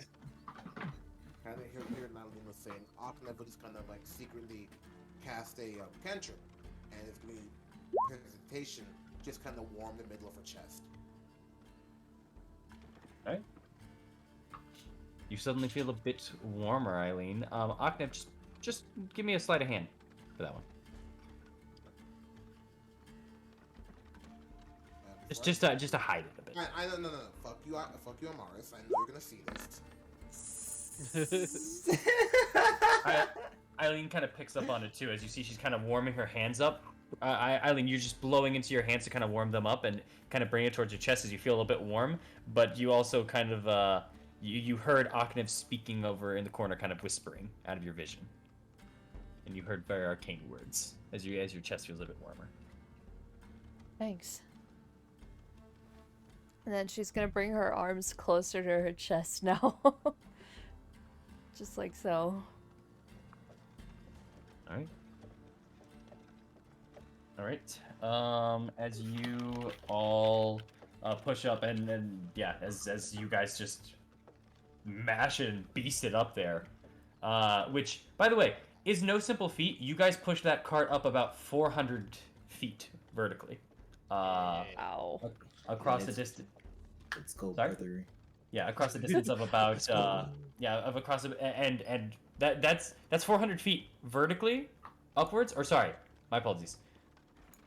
of hear Natalie was saying, Aknev will just kind of like secretly cast a cantrip, and it's going to be presentation, just kind of warm the middle of her chest. Alright. You suddenly feel a bit warmer, Eileen. Aknev, just give me a sleight of hand for that one. Just to hide it a bit. No. Fuck you, Amaris. I know you're gonna see this. Eileen kind of picks up on it too, as you see she's kind of warming her hands up. Eileen, you're just blowing into your hands to kind of warm them up and kind of bring it towards your chest as you feel a little bit warm. But you also kind of you heard Aknev speaking over in the corner, kind of whispering out of your vision, and you heard very arcane words as your chest feels a bit warmer. Thanks. And then she's gonna bring her arms closer to her chest now. Just like so. Alright. As you all push up and yeah, as you guys just mash it and beast it up there. Which, by the way, is no simple feat. You guys push that cart up about 400 feet vertically. Ow. Across the distance. Let's go, Sorry? brother. Yeah, across the distance of about and That's 400 feet vertically, upwards. Or sorry, my apologies.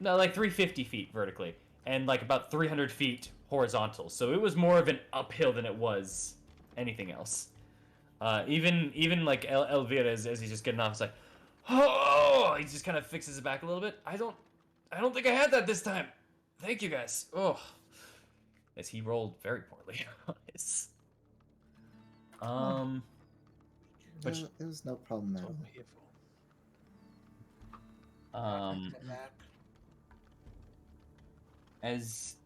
No, like 350 feet vertically, and like about 300 feet horizontal. So it was more of an uphill than it was anything else. Even like Elvira, as he's just getting off, is like, oh, he just kind of fixes it back a little bit. I don't think I had that this time. Thank you guys. Oh, as he rolled very poorly on his. Which It was no problem at all. as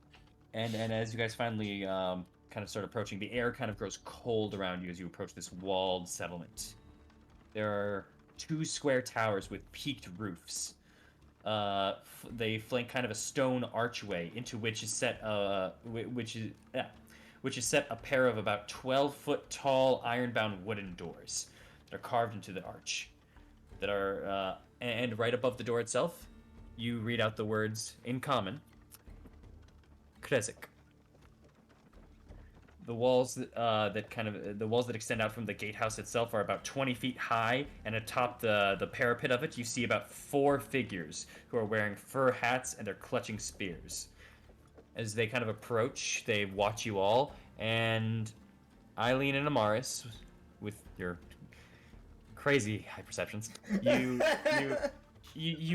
you guys finally kind of start approaching, the air kind of grows cold around you as you approach this walled settlement. There are 2 square towers with peaked roofs. They flank kind of a stone archway into which is set which is set a pair of about 12-foot tall iron-bound wooden doors that are carved into the arch. That are and right above the door itself, you read out the words in common. Krezik. The walls the walls that extend out from the gatehouse itself are about 20 feet high, and atop the parapet of it, you see about 4 figures who are wearing fur hats and they're clutching spears. As they kind of approach, they watch you all, and Eileen and Amaris, with your crazy high perceptions, you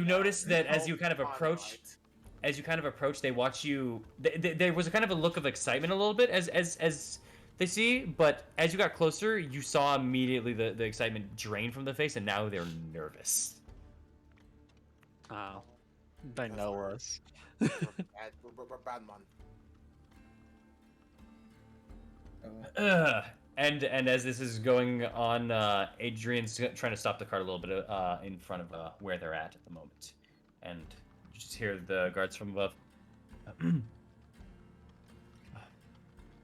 notice that as you kind of approach. As you kind of approach, they watch you. There was a kind of a look of excitement a little bit as they see, but as you got closer, you saw immediately the excitement drain from the face, and now they're nervous. Oh, they know us. We're bad man. And as this is going on, Adrian's trying to stop the cart a little bit in front of where they're at the moment, and you just hear the guards from above.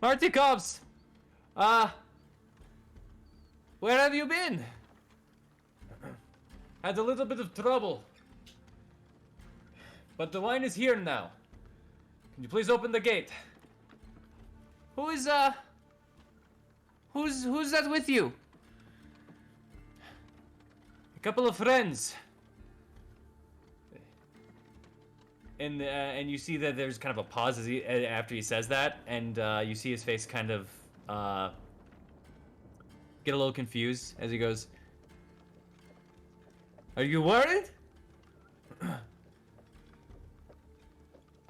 Martikovs! Where have you been? Had a little bit of trouble. But the wine is here now. Can you please open the gate? Who's that with you? A couple of friends. And you see that there's kind of a pause after he says that, and you see his face kind of get a little confused as he goes, "Are you worried?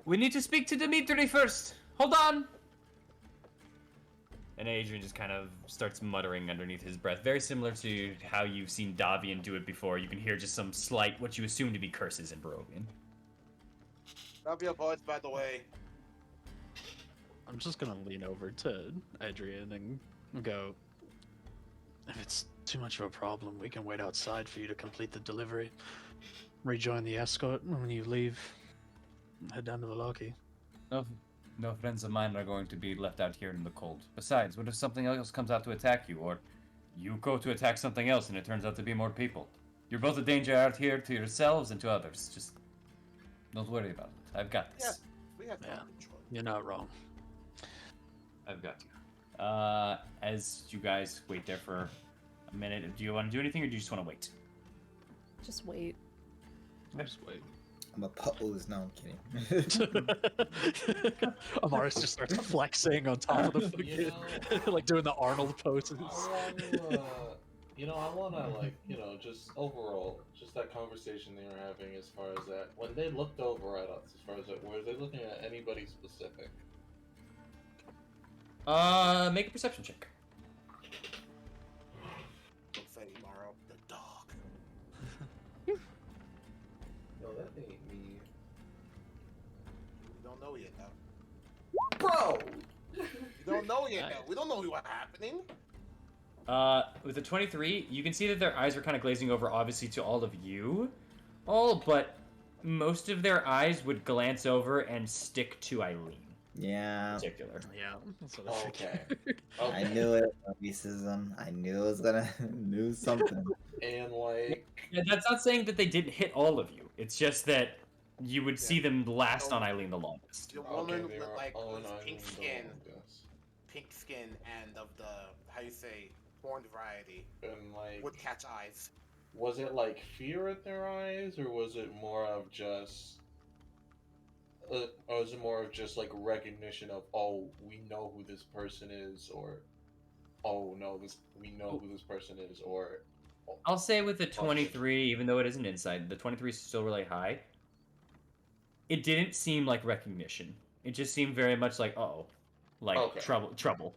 We need to speak to Dimitri first. Hold on." And Adrian just kind of starts muttering underneath his breath, very similar to how you've seen Davian do it before. You can hear just some slight, what you assume to be curses in Barovian. Love your voice, by the way. I'm just gonna lean over to Adrian and go, if it's too much of a problem, we can wait outside for you to complete the delivery. Rejoin the escort when you leave. Head down to the Loki. No friends of mine are going to be left out here in the cold. Besides, what if something else comes out to attack you, or you go to attack something else and it turns out to be more people? You're both a danger out here to yourselves and to others. Just don't worry about it. I've got this. Yes, we have control. You're not wrong. I've got you. As you guys wait there for a minute, do you want to do anything or do you just want to wait? Just wait. Just wait. I'm a pose. No, I'm kidding. Amaris just starts flexing on top of the fucking, like doing the Arnold poses. I wanna just overall, just that conversation they were having as far as that, when they looked over at us, as far as that, were they looking at anybody specific? Make a perception check. Don't say Morrow, the dog. No, that ain't me. We don't know yet, though. Bro! We don't know yet, though. We don't know what's happening. With a 23, you can see that their eyes are kind of glazing over, obviously, to all of you. But most of their eyes would glance over and stick to Eileen. Yeah. In particular. Yeah, that's what I Okay. figured. I knew it. Racism. I knew it was gonna knew something. And like, Yeah, that's not saying that they didn't hit all of you. It's just that you would see them last on Eileen the longest. The woman they with were like all in pink Ireland, skin, yes. and of the how you say horned variety And like, would catch eyes. was it like fear in their eyes, or was it more of just, or was it more of just like recognition of, oh, we know who this person is, or oh no, we know who this person is, or I'll say with the 23, even though it is an insight, the 23 is still really high. It didn't seem like recognition. It just seemed very much like, like Okay. trouble.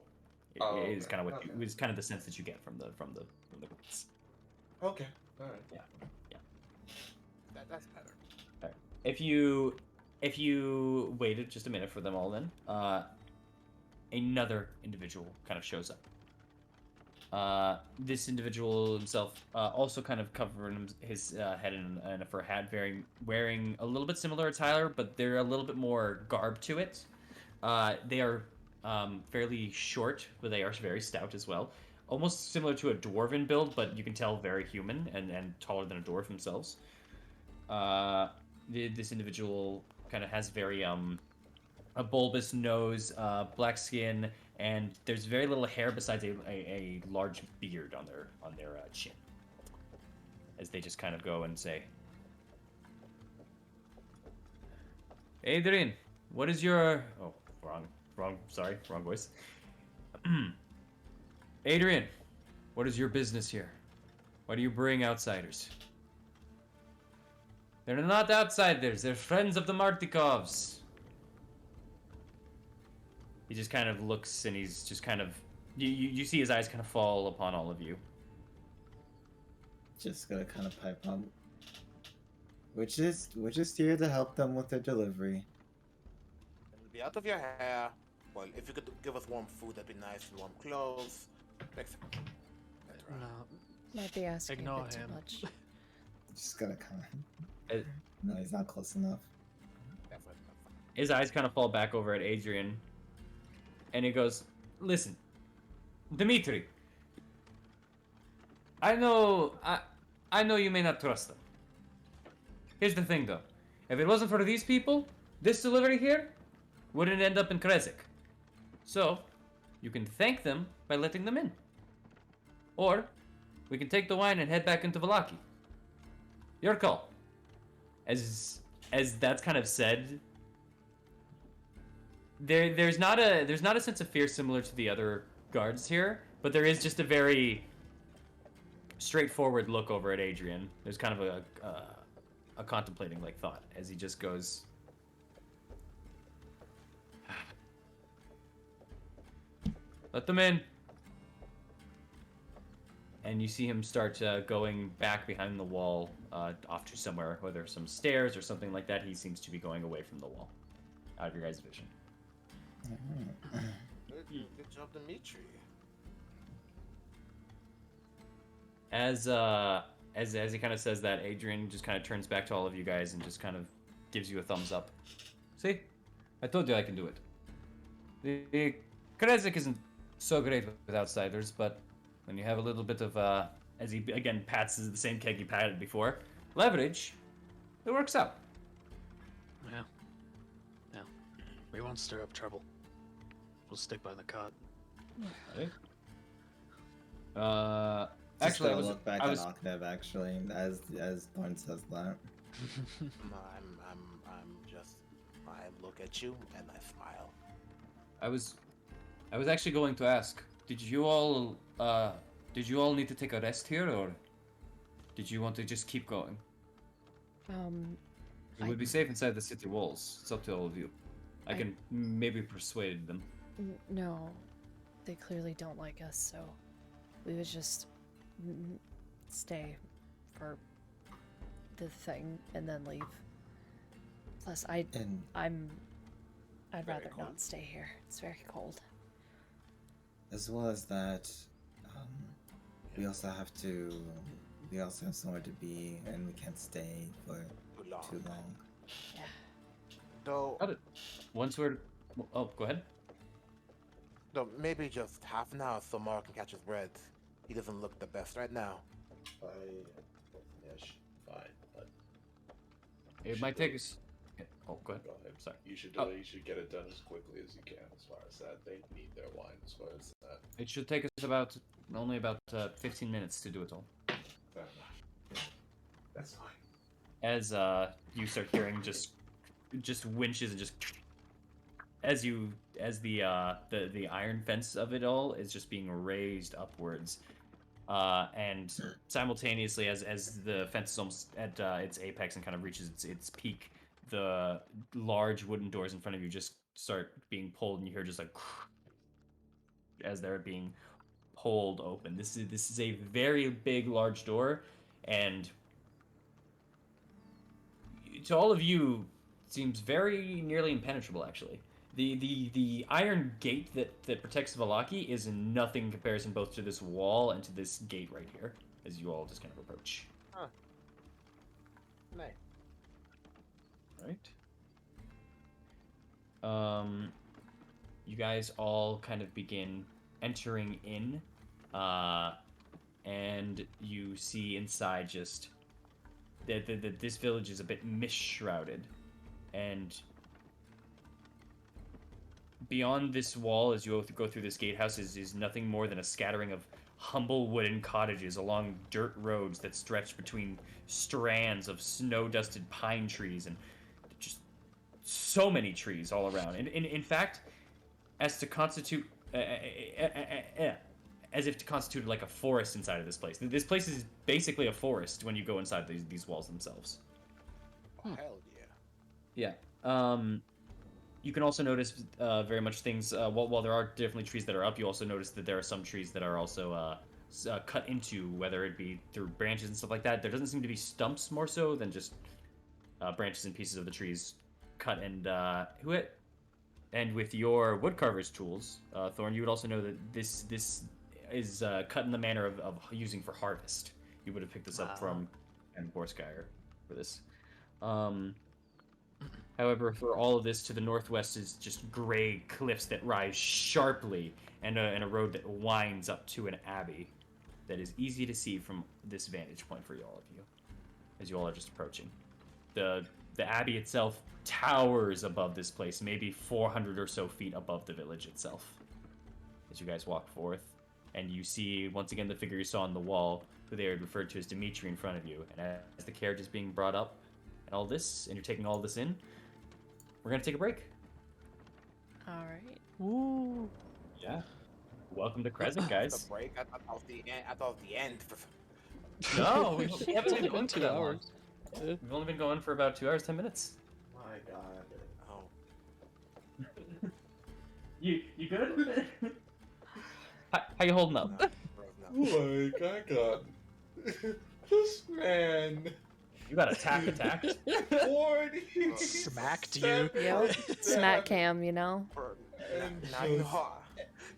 It is okay, kind of what okay. it was kind of the sense that you get from the Okay, all right. Yeah. That's better. If you waited just a minute for them all, then another individual kind of shows up. This individual himself also kind of covering his head in a fur hat, wearing a little bit similar attire, but they're a little bit more garb to it. They are fairly short, but they are very stout as well. Almost similar to a dwarven build, but you can tell very human and taller than a dwarf themselves. This individual kind of has very a bulbous nose, black skin, and there's very little hair besides a large beard on their chin. As they just kind of go and say, Adrian, what is your... Oh, sorry, wrong voice. Adrian, what is your business here? Why do you bring outsiders? They're not outsiders, they're friends of the Martikovs. He just kind of looks and he's just kind of... You see his eyes kind of fall upon all of you. Just gonna kind of pipe up. We're just here to help them with their delivery. It'll be out of your hair. Well, if you could give us warm food, that'd be nice, and warm clothes. No. Might be asking a Ignore bit him. too much. Just gotta kind of. No, he's not close enough. His eyes kind of fall back over at Adrian. And he goes, listen, Dimitri, I know you may not trust them. Here's the thing, though. If it wasn't for these people, this delivery here wouldn't end up in Kresik. So, you can thank them by letting them in. Or, we can take the wine and head back into Vallaki. Your call. As that's kind of said, there's not a sense of fear similar to the other guards here, but there is just a very straightforward look over at Adrian. There's kind of a contemplating like thought as he just goes, let them in. And you see him start going back behind the wall, off to somewhere, whether some stairs or something like that. He seems to be going away from the wall, out of your guys' vision. Good job, Dimitri. As he kind of says that, Adrian just kind of turns back to all of you guys and just kind of gives you a thumbs up. See, I told you I can do it. The Kresik isn't so great with outsiders, but when you have a little bit of, as he again pats the same keg he patted before, leverage, it works out. Yeah. Yeah. We won't stir up trouble. We'll stick by the cot. Actually, I look back at Aknev actually as Thorn says that. I look at you and I smile. I was actually going to ask, did you all need to take a rest here, or did you want to just keep going? It would be safe inside the city walls. It's up to all of you. I can maybe persuade them. No, they clearly don't like us, so we would just stay for the thing and then leave. Plus, I'd rather not stay here. It's very cold. As well as that, we also have somewhere to be, and we can't stay for too long. Yeah. So, once we're... Oh, go ahead. No, maybe just half an hour so Mara can catch his breath. He doesn't look the best right now. Yes, fine, but it might take us... Oh, go ahead. Go ahead. Sorry. You should get it done as quickly as you can. As far as that, they need their wine. As far as that, it should take us about Only about 15 minutes to do it all. Fair enough. That's fine. As you start hearing just winches and just as the iron fence of it all is just being raised upwards, and simultaneously as the fence is almost at its apex and kind of reaches its peak, the large wooden doors in front of you just start being pulled, and you hear just like as they're being pulled open. This is a very big, large door, and to all of you, seems very nearly impenetrable. Actually, the iron gate that protects Valaki is nothing in comparison both to this wall and to this gate right here, as you all just kind of approach. Huh. Nice. Right. You guys all kind of begin entering in, and you see inside just that this village is a bit mist-shrouded, and beyond this wall, as you go through this gatehouse, is nothing more than a scattering of humble wooden cottages along dirt roads that stretch between strands of snow-dusted pine trees, and just so many trees all around. And in fact, as to constitute, as if to constitute like a forest inside of this place. This place is basically a forest when you go inside these walls themselves. Oh, hell yeah. Yeah. You can also notice very much things, while there are definitely trees that are up, you also notice that there are some trees that are also cut into, whether it be through branches and stuff like that. There doesn't seem to be stumps more so than just branches and pieces of the trees cut and and with your woodcarver's tools, Thorn, you would also know that this is cut in the manner of using for harvest. You would have picked this up from and Borskire for this. However, for all of this, to the northwest is just gray cliffs that rise sharply, and a road that winds up to an abbey that is easy to see from this vantage point for all of you, as you all are just approaching. The abbey itself towers above this place, maybe 400 or so feet above the village itself. As you guys walk forth, and you see once again the figure you saw on the wall, who they had referred to as Dimitri, in front of you. And as the carriage is being brought up, and all this, and you're taking all this in, we're gonna take a break. All right. Woo. Yeah. Welcome to Crescent, guys. The break. I thought it was the end. I thought it was the end. No, we haven't been going Been for 2 that long. hours. Yeah. We've only been going for about 2 hours, 10 minutes. My God. Oh. You good? How you holding up? No. Oh my God. This man. You got attacked. 40. Smacked you. Yep. Smack cam, you know? Now you know.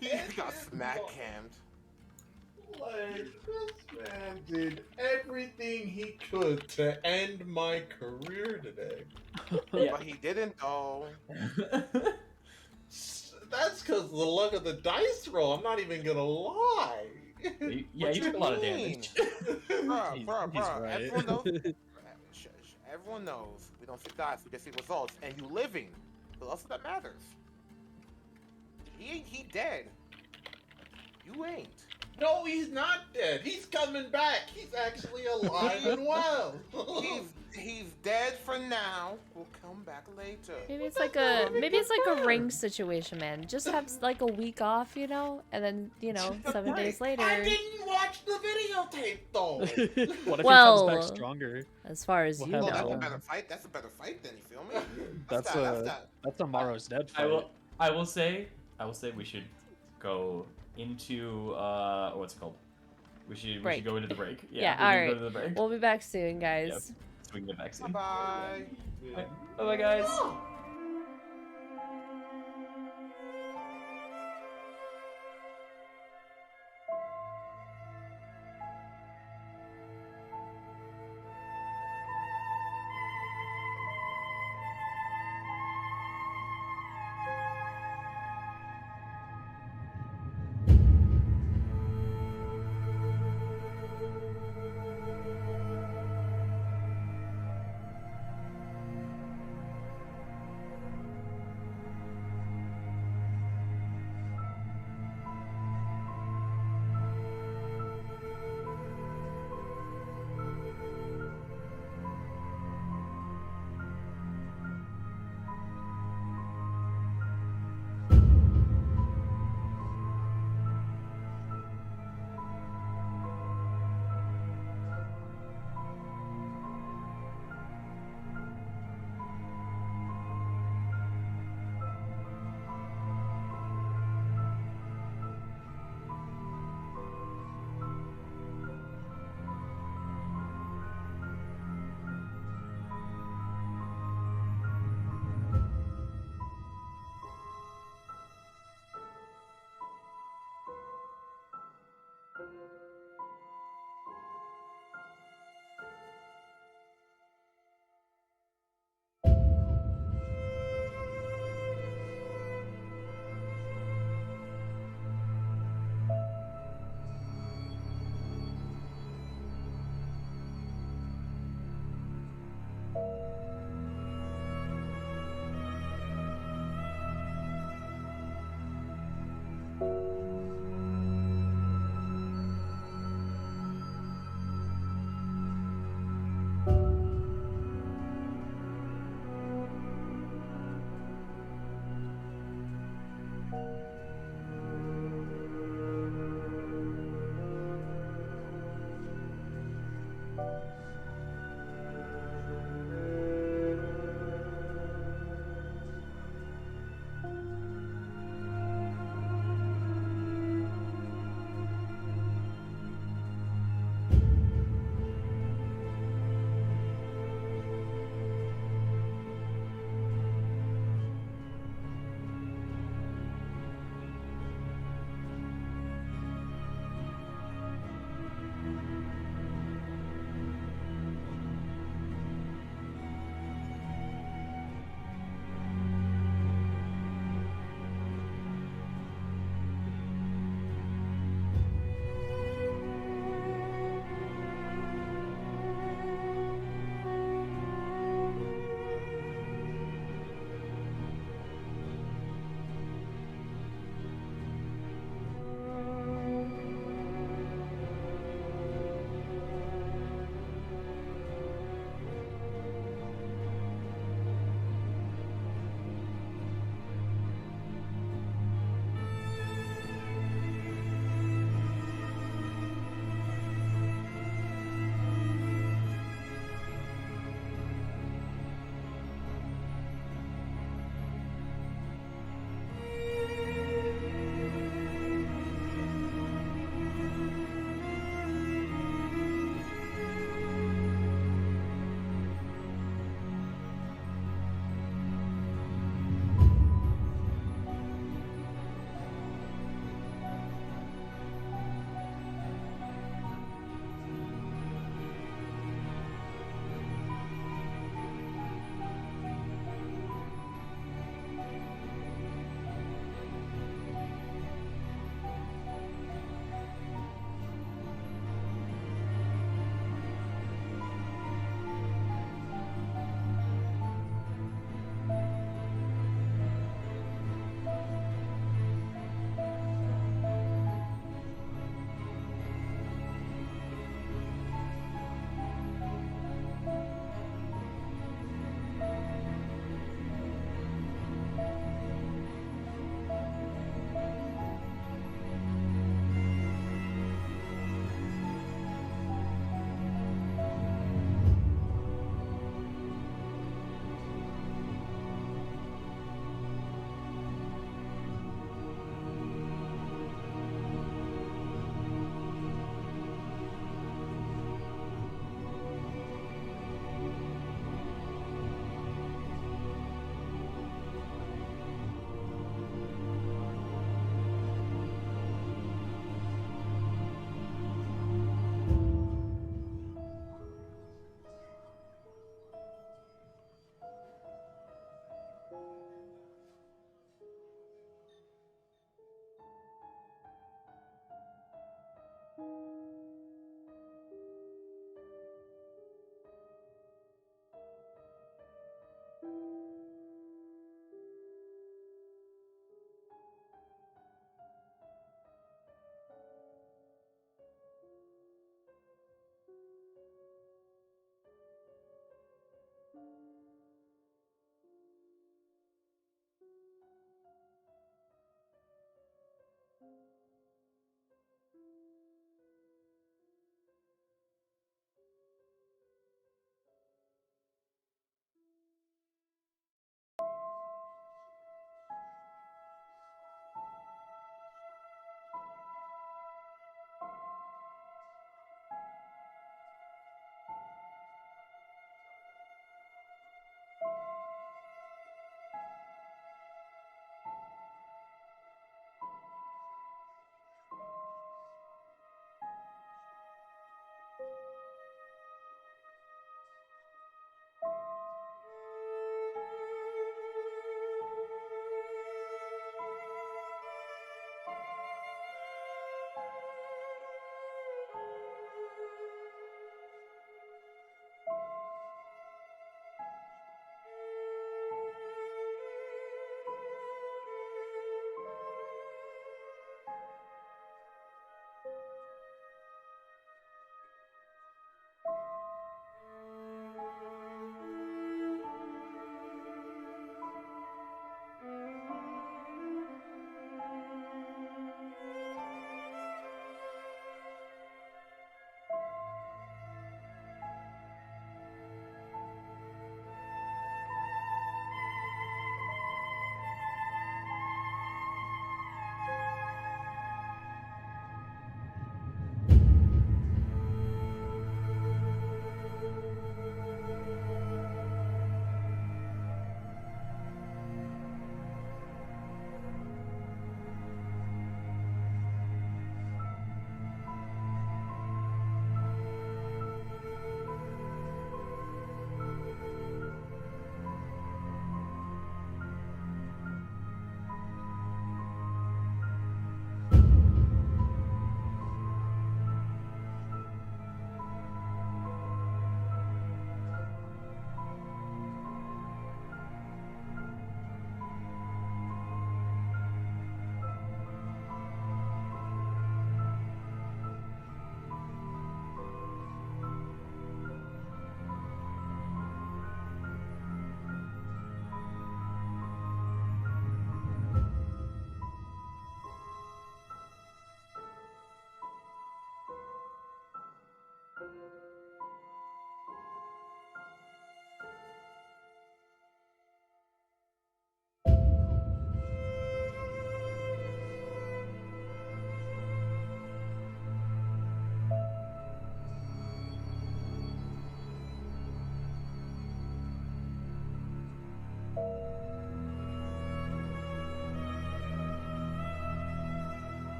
He got smack cammed. Like, this man did everything he could to end my career today. Yeah. But he didn't though. That's because the luck of the dice roll. I'm not even gonna lie. Yeah, What you took a lot of mean? damage. Bruh, He's bruh. right. Everyone knows we don't see dice, we just see results, and you living. But also that matters. He dead. You ain't. No, he's not dead. He's coming back. He's actually alive and well. He's dead for now. We'll come back later. Maybe it's like a ring situation, man. Just have like a week off, you know, and then 7 days later. I didn't watch the videotape though. What if Well, he comes back stronger? As far as We'll you have Well, that that's a one. better fight. That's a better fight than, you feel me? That's a Morrow's dead I fight. will say we should go into what's it called? We should Break. go into the break. Yeah, we all can right. go to the break. We'll be back soon, guys. Yep. So we can get back soon. Bye. Bye, guys.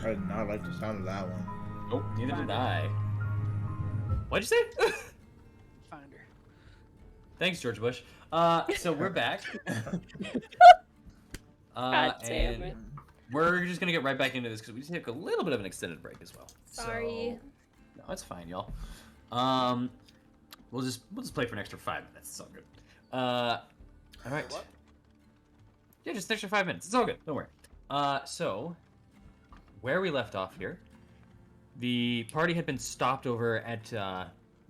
I did not like the sound of that one. Nope, neither did I. What'd you say? Find her. Thanks, George Bush. So we're back. God damn and it. we're just gonna get right back into this because we took a little bit of an extended break as well. Sorry. So, no, it's fine, y'all. We'll just play for an extra 5 minutes. It's all good. All right. What? Yeah, just an extra 5 minutes. It's all good. Don't worry. So where we left off here, the party had been stopped over at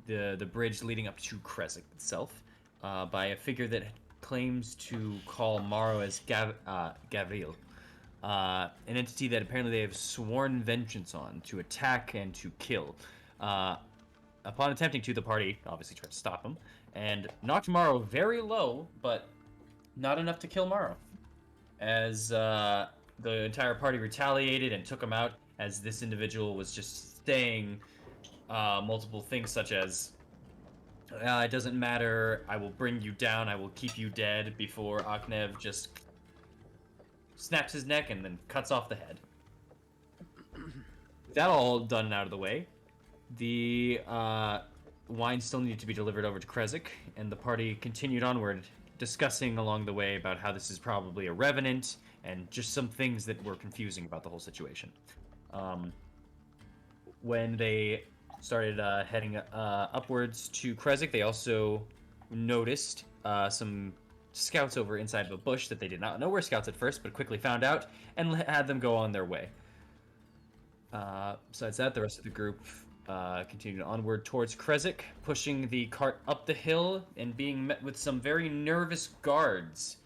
the bridge leading up to Kresik itself by a figure that claims to call Morrow as Gavril, an entity that apparently they have sworn vengeance on to attack and to kill. Upon attempting to, the party obviously tried to stop him and knocked Morrow very low, but not enough to kill Morrow. As the entire party retaliated and took him out, as this individual was just saying multiple things such as, it doesn't matter, I will bring you down, I will keep you dead, before Aknev just snaps his neck and then cuts off the head. That all done and out of the way, the wine still needed to be delivered over to Kresik, and the party continued onward, discussing along the way about how this is probably a revenant, and just some things that were confusing about the whole situation. When they started heading upwards to Kresik, they also noticed some scouts over inside of a bush that they did not know were scouts at first, but quickly found out and had them go on their way. Besides that, the rest of the group continued onward towards Kresik, pushing the cart up the hill and being met with some very nervous guards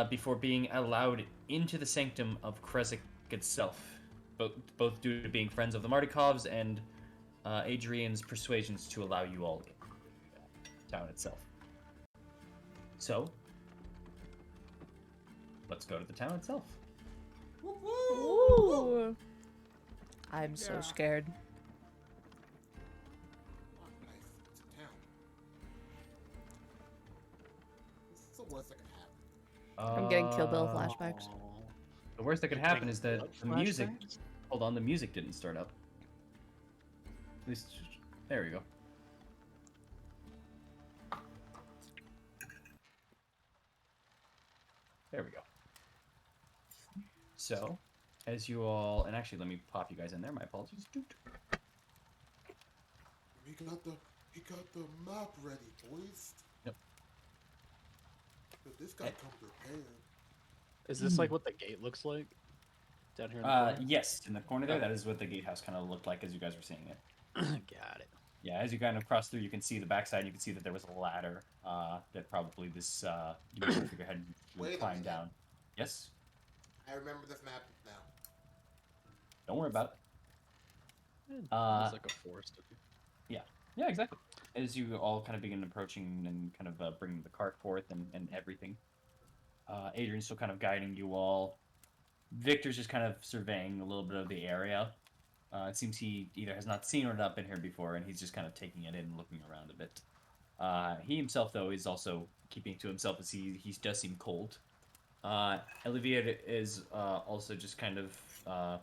before being allowed into the sanctum of Kresik itself, both due to being friends of the Martikovs and Adrian's persuasions to allow you all in the town itself. So, let's go to the town itself. Ooh. I'm so scared. Oh, nice. It's a town. This is the worst that could happen. I'm getting Kill Bill flashbacks. The worst that could happen is that the music... Flashbacks? Hold on, the music didn't start up. At least... There we go. There we go. So, as you all... And actually, let me pop you guys in there. My apologies. He got the map ready, boys. Yep. But this guy come prepared. Is this like what the gate looks like? Down here in the corner? Yes, in the corner there, that is what the gatehouse kind of looked like as you guys were seeing it. Got it. Yeah, as you kind of cross through, you can see the backside. You can see that there was a ladder that probably this Dimitri figure had Wait a climbed minute. down. Yes? I remember this map now. Don't worry about it. It's like a forest. Yeah, exactly. As you all kind of begin approaching and kind of bringing the cart forth and everything, Adrian's still kind of guiding you all. Victor's just kind of surveying a little bit of the area. It seems he either has not seen or not been here before, and he's just kind of taking it in and looking around a bit. He himself, though, is also keeping it to himself as he does seem cold. Olivier is also just kind of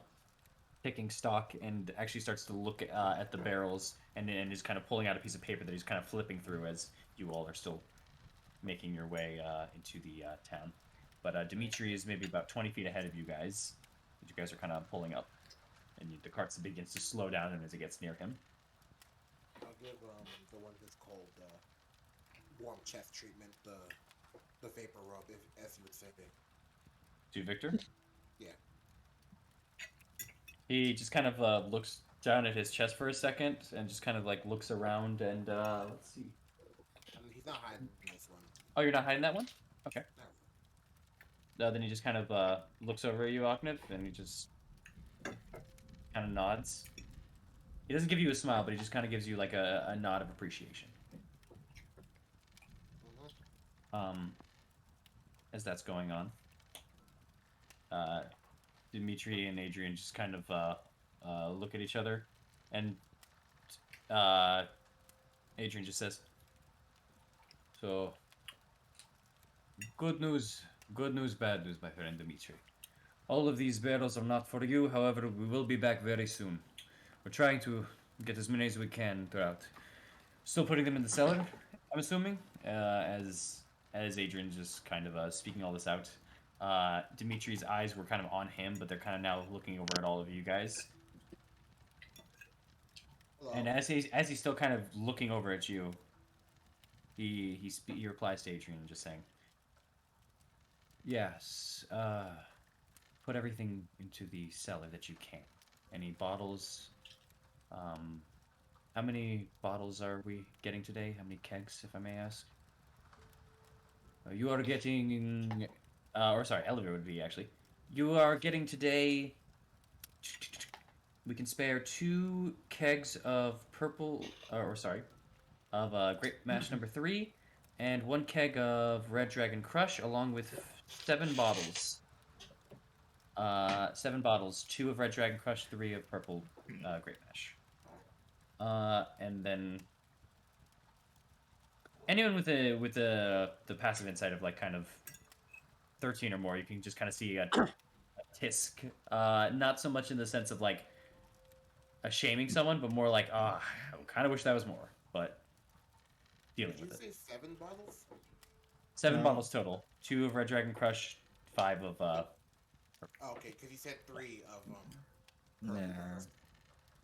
taking stock and actually starts to look at the barrels and is kind of pulling out a piece of paper that he's kind of flipping through as you all are still making your way into the town. But Dimitri is maybe about 20 feet ahead of you guys. You guys are kind of pulling up. And the cart begins to slow down and as it gets near him. I'll give the one that's called warm chest treatment, the vapor rub, as you would say. To Victor? Yeah. He just kind of looks down at his chest for a second and just kind of like looks around and let's see. I mean, he's not hiding in this one. Oh, you're not hiding that one? Okay. No. Then he just kind of looks over at you, Aknev, and he just kind of nods. He doesn't give you a smile, but he just kind of gives you like a nod of appreciation. As that's going on, Dimitri and Adrian just kind of look at each other, and Adrian just says, "So, good news, bad news, my friend Dimitri. All of these barrels are not for you, however, we will be back very soon. We're trying to get as many as we can throughout. Still putting them in the cellar, I'm assuming, as Adrian's just kind of speaking all this out. Dimitri's eyes were kind of on him, but they're kind of now looking over at all of you guys. Hello. And as he's still kind of looking over at you, he replies to Adrian, just saying, "Yes, put everything into the cellar that you can. Any bottles? How many bottles are we getting today? How many kegs, if I may ask?" You are getting, or sorry, Elder would be actually. You are getting today. We can spare 2 kegs of purple, of Grape Mash number 3, and 1 keg of Red Dragon Crush, along with 7 bottles. 7 bottles, 2 of Red Dragon Crush, 3 of purple Grape Mash. And then anyone with the passive insight of like kind of 13 or more, you can just kind of see a tisk. Not so much in the sense of like shaming someone, but more like, I kind of wish that was more, but dealing Did you with it. say 7 bottles? 7 bottles total. 2 of Red Dragon Crush, 5 of Oh, okay, because you said 3 of Yeah.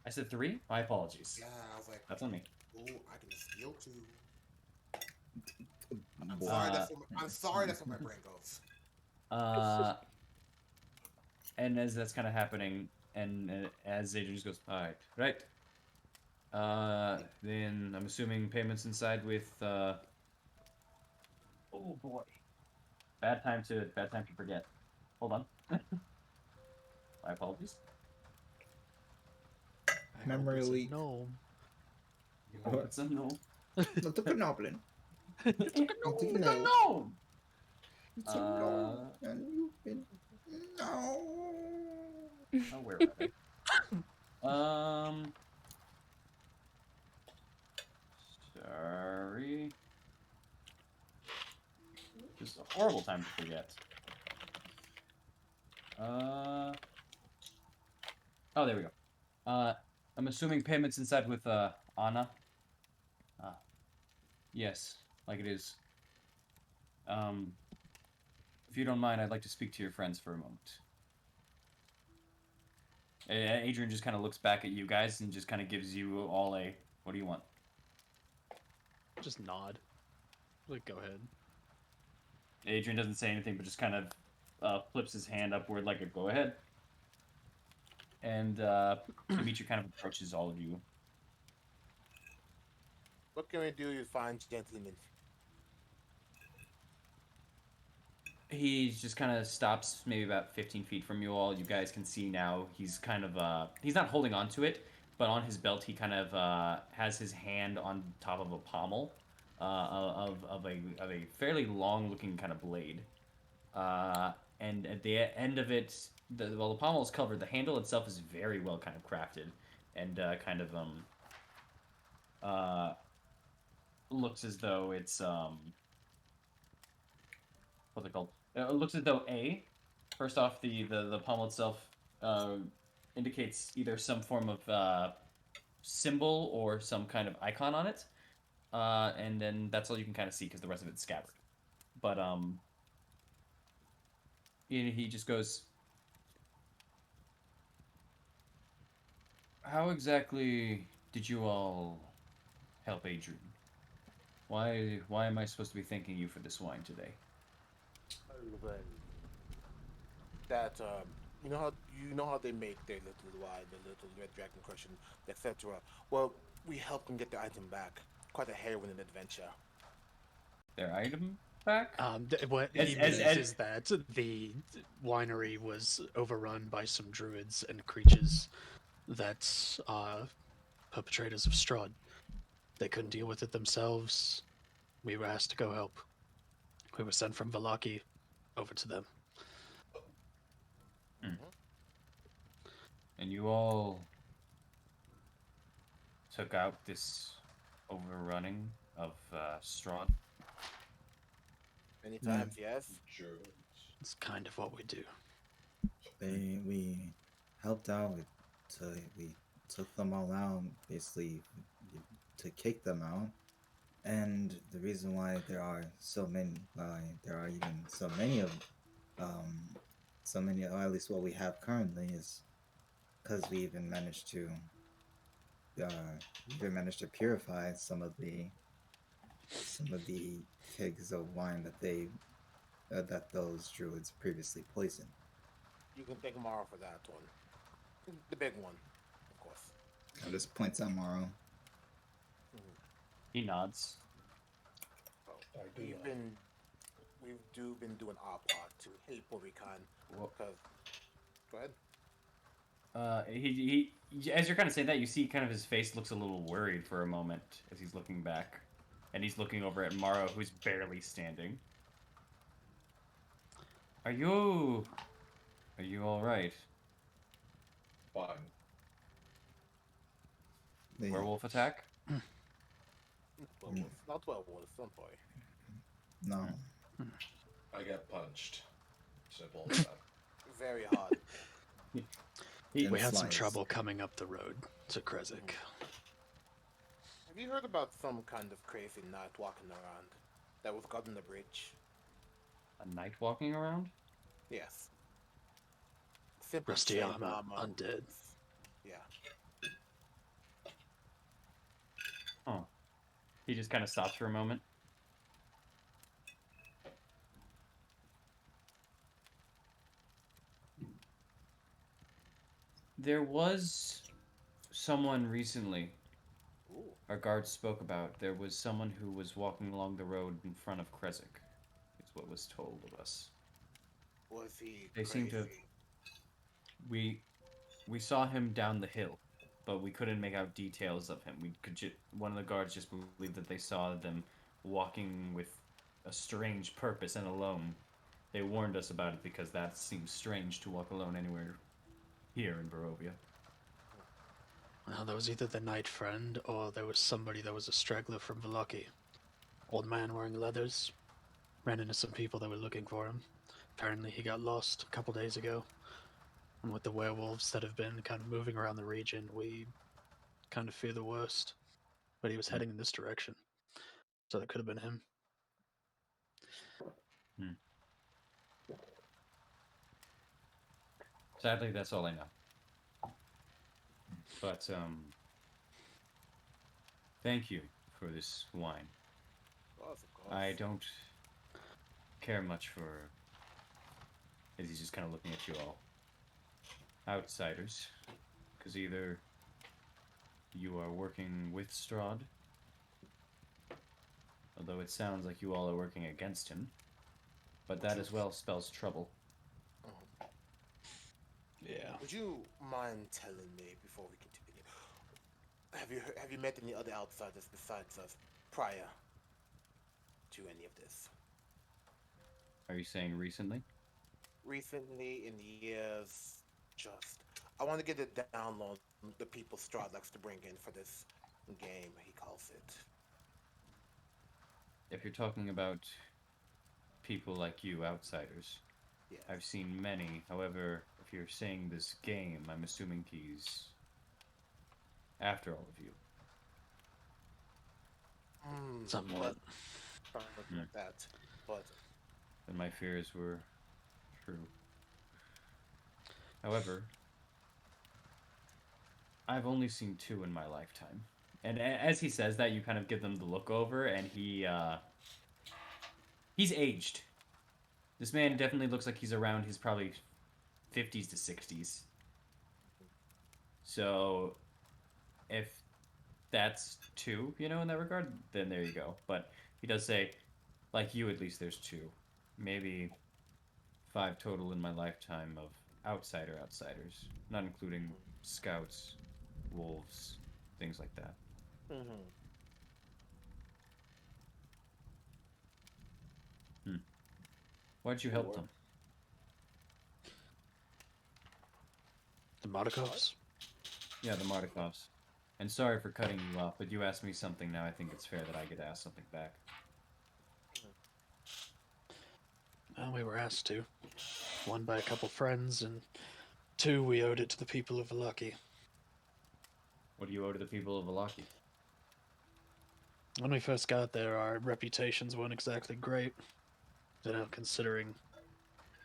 I said 3? My apologies. Yeah, I was like, That's on me. ooh, I can steal 2. I'm Boy. sorry, that's where my brain goes. And as that's kind of happening, and as Adrian just goes, all right. Then I'm assuming payments inside with. Oh boy, bad time to forget. Hold on. My apologies. Memory leak. No. It's a no. Not the Goblin. It's a no. no. It's a no. And you've been no. Oh, where are they? Sorry. Just a horrible time to forget. Oh, there we go. I'm assuming payments inside with Anna. Yes, like it is. If you don't mind, I'd like to speak to your friends for a moment. Adrian just kind of looks back at you guys and just kind of gives you all a, what do you want? Just nod. Like, go ahead. Adrian doesn't say anything, but just kind of flips his hand upward like a go ahead. And Dimitri kind of approaches all of you. What can we do, you fine gentlemen? He just kind of stops maybe about 15 feet from you all. You guys can see now he's kind of, he's not holding on to it, but on his belt he kind of has his hand on top of a pommel of a fairly long-looking kind of blade. And at the end of it, while the pommel is covered, the handle itself is very well kind of crafted and kind of looks as though it's what's it called? It looks as though first off, the pommel itself indicates either some form of symbol or some kind of icon on it, and then that's all you can kind of see because the rest of it's scabbard. But he just goes, "How exactly did you all help Adrian? Why am I supposed to be thanking you for this wine today?" Well, that you know how they make their little wine, the little Red Dragon Crush, etc. Well, we helped them get the item back. Quite a harrowing adventure. Their item back? What As- he as- means as- is that the winery was overrun by some druids and creatures that are perpetrators of Strahd. They couldn't deal with it themselves. We were asked to go help. We were sent from Vallaki over to them. And you all took out this overrunning of Strahd? Many times, yes. Sure. It's kind of what we do. We helped out. We took them all out, basically to kick them out. And the reason why there are even um, so many, or at least what we have currently, is because uh, we even managed to purify some of the kegs of wine that those druids previously poisoned. You can thank Morrow for that one. The big one, of course. I just points out Morrow. He nods. Oh, I do we've not. been doing our part to help where we can. Because, go ahead. He as you're kind of saying that, you see kind of his face looks a little worried for a moment as he's looking back, and he's looking over at Morrow, who's barely standing. Are you all right? Fine. Werewolf attack? Not werewolf, don't worry. No. I get punched. Simple as that. Very hard. We had some Slice. trouble coming up the road to Krezik. Have you heard about some kind of crazy knight walking around that was got on the bridge? A knight walking around? Yes. Simple Rusty chain armor, undead. Yeah. Oh. He just kind of stops for a moment. There was someone recently Ooh. our guards spoke about. There was someone who was walking along the road in front of Krezik, is what was told of us. Was he They crazy? seem to- We saw him down the hill, but we couldn't make out details of him. One of the guards just believed that they saw them walking with a strange purpose and alone. They warned us about it because that seems strange to walk alone anywhere here in Barovia. Well, there was either the knight friend or there was somebody that was a straggler from Vallaki. Old man wearing leathers. Ran into some people that were looking for him. Apparently he got lost a couple days ago. And with the werewolves that have been kind of moving around the region, we kind of fear the worst. But he was heading in this direction. So that could have been him. Sadly, that's all I know. But, thank you for this wine. Of course. I don't care much for... As he's just kind of looking at you all. Outsiders. Because either you are working with Strahd, although it sounds like you all are working against him, but that as well spells trouble. Yeah. Would you mind telling me before we continue? Have you met any other outsiders besides us prior to any of this? Are you saying recently? Recently, in the years, I want to get it down on the people Strahd likes to bring in for this game, he calls it. If you're talking about people like you, outsiders, Yeah. I've seen many. However, if you're saying this game, I'm assuming he's after all of you. Somewhat. Something like that. But And my fears were true. However, I've only seen two in my lifetime. And as he says that, you kind of give them the look over, and he's aged. This man definitely looks like he's around his probably 50s to 60s. So, if that's two, in that regard, then there you go. But he does say, like you at least, there's two. Maybe 5 total in my lifetime of outsiders, not including scouts, wolves, things like that. Why'd you help them? The Mardikovs? Yeah, the Mardikovs. And sorry for cutting you off, but you asked me something now. I think it's fair that I get to ask something back. Well, we were asked to. One by a couple friends, and Two, we owed it to the people of Valaki. What do you owe to the people of Valaki? When we first got there, our reputations weren't exactly great. Considering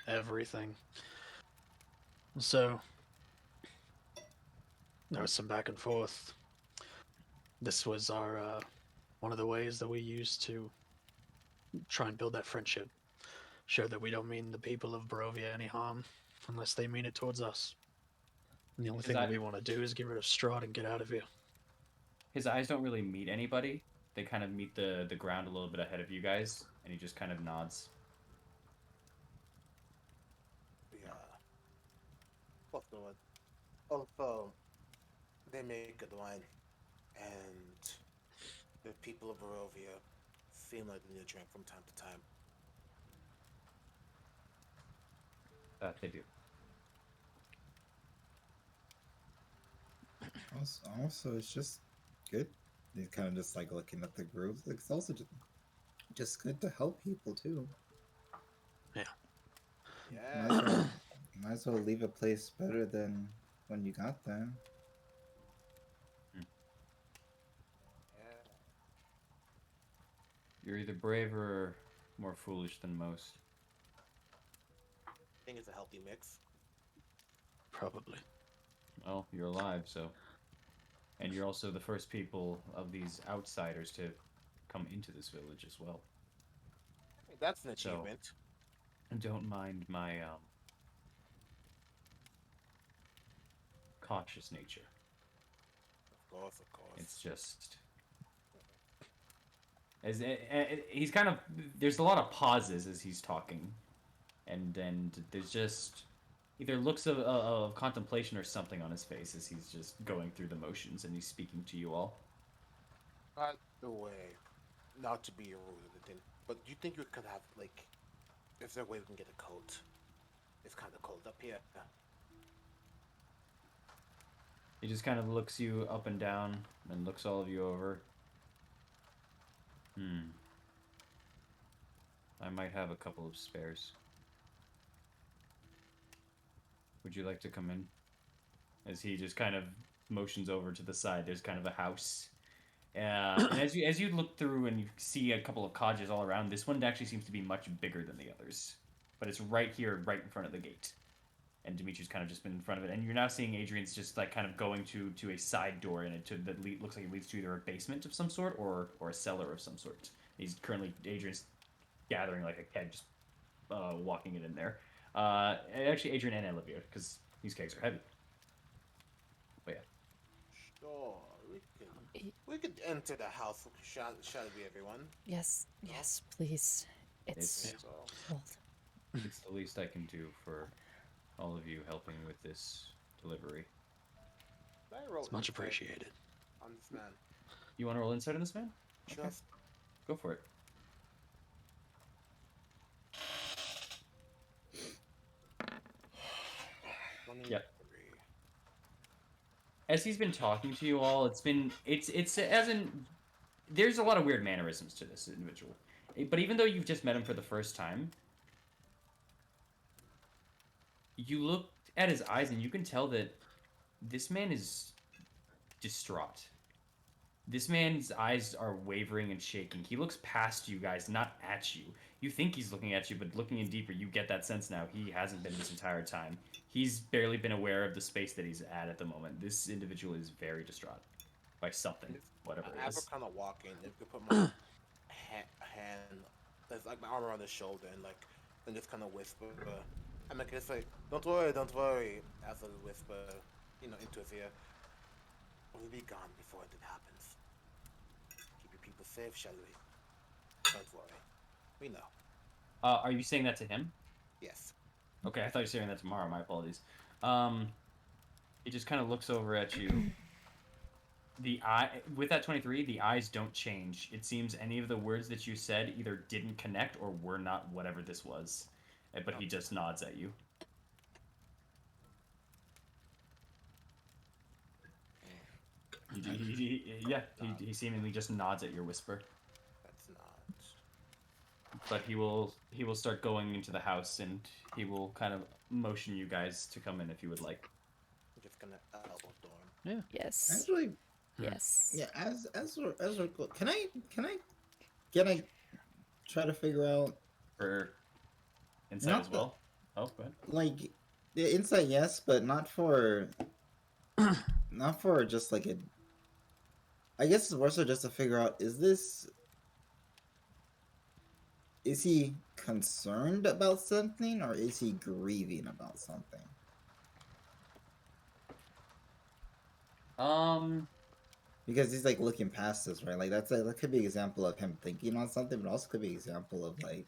everything. So, there was some back and forth. This was our, one of the ways that we used to try and build that friendship. Show that we don't mean the people of Barovia any harm, unless they mean it towards us. And the only thing that we want to do is get rid of Strahd and get out of here. His eyes don't really meet anybody. They kind of meet the ground a little bit ahead of you guys, and he just kind of nods. Yeah. What's the word? Also, they make good wine, and the people of Barovia seem like they need a drink from time to time. They do. Also, it's just good. He's kind of just like looking at the groups. Like, it's also just good to help people too. Yeah. Yeah. Might as well leave a place better than when you got there. Yeah. You're either braver or more foolish than most. I think it's a healthy mix. Probably. Well, you're alive, so. And you're also the first people of these outsiders to come into this village as well. I mean, that's an achievement. Don't mind my cautious nature. Of course. It's just as he's kind of there's a lot of pauses as he's talking, and then there's just either looks of contemplation or something on his face as he's just going through the motions and he's speaking to you all. By the way, not to be rude or anything, but do you think you could have, like, is there a way we can get a coat? It's kind of cold up here. He just kind of looks you up and down and looks all of you over. I might have a couple of spares. Would you like to come in? As he just kind of motions over to the side, there's kind of a house. And as you look through and you see a couple of cottages all around, this one actually seems to be much bigger than the others. But it's right here, right in front of the gate. And Dimitri's kind of just been in front of it. And you're now seeing Adrian's just like kind of going to a side door and that looks like it leads to either a basement of some sort or a cellar of some sort. Adrian's gathering like a keg, just walking it in there. Actually, Adrian and Olivia, because these kegs are heavy. But yeah. Sure, we could enter the house, shall we, everyone? Yes, please. It's cold. It's the least I can do for all of you helping with this delivery. It's much appreciated. On this man. You want to roll insight on this man? Just go for it. Yep. As he's been talking to you all, it's as in there's a lot of weird mannerisms to this individual. But even though you've just met him for the first time, you look at his eyes and you can tell that this man is distraught. This man's eyes are wavering and shaking. He looks past you guys, not at you. You think he's looking at you, but looking in deeper, you get that sense now. He hasn't been this entire time. He's barely been aware of the space that he's at the moment. This individual is very distraught by something, whatever it is. I kind of walk in and put my hand, that's like my arm around his shoulder, and just kind of whisper. I'm like, just like, don't worry, as I whisper, into his ear. We'll be gone before it happens. Keep your people safe, shall we? Don't worry. We know. Are you saying that to him? Yes. Okay, I thought you were saying that tomorrow. My apologies. He just kind of looks over at you. With that 23, the eyes don't change. It seems any of the words that you said either didn't connect or were not whatever this was. But he just nods at you. He seemingly just nods at your whisper. That's not. but he will start going into the house, and he will kind of motion you guys to come in if you would like. I'm just gonna elbow door him. Yeah. Yes. Actually, Yes. yeah. As we're can I try to figure out For inside Not as the- well. Oh, go ahead. like the insight, yes, but not for just like a. I guess it's more so just to figure out is he concerned about something or is he grieving about something? Because he's like looking past this, right? Like that could be an example of him thinking on something, but also could be an example of like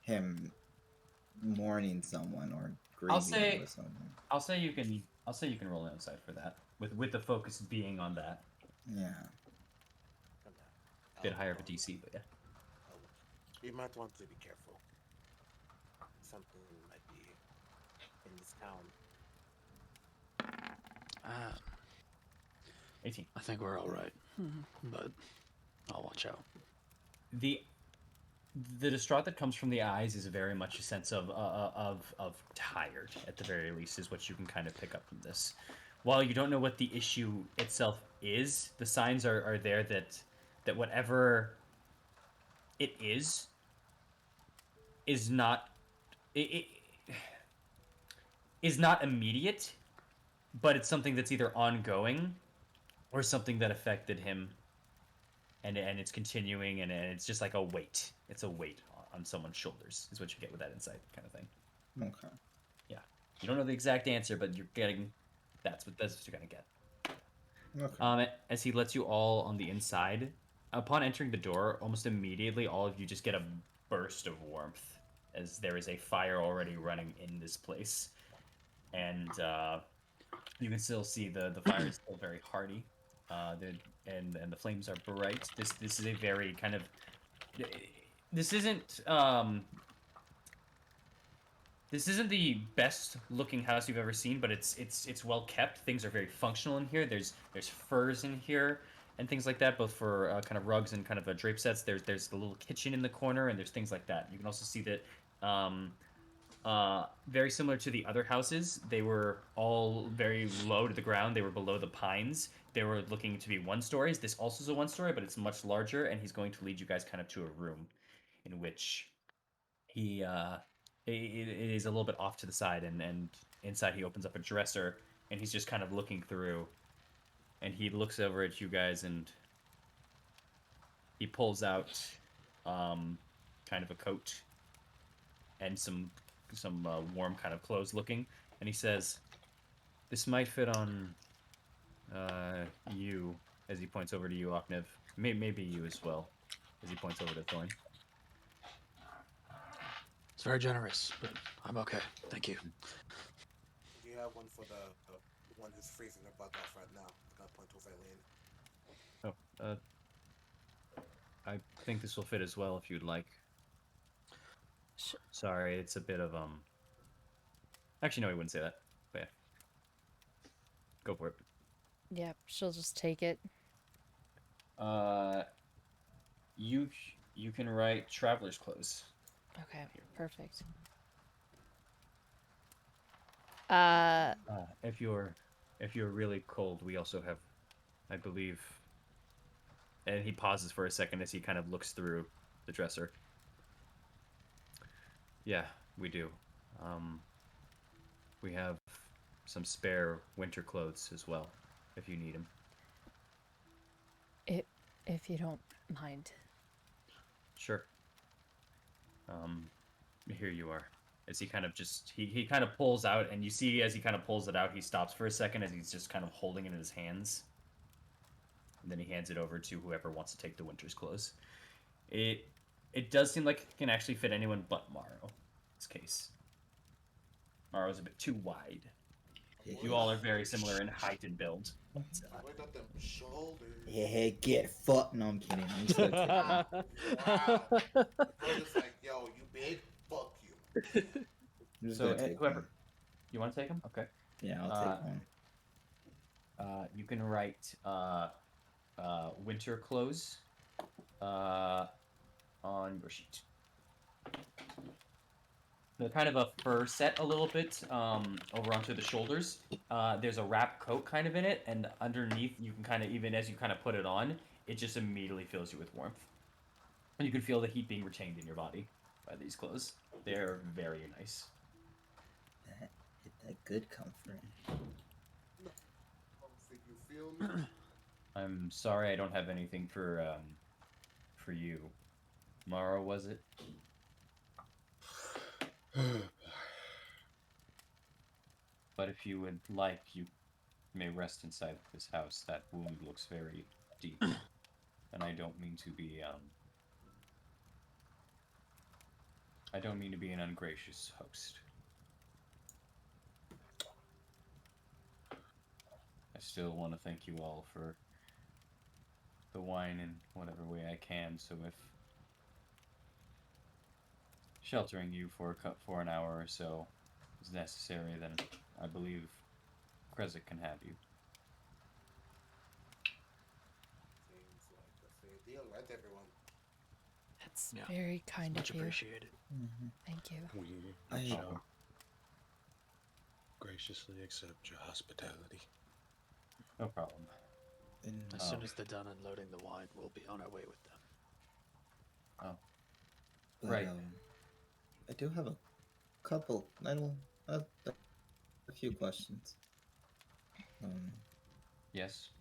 him mourning someone or grieving over someone. I'll say you can roll an insight for that, with the focus being on that. Yeah. Bit higher of a DC, but yeah. You might want to be careful. Something might be in this town. 18. I think we're all right, but I'll watch out. The distraught that comes from the eyes is very much a sense of tired, at the very least, is what you can kind of pick up from this. While you don't know what the issue itself is, the signs are there that whatever it is not is not immediate, but it's something that's either ongoing or something that affected him, and it's continuing, and it's just like a weight. It's a weight on someone's shoulders, is what you get with that insight kind of thing. Okay. Yeah. You don't know the exact answer, but you're getting that's what you're gonna get. Okay. As he lets you all on the inside, upon entering the door, almost immediately all of you just get a burst of warmth, as there is a fire already running in this place, and you can still see the fire is still very hardy, and the flames are bright. This is a very kind of this isn't the best looking house you've ever seen, but it's well kept. Things are very functional in here. There's furs in here and things like that, both for kind of rugs and kind of drape sets. There's the little kitchen in the corner, and there's things like that. You can also see that very similar to the other houses, they were all very low to the ground. They were below the pines. They were looking to be 1-stories. This also is a 1-story, but it's much larger, and he's going to lead you guys kind of to a room in which he it is a little bit off to the side, and inside he opens up a dresser, and he's just kind of looking through, and he looks over at you guys, and he pulls out kind of a coat and some warm kind of clothes looking, and he says, "This might fit on you," as he points over to you, Oknev. Maybe you as well, as he points over to Thorn. It's very generous, but I'm okay. Thank you. Do you have one for the one who's freezing her butt off right now? I'm gonna point towards Eileen. Oh, I think this will fit as well if you'd like. Sorry, it's a bit of Actually, no, he wouldn't say that. But yeah, go for it. Yeah, she'll just take it. You can write traveler's clothes. Okay, perfect. If you're really cold, we also have, I believe. And he pauses for a second as he kind of looks through the dresser. Yeah, we do. We have some spare winter clothes as well, if you need them. If you don't mind. Sure. Here you are. As he kind of just he kind of pulls out, and you see as he kind of pulls it out, he stops for a second as he's just kind of holding it in his hands. And then he hands it over to whoever wants to take the winter's clothes. It does seem like it can actually fit anyone but Morrow. In this case, Morrow's a bit too wide. You all are very similar in height and build. But, I got them shoulders. Yeah, get fucked. No, I'm kidding. I'm just gonna Wow. I'm just like, yo, you big? Fuck you. I'm just so gonna take whoever one. you want to take him, okay. Yeah, I'll take one. You can write winter clothes on your sheet. The kind of a fur set a little bit over onto the shoulders. There's a wrap coat kind of in it, and underneath you can kind of, even as you kind of put it on, it just immediately fills you with warmth. And you can feel the heat being retained in your body by these clothes. They're very nice. That good comfort. You feel me? I'm sorry I don't have anything for you. Mara, was it? But if you would like, you may rest inside this house. That wound looks very deep. And I don't mean to be an ungracious host. I still want to thank you all for the wine in whatever way I can, so if sheltering you for an hour or so is necessary, then I believe Krezek can have you. Seems like a fair deal, right, everyone? That's Yeah. very kind Much of you. appreciated. Thank you. We shall graciously accept your hospitality. No problem. As soon as they're done unloading the wine, we'll be on our way with them. But, Right. I do have a couple, a few questions. Yes.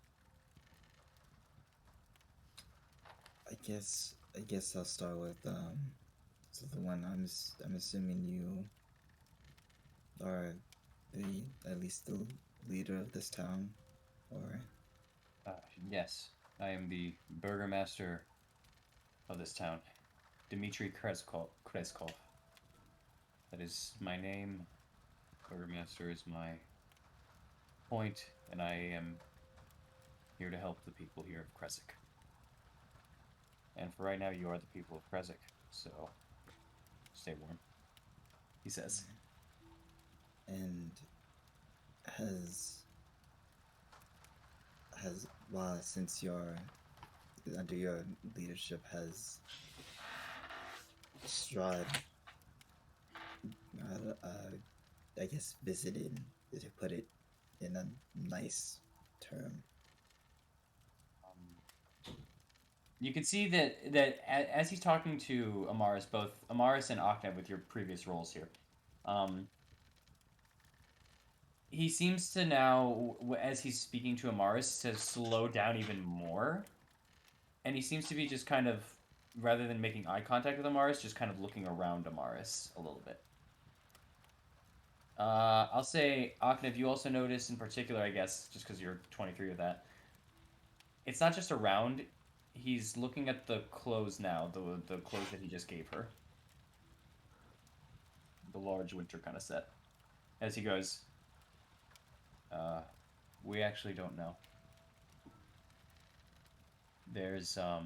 I guess I'll start with so the one I'm assuming you are at least the leader of this town, or Yes, I am the burgomaster of this town, Dmitry Krezkov. That is my name. Burgomaster is my point, and I am here to help the people here of Krezk. And for right now, you are the people of Krezk, so stay warm, he says. and since you're under your leadership, has Strahd I guess visited, to put it in a nice term. You can see that as he's talking to Amaris, both Amaris and Aknev with your previous roles here, he seems to now, as he's speaking to Amaris, to slow down even more. And he seems to be just kind of, rather than making eye contact with Amaris, just kind of looking around Amaris a little bit. I'll say, Aknev, you also notice in particular, I guess, just because you're 23 with that, it's not just around, he's looking at the clothes now, the clothes that he just gave her. The large winter kind of set. As he goes, we actually don't know. There's, at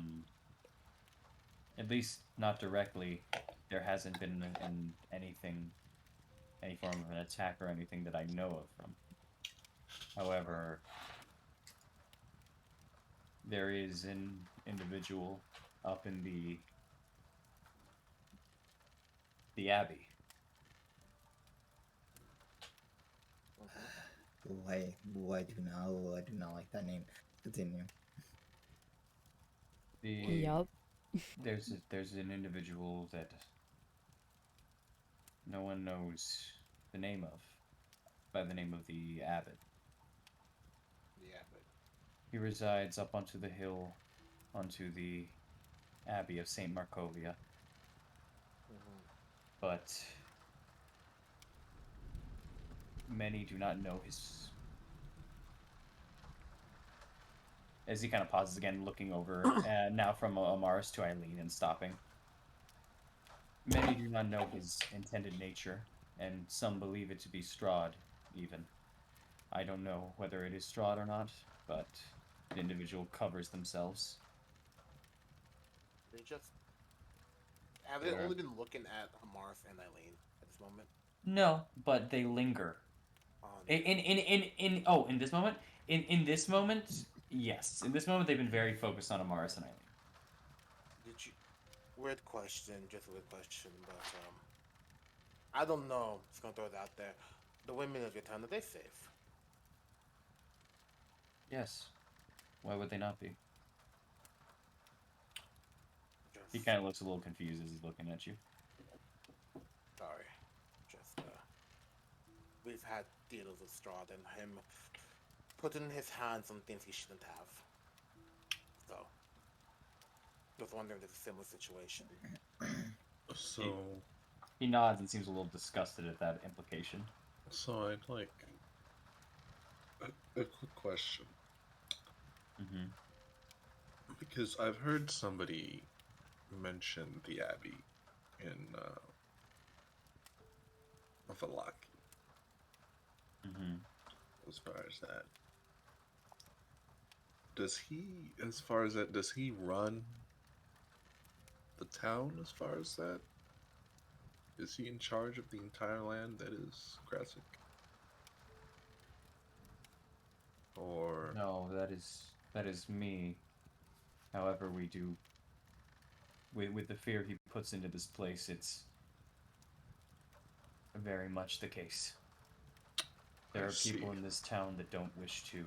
least not directly, there hasn't been any form of an attack or anything that I know of from. However, there is an individual up in the Abbey. I do not like that name. Continue. Yup. There's an individual that no one knows the name of, by the name of the Abbot. Yeah, but He resides up onto the hill, onto the Abbey of St. Markovia. But many do not know his... As he kind of pauses again, looking over, now from Amaris to Eileen and stopping. Many do not know his intended nature, and some believe it to be Strahd, even. I don't know whether it is Strahd or not, but the individual covers themselves. they just have they only been looking at Amarth and Eileen at this moment? No, but they linger. In this moment? In this moment, yes. In this moment, they've been very focused on Amaris and Eileen. Weird question, just a weird question, but I don't know. Just gonna throw it out there. The women of your town, are they safe? Yes. Why would they not be? He Just kind of looks a little confused as he's looking at you. sorry. Just we've had deals with Strahd and him putting his hands on things he shouldn't have. So, just wondering if it's a similar situation. So, He nods and seems a little disgusted at that implication. so I'd like a quick question. Mm-hmm. Because I've heard somebody mention the Abbey in Valaki, Mm-hmm. as far as that. Does he run the town as far as that? Is he in charge of the entire land that is Krasik? Or No, that is me. However, we do with the fear he puts into this place, it's very much the case. There I are people see. in this town that don't wish to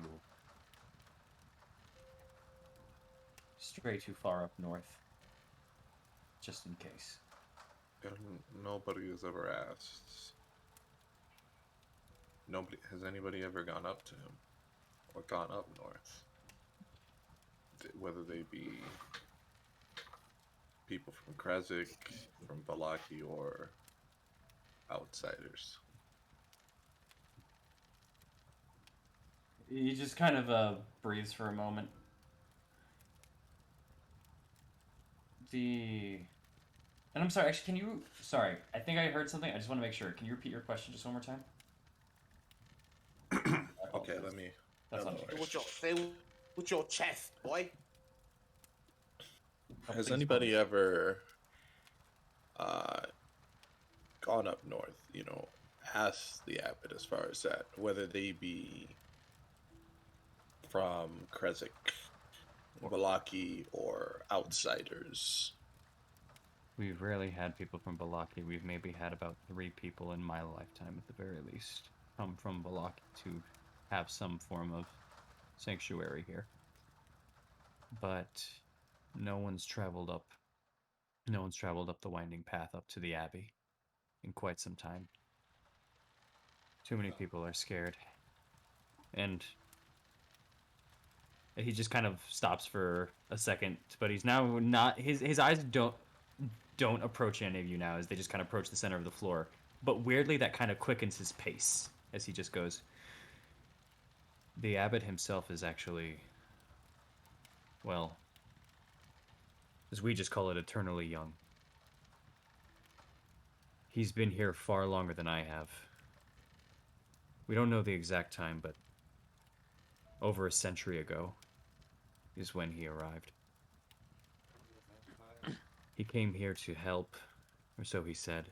stray too far up north, just in case. And nobody has ever asked. Nobody has anybody ever gone up to him or gone up north, whether they be people from Krasik, from Valaki, or outsiders. He just kind of breathes for a moment. And I'm sorry, actually, sorry, I think I heard something. I just want to make sure. Can you repeat your question just one more time? Okay, let me. That's no on worries. Say with your chest, boy. Has anybody ever gone up north? Asked the abbot as far as that, whether they be from Krezik, Valaki, or outsiders. We've rarely had people from Valaki. We've maybe had about 3 people in my lifetime at the very least come from Valaki to have some form of sanctuary here. But no one's traveled up the winding path up to the Abbey in quite some time. Too many people are scared. And he just kind of stops for a second, but he's now not his eyes don't approach any of you now as they just kind of approach the center of the floor. But weirdly that kind of quickens his pace as he just goes, the abbot himself is actually, well, as we just call it, eternally young. He's been here far longer than I have. We don't know the exact time, but over a century ago is when he arrived. He came here to help, or so he said.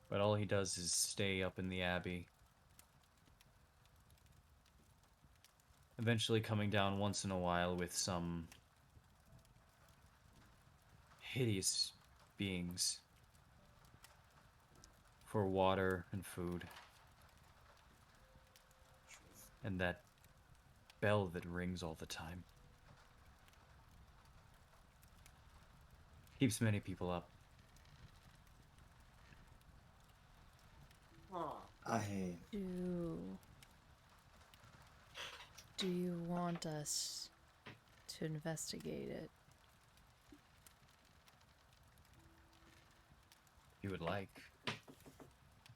But all he does is stay up in the Abbey, eventually coming down once in a while with some hideous beings for water and food. And that bell that rings all the time keeps many people up. Do you want us to investigate it? You would like,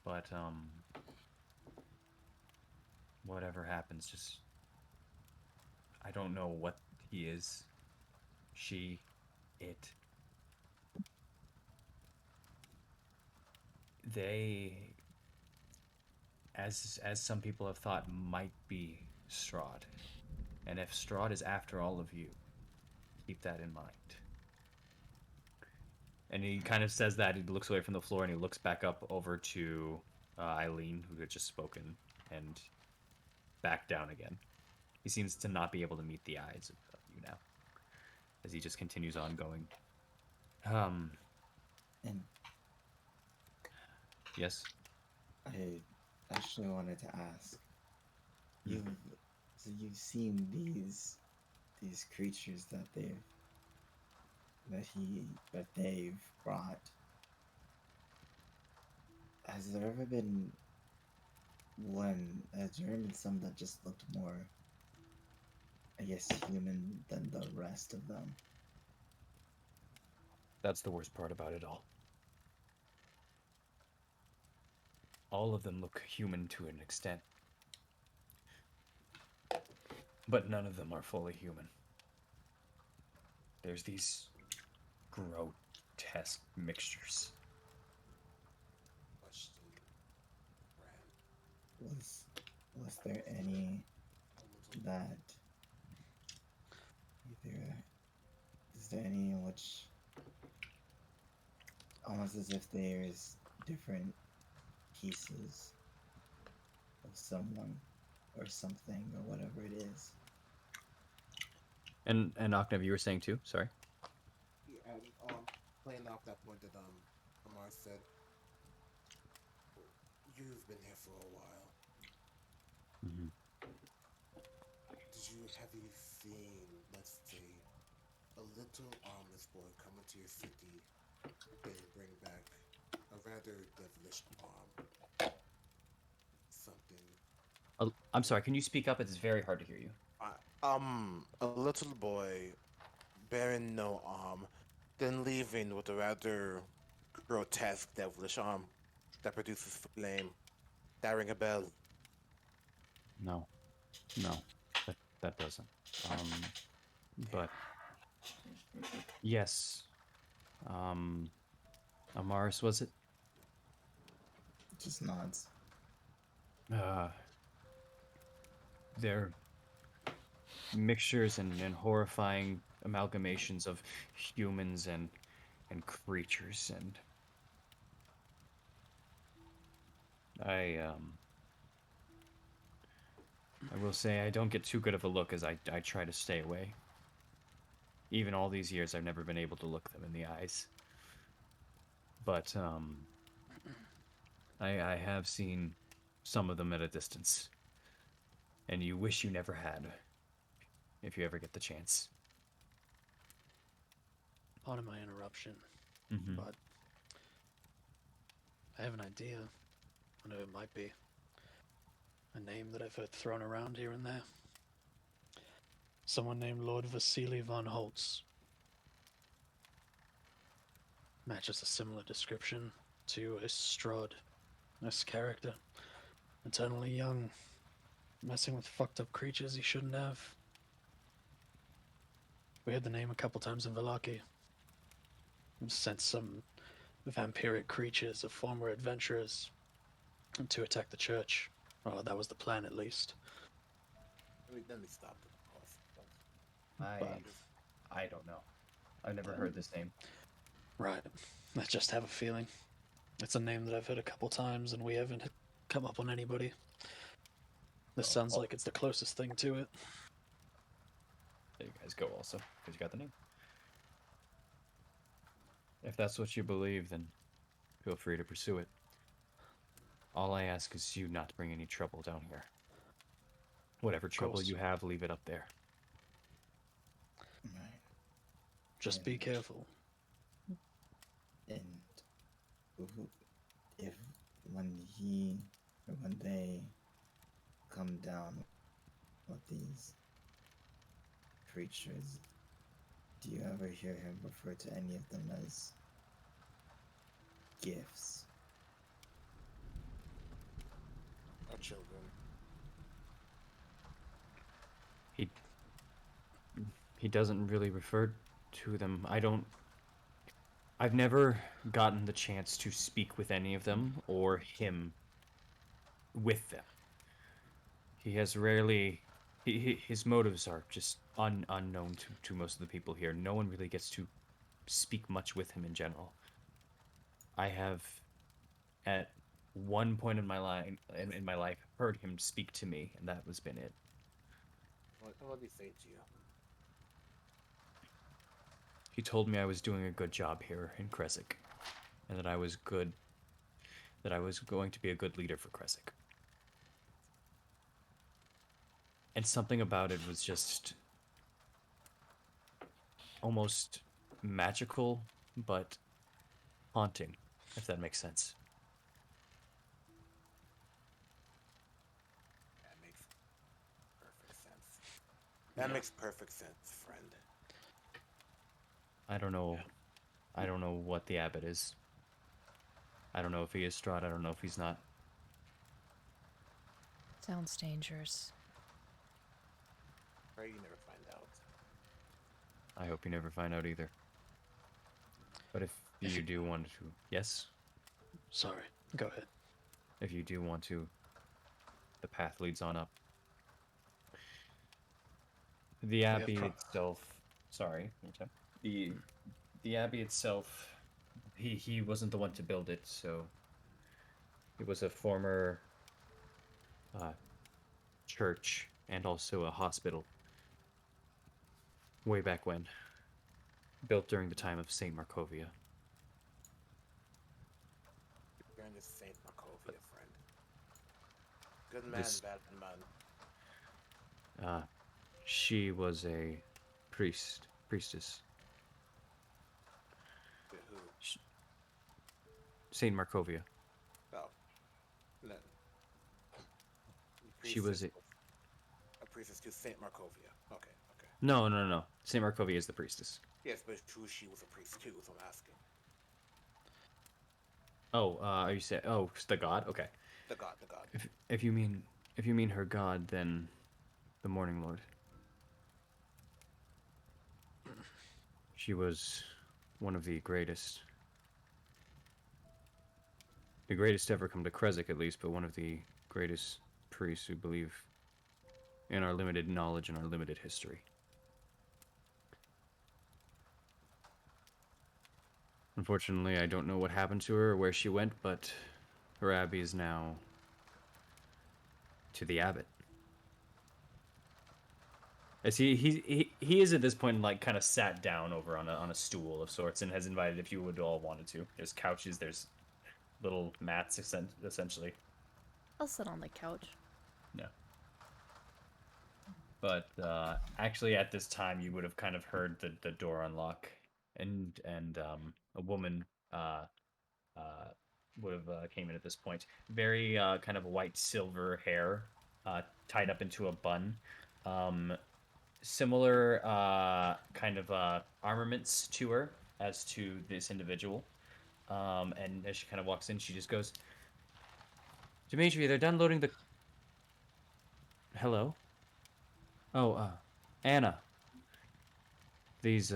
but whatever happens, just I don't know what he is, she, it. They, as some people have thought, might be Strahd. And if Strahd is after all of you, keep that in mind. And he kind of says that, he looks away from the floor and he looks back up over to Eileen, who had just spoken, and back down again. He seems to not be able to meet the eyes of you now. as he just continues on going. And Yes. I actually wanted to ask, you've seen these creatures that they've brought. Has there ever been some that just looked more, I guess, human than the rest of them? That's the worst part about it all. All of them look human to an extent. But none of them are fully human. There's these grotesque mixtures. Was there any that is there any in which almost as if there's different pieces of someone or something or whatever it is? And Octav, you were saying too? Sorry. Yeah, and playing off that point that Amar said, you've been here for a while. Mm-hmm. Have you seen, let's say, a little armless boy come into your city and bring back a rather devilish arm? Something. I'm sorry, can you speak up? It's very hard to hear you. A little boy bearing no arm, then leaving with a rather grotesque devilish arm that produces flame. That ring a bell? No, that doesn't. But yes, Amaris, was it? Just nods. They're mixtures and horrifying amalgamations of humans and creatures, and I will say I don't get too good of a look as I try to stay away. Even all these years, I've never been able to look them in the eyes. But I have seen some of them at a distance, and you wish you never had, if you ever get the chance. Pardon my interruption, but I have an idea. I know it might be a name that I've heard thrown around here and there. Someone named Lord Vasily von Holtz. Matches a similar description to a Strahd, this character. Eternally young, messing with fucked up creatures he shouldn't have. We heard the name a couple times in Vallaki. Sent some vampiric creatures of former adventurers to attack the church. Oh, that was the plan, at least. Let me stop it. I don't know. I've never heard this name. Right. I just have a feeling. It's a name that I've heard a couple times, and we haven't come up on anybody. This sounds like it's the closest thing to it. There you guys go also, because you got the name. If that's what you believe, then feel free to pursue it. All I ask is you not to bring any trouble down here. Whatever trouble you have, leave it up there. Right. Just be careful. And if when they come down with these creatures, do you ever hear him refer to any of them as gifts? Our children. He doesn't really refer to them. I've never gotten the chance to speak with any of them or him with them. He has rarely... his motives are just unknown to most of the people here. No one really gets to speak much with him in general. I have, at one point in my life, heard him speak to me, and that has been it. What did he say to you? He told me I was doing a good job here in Kresik, and that I was good. That I was going to be a good leader for Kresik. And something about it was just almost magical, but haunting, if that makes sense. That makes perfect sense. That makes perfect sense, friend. I don't know. I don't know what the abbot is. I don't know if he is Strahd. I don't know if he's not. Sounds dangerous. Pray you never find out. I hope you never find out either. But if you do want to, yes, Sorry. Go ahead. if you do want to, the path leads on up. The abbey itself. Sorry. Okay. The abbey itself. He wasn't the one to build it, so it was a former church and also a hospital. Way back when, built during the time of Saint Markovia. You're in this Saint Markovia, friend. Good man, This- bad man. She was a priestess. Who? Saint Markovia. Oh. No. She was a priestess to Saint Markovia. Okay. No. Saint Markovia is the priestess. Yes, but who she was a priest too, so I'm asking. Oh, are you saying? Oh, the god. Okay. The god. If you mean her god, then the Morning Lord. She was one of the greatest ever come to Kresik, at least, but one of the greatest priests who believe in our limited knowledge and our limited history. Unfortunately, I don't know what happened to her or where she went, but her abbey is now to the abbot. As he is at this point like kind of sat down over on a stool of sorts and has invited if you would all wanted to. There's couches, there's little mats essentially. I'll sit on the couch. No. But actually, at this time, you would have kind of heard the door unlock, and a woman would have came in at this point. Very kind of white silver hair, tied up into a bun. Similar kind of armaments to her as to this individual. And as she kind of walks in, she just goes, "Dimitri, they're done loading the." Hello. Oh, Anna. These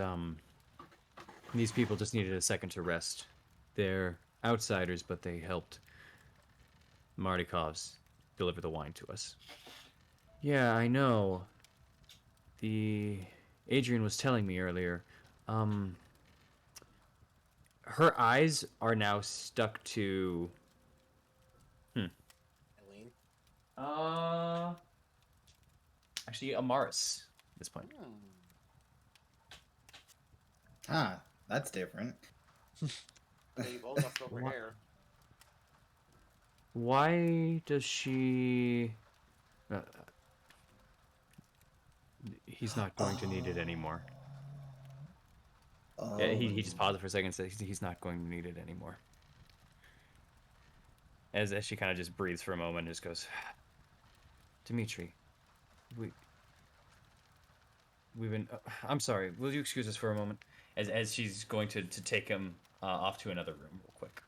people just needed a second to rest. They're outsiders, but they helped Martikovs deliver the wine to us. Yeah, I know. Adrian was telling me earlier. Her eyes are now stuck to. Eileen? Actually, Amaris at this point. Ah, that's different. You've all got silver What? hair. Why does she? He's not going to need it anymore. Oh. Yeah, he just paused for a second and said he's not going to need it anymore. As she kind of just breathes for a moment and just goes, Dimitri, we've been. I'm sorry. Will you excuse us for a moment? As she's going to take him off to another room real quick.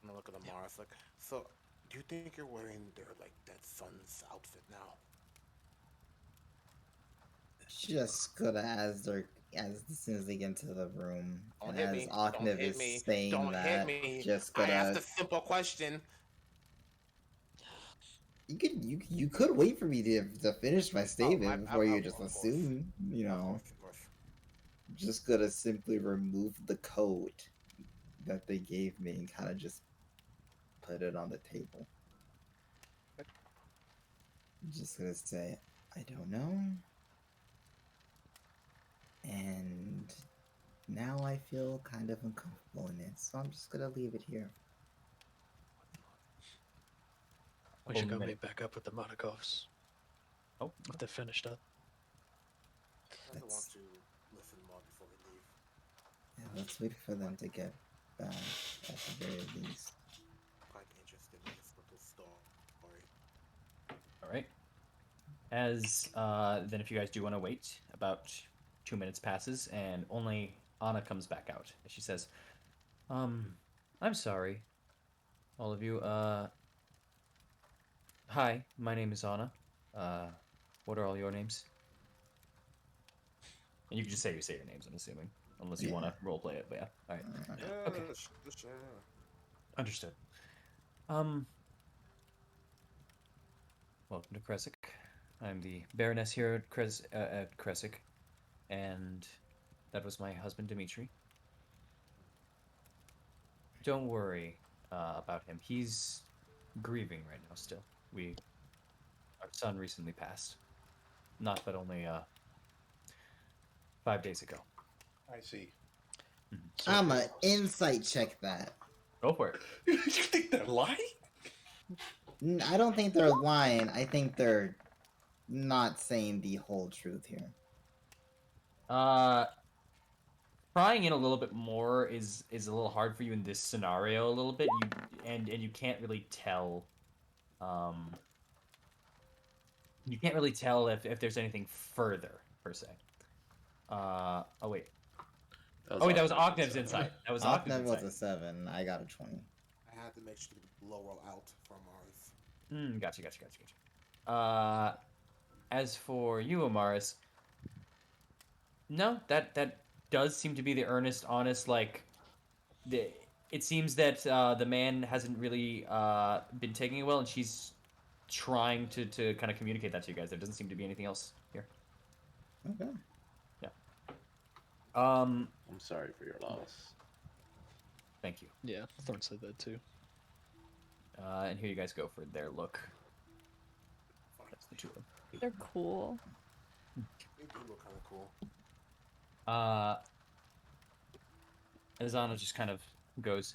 I'm gonna look at Amaris like, so, do you think you're wearing their, like, that son's outfit now? Just gonna as soon as they get into the room, Don't and hit as me. Achnev Don't hit is me. saying Don't that, hit me. just I gonna. asked a simple question. You could wait for me to finish my statement before you just assume, Of course. Just gonna simply remove the code that they gave me and kind of just put it on the table. I'm just gonna say, I don't know. And now I feel kind of uncomfortable in it, so I'm just gonna leave it here. We should go minute. meet back up with the Monakovs Oh, if they're finished up. I don't want Let's, to listen more before we leave. yeah, let's wait for them to get back at the very least. Quite interested in this little story. all right. As then, if you guys do want to wait, about 2 minutes passes, and only Anna comes back out. She says, I'm sorry, all of you. Hi, my name is Anna. What are all your names? And you can just say your names, I'm assuming, unless you want to roleplay it. But yeah, all right, Yeah, Okay. yeah. understood. Welcome to Kresik. I'm the Baroness here at Kresik, and that was my husband Dimitri. Don't worry about him. He's grieving right now still. Our son recently passed. Not but only 5 days ago. I see. So I'ma it was- insight check that. Go for it. You think they're lying? I don't think they're lying. I think they're not saying the whole truth here. Prying in a little bit more is a little hard for you in this scenario a little bit. You can't really tell you can't really tell if there's anything further per se. Oh wait. That was Octave's insight. That was Octave's Octave was insight. a 7. I got a 20. I had to make sure the low roll out from ours. Gotcha. As for you, Amaris, no, that does seem to be the earnest, honest, like, it seems that the man hasn't really been taking it well, and she's trying to kind of communicate that to you guys. There doesn't seem to be anything else here. Okay. Yeah. I'm sorry for your loss. Thank you. Yeah, Thorn said that too. And here you guys go for their look. That's the two of them. They're cool. They do look kind of cool. Azana just kind of goes,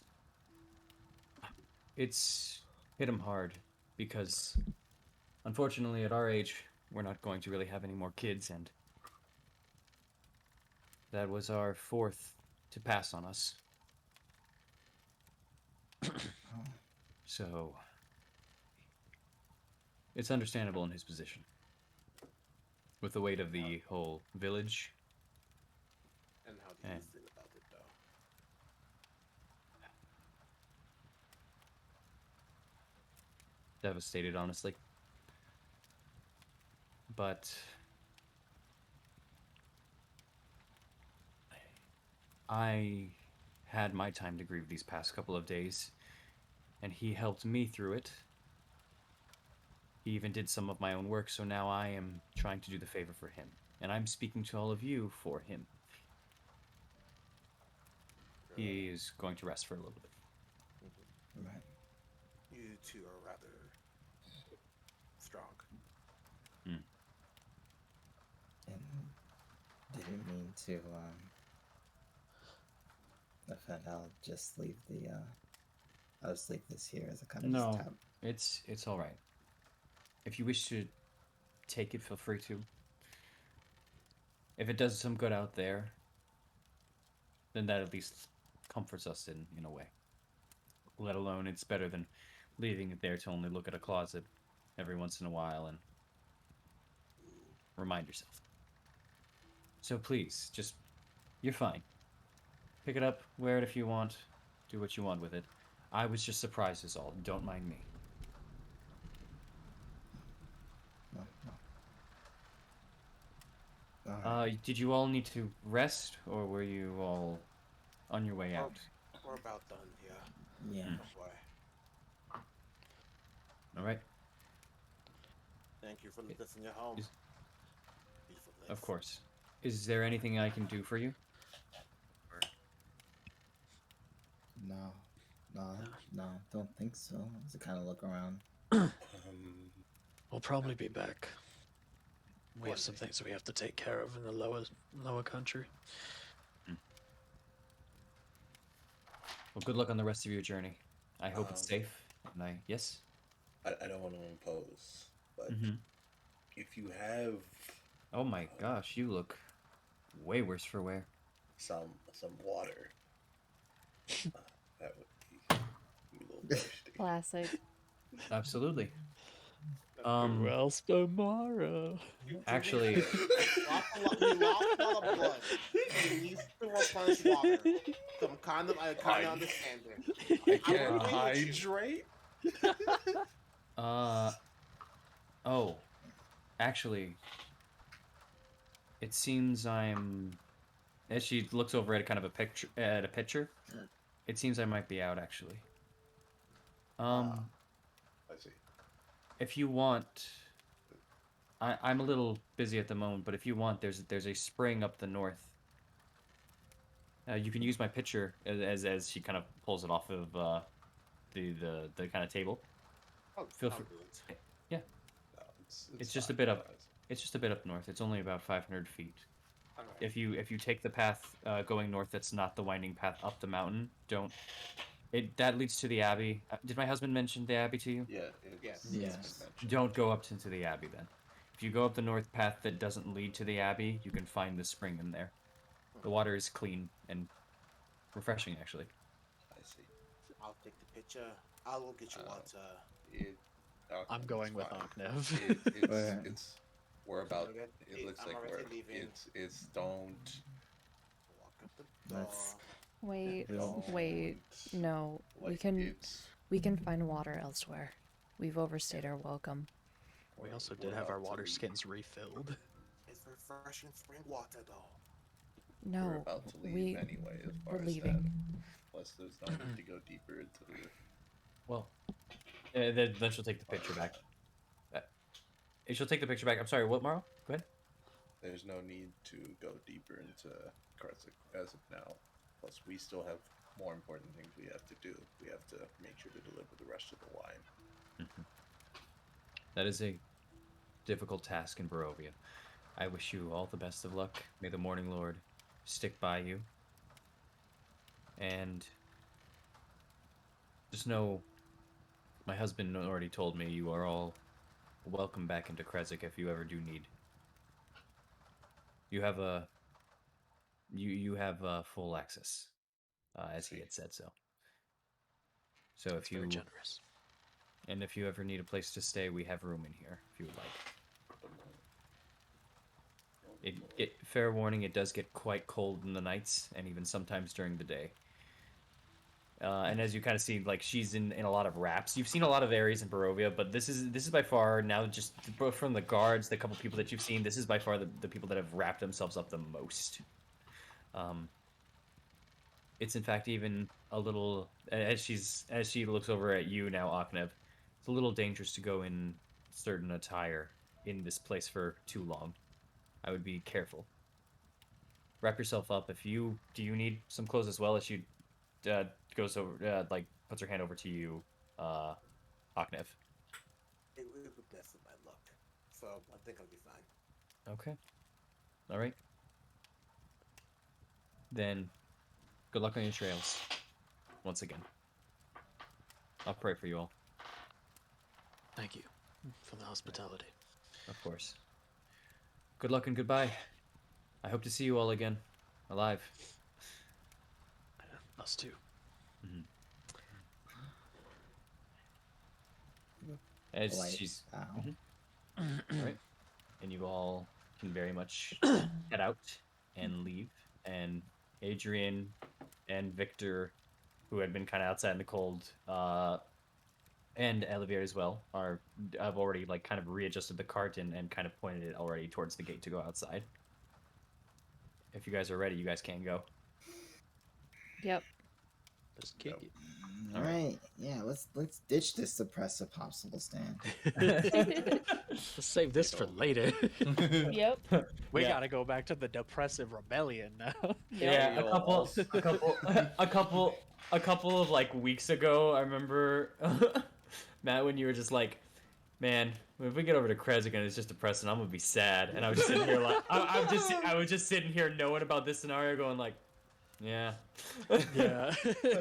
it's hit him hard because unfortunately at our age we're not going to really have any more kids, and that was our 4th to pass on us. So it's understandable in his position with the weight of the whole village. And how do you And feel about it, though? devastated, honestly. But I had my time to grieve these past couple of days, and he helped me through it. He even did some of my own work, so now I am trying to do the favor for him. And I'm speaking to all of you for him. He is going to rest for a little bit. Right. You two are rather strong. And didn't mean to, offend. I'll just leave I'll just leave this here as a kind of No, just tab. it's all right. If you wish to take it, feel free to. If it does some good out there, then that at least comforts us in a way. Let alone it's better than leaving it there to only look at a closet every once in a while and remind yourself. So please, just, you're fine. Pick it up, wear it if you want, do what you want with it. I was just surprised is all, don't mind me. No. Alright. Did you all need to rest, or were you all on your way out? We're about done, yeah. Yeah. Oh boy. All right. Thank you for listening at home. Beautiful place. Of course. Is there anything I can do for you? No, don't think so. As I kind of look around. We'll probably be back. We have some things we have to take care of in the lower country. Well, good luck on the rest of your journey. I hope it's safe. And yes. I don't want to impose, but Mhm. if you have Oh my gosh, you look way worse for wear. some water, that would be a little thirsty. Classic. Absolutely. Who else tomorrow? Actually, We lost a lot of blood. He needs to replenish water. So I kind of understand it. I can't will agree with you. hydrate. oh, actually, it seems I'm. As she looks over at kind of a picture, it seems I might be out actually. I see. If you want, I'm a little busy at the moment, but if you want, there's a spring up the north. You can use my picture as she kind of pulls it off of the kind of table. Oh, Feel free. Yeah. No, It's just a fine, bit up. guys. It's just a bit up north. It's only about 500 feet. Alright. If you take the path going north, that's not the winding path up the mountain. Don't. That leads to the abbey. Did my husband mention the abbey to you? Yeah. Yes. Yes. Don't go up into the abbey then. If you go up the north path that doesn't lead to the abbey, you can find the spring in there. The water is clean and refreshing, actually. I see. I'll take the picture. I'll go get you water. I'm going with Aknev. It's we're about. It looks I'm like already we're. leaving. It's don't. Walk up the door. Let's- Wait, No. wait. No, we Like, can it's- find water elsewhere. We've overstayed our welcome. We also we're did have our about to water leave. skins refilled. It's refreshing spring water, though. We're No, about to leave we anyway. As far we're as leaving. that. Plus, there's no need to go deeper into the. Well, then she'll take the picture back. She'll take the picture back. I'm sorry, what, Morrow? Go ahead. There's no need to go deeper into Karzik as of now. Plus, we still have more important things we have to do. We have to make sure to deliver the rest of the wine. That is a difficult task in Barovia. I wish you all the best of luck. May the Morning Lord stick by you. And just know, my husband already told me you are all welcome back into Krezk if you ever do need. You have you have full access, as he had said so. So It's if you very generous. and if you ever need a place to stay, we have room in here if you would like. Fair warning, it does get quite cold in the nights and even sometimes during the day. And as you kind of see, like, she's in a lot of wraps. You've seen a lot of areas in Barovia, but this is by far, now just both from the guards, the couple people that you've seen, this is by far the people that have wrapped themselves up the most. It's in fact even a little, as she looks over at you now, Aknev, it's a little dangerous to go in certain attire in this place for too long. I would be careful. Wrap yourself up. Do you need some clothes as well? As she goes over, like, puts her hand over to you, Aknev. It would be best with my luck. So I think I'll be fine. Okay. All right. Then, good luck on your trails. Once again. I'll pray for you all. Thank you for the hospitality. Of course. Good luck and goodbye. I hope to see you all again. Alive. Us too. As Like, she's... ow. All right. And you all can very much head out and leave. And Adrian and Victor, who had been kind of outside in the cold, and Olivier as well, have already, like, kind of readjusted the cart and kind of pointed it already towards the gate to go outside. If you guys are ready, you guys can go. Yep. Let's kick it. All right, yeah, let's ditch this suppressive popsicle stand. Let's save this for later. Yep. We Yeah. gotta go back to the depressive rebellion now. Yeah, Yo, a couple of like weeks ago, I remember Matt, when you were just like, man, if we get over to Krezk and it's just depressing, I'm gonna be sad. And I was just sitting here like, I was just sitting here knowing about this scenario, going like, yeah, Yeah.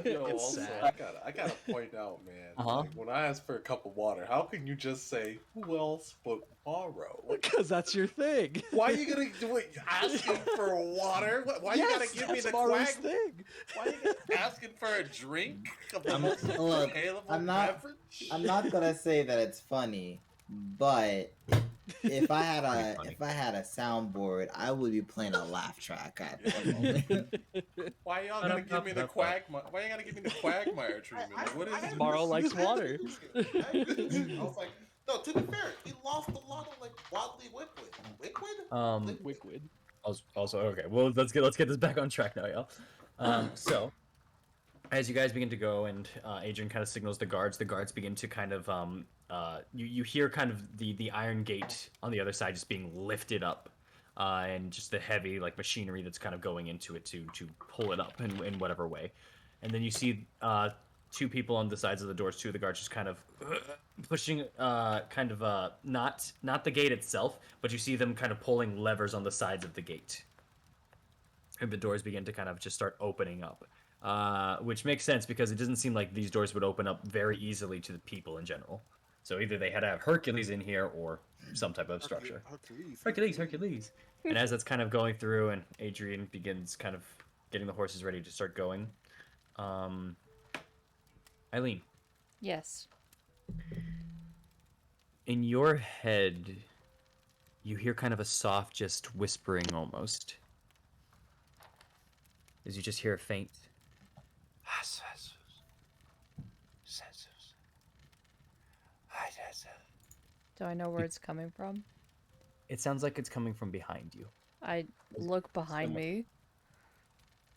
Yo, It's also, sad. I gotta point out, man. Uh-huh. Like, when I asked for a cup of water, how can you just say who else but Morrow? Because that's your thing. Why are you gonna do it? Asking for water? Why you gotta give me the Morrow's quag? thing. Why you asking for a drink? Look, I'm not gonna say that it's funny, but if I had a soundboard, I would be playing a laugh track at the moment. Why y'all gonna give me the quagmire? Why you gotta give me the quagmire treatment? Like, what is Morrow likes water. I was like, no. To be fair, he lost a lot of like wildly liquid. Wickwood. Also, okay. Well, let's get this back on track now, y'all. So, as you guys begin to go, and Adrian kind of signals the guards begin to kind of you hear kind of the iron gate on the other side just being lifted up, and just the heavy like machinery that's kind of going into it to pull it up in whatever way, and then you see two people on the sides of the doors. Two of the guards just kind of pushing, not the gate itself, but you see them kind of pulling levers on the sides of the gate, and the doors begin to kind of just start opening up. Which makes sense because it doesn't seem like these doors would open up very easily to the people in general. So either they had to have Hercules in here or some type of structure. Hercules. And as that's kind of going through and Adrian begins kind of getting the horses ready to start going, Eileen. Yes. In your head, you hear kind of a soft, just whispering almost. As you just hear a faint. Do I know where it's coming from? It sounds like it's coming from behind you. I look behind me.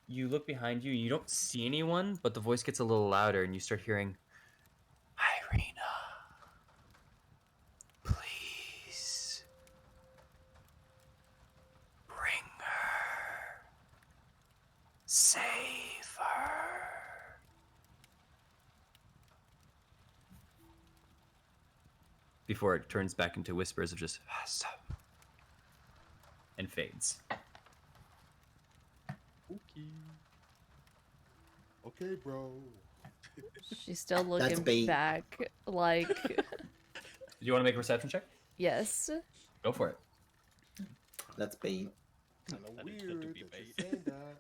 You look behind you, you don't see anyone, but the voice gets a little louder and you start hearing, Irina, please, bring her, save her. Before it turns back into whispers of just, and fades. Okay, bro. She's still That's looking bait. back, like, Do you want to make a perception check? yes. Go for it. That's bait. Kind of That is weird good to be that you bait. say that.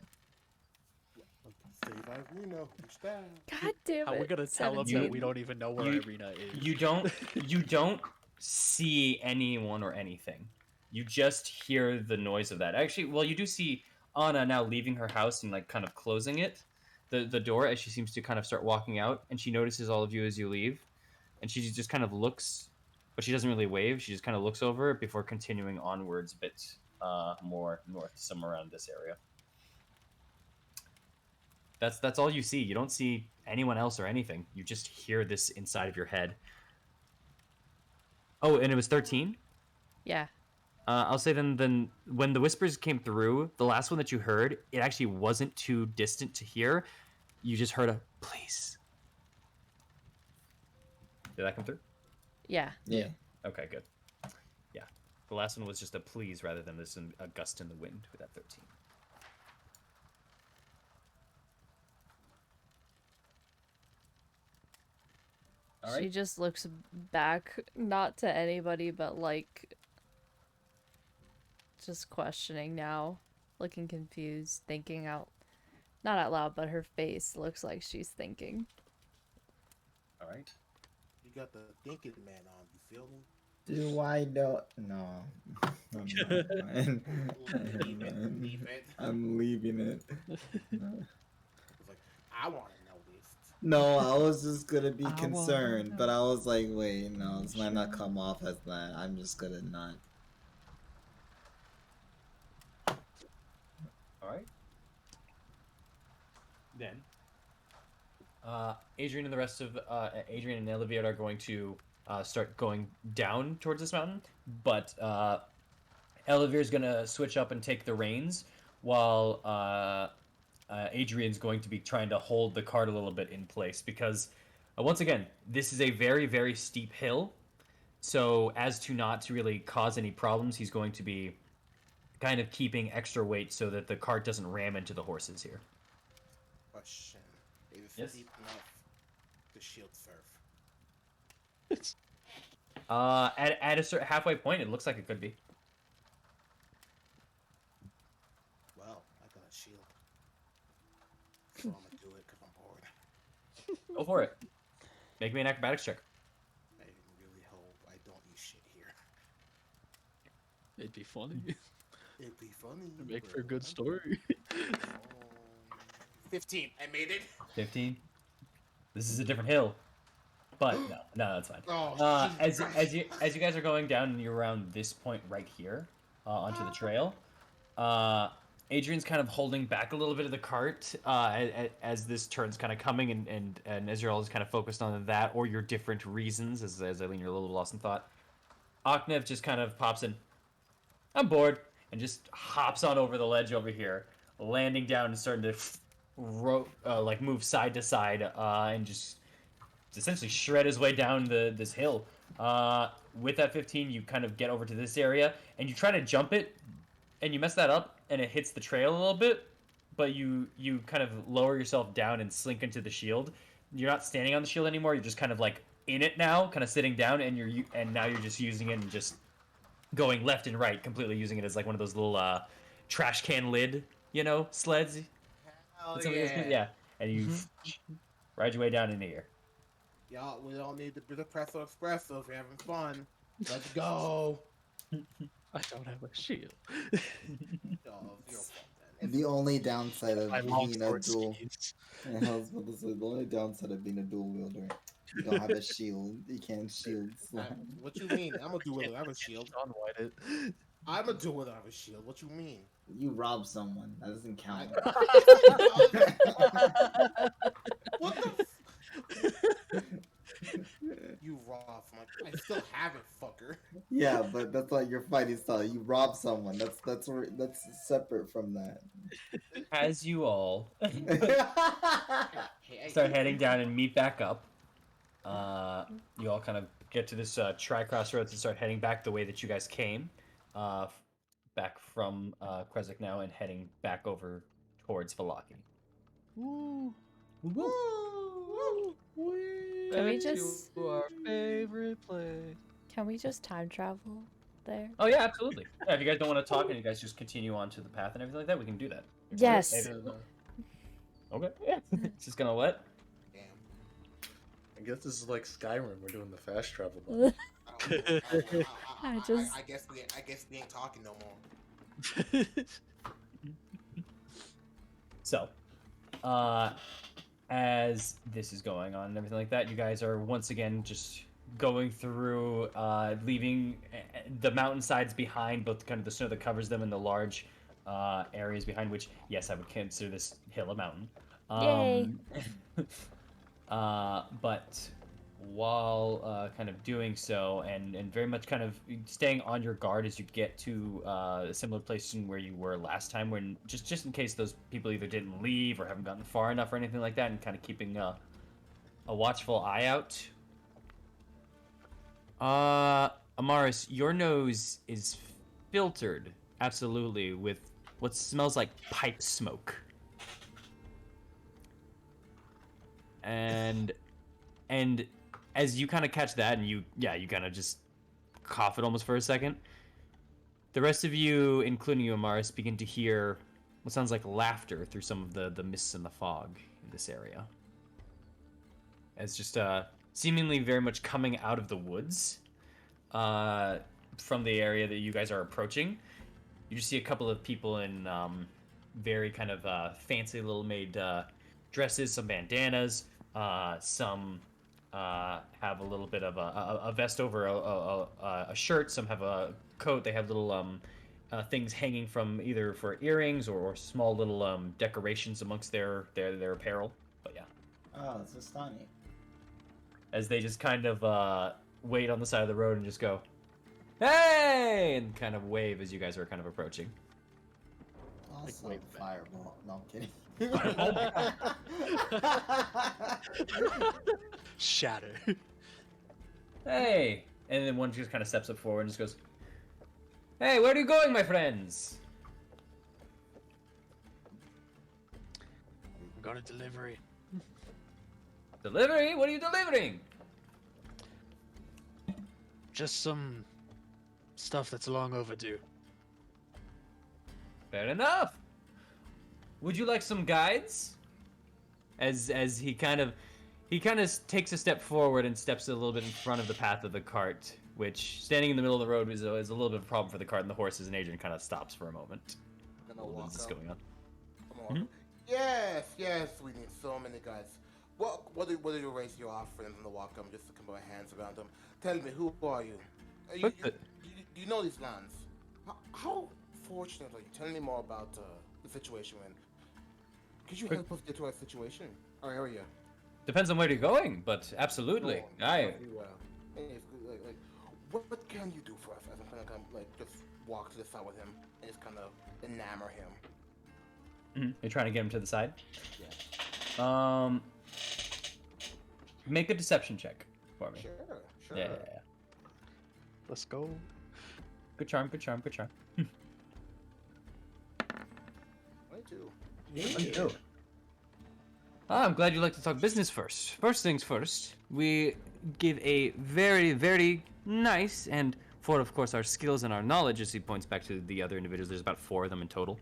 Save Irina, who's that? God damn it. How are we gonna tell them 17. that we don't even know where Irina is? You don't see anyone or anything. You just hear the noise of that. Actually, well, you do see Anna now leaving her house and like kind of closing it, the door, as she seems to kind of start walking out, and she notices all of you as you leave, and she just kind of looks, but she doesn't really wave. She just kind of looks over it before continuing onwards a bit more north, somewhere around this area. That's all you see. You don't see anyone else or anything. You just hear this inside of your head. Oh, and it was 13? Yeah. I'll say then when the whispers came through, the last one that you heard, it actually wasn't too distant to hear. You just heard a please. Did that come through? Yeah. Yeah. Okay, good. Yeah. The last one was just a please rather than this a gust in the wind with that 13. All She right. just looks back, not to anybody, but like, just questioning now, looking confused, thinking out, not out loud, but her face looks like she's thinking. All right. You got the thinking man on. You feel me? Do I know? No. Leave it. I'm leaving it. It's like, I want to know this. No, I was just gonna be I wanna concerned, know. but I was like, wait, no, this might not come off as that. I'm just gonna not. All right. Then, Adrian and the rest of Adrian and Elevate are going to start going down towards this mountain, but Elevate's gonna switch up and take the reins, while Adrian's going to be trying to hold the cart a little bit in place because, once again, this is a very, very steep hill, So as to not to really cause any problems, he's going to be kind of keeping extra weight so that the cart doesn't ram into the horses here. Question. Is it Yes? deep enough to shield surf? At a certain halfway point, it looks like it could be. Well, I got a shield. So I'm gonna do it because I'm bored. Go for it. Make me an acrobatics check. I really hope I don't use shit here. It'd be funny. It'd be funny. It'd make but for a good I'm- story. 15. I made it. 15. This is a different hill, but no, that's fine. Oh, Jesus As Christ. you guys are going down and you're around this point right here, onto the trail, Adrian's kind of holding back a little bit of the cart as this turn's kind of coming, and Israel is kind of focused on that or your different reasons. As Eileen, you're a little lost in thought. Aknev just kind of pops in. I'm bored, and just hops on over the ledge over here, landing down and starting to move side to side, and just essentially shred his way down this hill. With that 15, you kind of get over to this area, and you try to jump it, and you mess that up, and it hits the trail a little bit, but you kind of lower yourself down and slink into the shield. You're not standing on the shield anymore. You're just kind of like in it now, kind of sitting down, and now you're just using it and just going left and right, completely using it as like one of those little trash can lid, sleds. Hell Yeah. And you ride your way down into here. Y'all, we don't need the Espresso Espresso if you're having fun. Let's go. I don't have a shield. Oh, you're fucked then. The only downside of My being a longsword dual. skis. Yeah, I was about to say, the only downside of being a dual wielder, you don't have a shield. You can't shield slide. What you mean? I'm a dueler. I have a shield. John White it. I'm a dueler. I have a shield. What you mean? You rob someone. That doesn't count. What the? You rob my. I still have it, fucker. Yeah, but that's not your fighting style. You rob someone. That's separate from that. As you all Hey, start heading down and meet back up, you all kind of get to this tri-crossroads and start heading back the way that you guys came, back from Krezek now and heading back over towards Valaki. Woo. Woo. Can we Back to just- our favorite place? Can we just time travel there? Oh yeah, absolutely. Yeah, if you guys don't want to talk and you guys just continue on to the path and everything like that, we can do that. Yes. Okay. Yeah. It's just gonna what? Damn. I guess this is like Skyrim. We're doing the fast travel button. I just- I guess we ain't talking no more. So, as this is going on and everything like that, you guys are once again just going through, leaving the mountainsides behind, both kind of the snow that covers them and the large areas behind which, yes, I would consider this hill a mountain. Yay. But while kind of doing so and very much kind of staying on your guard as you get to a similar place in where you were last time, when just in case those people either didn't leave or haven't gotten far enough or anything like that, and kind of keeping a watchful eye out. Amaris, your nose is filtered absolutely with what smells like pipe smoke. And as you kind of catch that and you kind of just cough it almost for a second, the rest of you, including you, Amaris, begin to hear what sounds like laughter through some of the mists and the fog in this area. As just seemingly very much coming out of the woods from the area that you guys are approaching. You just see a couple of people in very kind of fancy little made dresses, some bandanas, some have a little bit of a vest over a shirt, some have a coat, they have little things hanging from either for earrings or small little decorations amongst their apparel. But yeah. Oh, it's Vistani. As they just kind of wait on the side of the road and just go, "Hey!" and kind of wave as you guys are kind of approaching. Also, wait, fireball. No, I'm kidding. Shatter. Hey, And then one just kind of steps up forward and just goes, "Hey, where are you going, my friends?" I'm going to delivery. Delivery? What are you delivering? Just some stuff that's long overdue. Fair enough. Would you like some guides? As he kind of takes a step forward and steps a little bit in front of the path of the cart, which standing in the middle of the road is a little bit of a problem for the cart, and the horses, and Adrian kind of stops for a moment. I'm gonna walk What is up. going on? I'm gonna walk up. Yes, we need so many guys. What do you raise your offerings on the walk up just to come put my hands around them? Tell me, who are you? Do you know these lands? How fortunate are you? Tell me more about the situation we're in. Could you help us get to our situation, our area? Depends on where you're going, but absolutely. Everywhere. What can you do for us? As I'm kind of just walk to the side with him and just kind of enamor him. You're trying to get him to the side? Yeah. Make a deception check for me. Sure. Yeah. Let's go. Good charm. 22. I'm glad you like to talk business first. First things first, we give a very, very nice, and for, of course, our skills and our knowledge, as he points back to the other individuals, there's about 4 of them in total.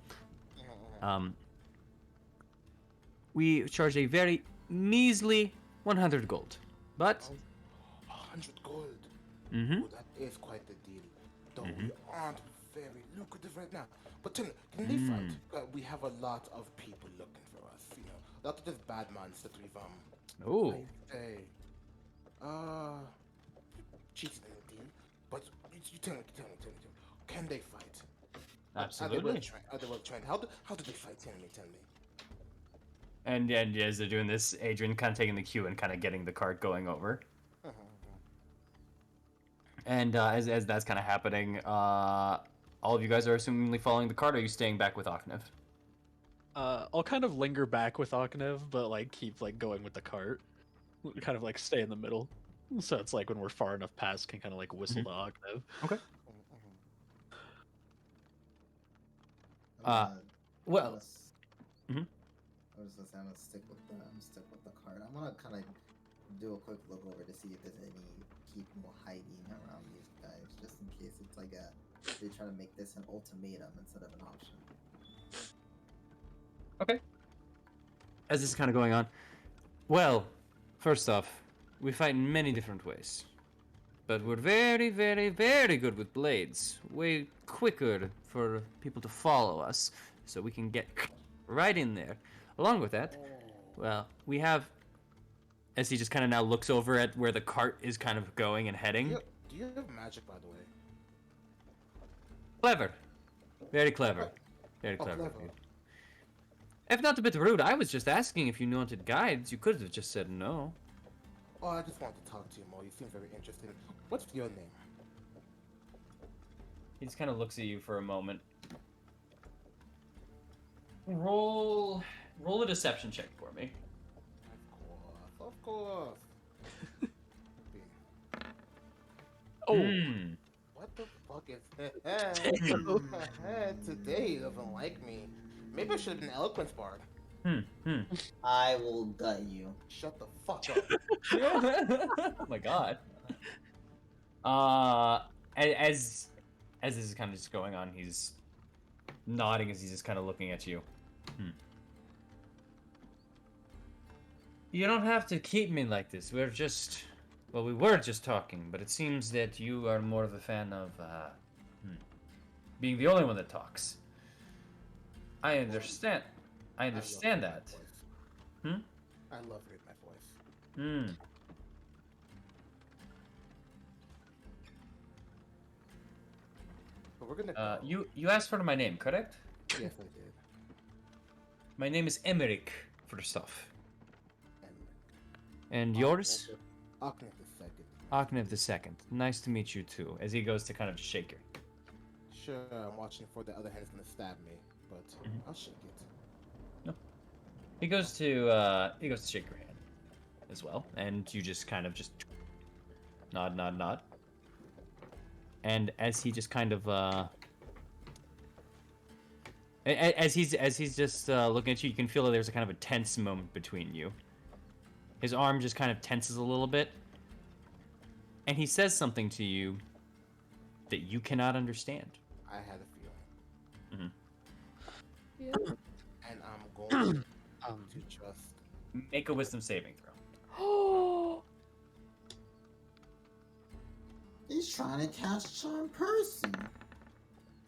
We charge a very measly 100 gold. But 100 gold. Mhm. Oh, that is quite the deal. Though we aren't very lucrative right now. But tell me, can they fight? We have a lot of people looking for us. You know, a lot of these bad mans that we've Ooh. I say, cheating in the deal. But you tell me. Can they fight? Absolutely. Are they well trained? How do they fight? Tell me. And as they're doing this, Adrian kind of taking the cue and kind of getting the cart going over. And as that's kind of happening, all of you guys are assumingly following the cart, or are you staying back with Aknev? I'll kind of linger back with Aknev, but like keep like going with the cart. Kind of like stay in the middle. So it's like when we're far enough past, can kind of like whistle to Aknev. Okay. Well. Mhm. I was gonna say I'm gonna stick with the card. I'm gonna kind of do a quick look over to see if there's any people hiding around these guys, just in case it's like they try to make this an ultimatum instead of an option. Okay. As this is kind of going on, well, first off, we fight in many different ways, but we're very, very, very good with blades. Way quicker for people to follow us, so we can get right in there. Along with that, well, we have, as he just kind of now looks over at where the cart is kind of going and heading. Do you have magic, by the way? Clever. Very clever. Very clever. Of you. If not a bit rude, I was just asking if you wanted guides. You could have just said no. Oh, I just wanted to talk to you more. You seem very interested. What's your name? He just kind of looks at you for a moment. Roll a deception check for me. Of course. What the fuck is that? Today he doesn't like me. Maybe I should have been an eloquence bard. I will gut you. Shut the fuck up. Oh my god. As this is kind of just going on, he's nodding as he's just kind of looking at you. You don't have to keep me like this. We were just talking, but it seems that you are more of a fan of being the only one that talks. I understand. I understand that. I love hearing my voice. But we're gonna go. You asked for my name, correct? Yes, I did. My name is Emmerich, first off. And yours? Aknev the second. Aknev the second. Nice to meet you too. As he goes to kind of shake her. Sure, I'm watching for the other hand's gonna stab me, but I'll shake it. No. He goes to shake your hand as well, and you just kind of just nod. And as he just kind of as he's just looking at you, you can feel that there's a kind of a tense moment between you. His arm just kind of tenses a little bit, and he says something to you that you cannot understand. I had a feeling. Mm-hmm. And I'm going to just Make a wisdom saving throw. He's trying to cast Charm Person.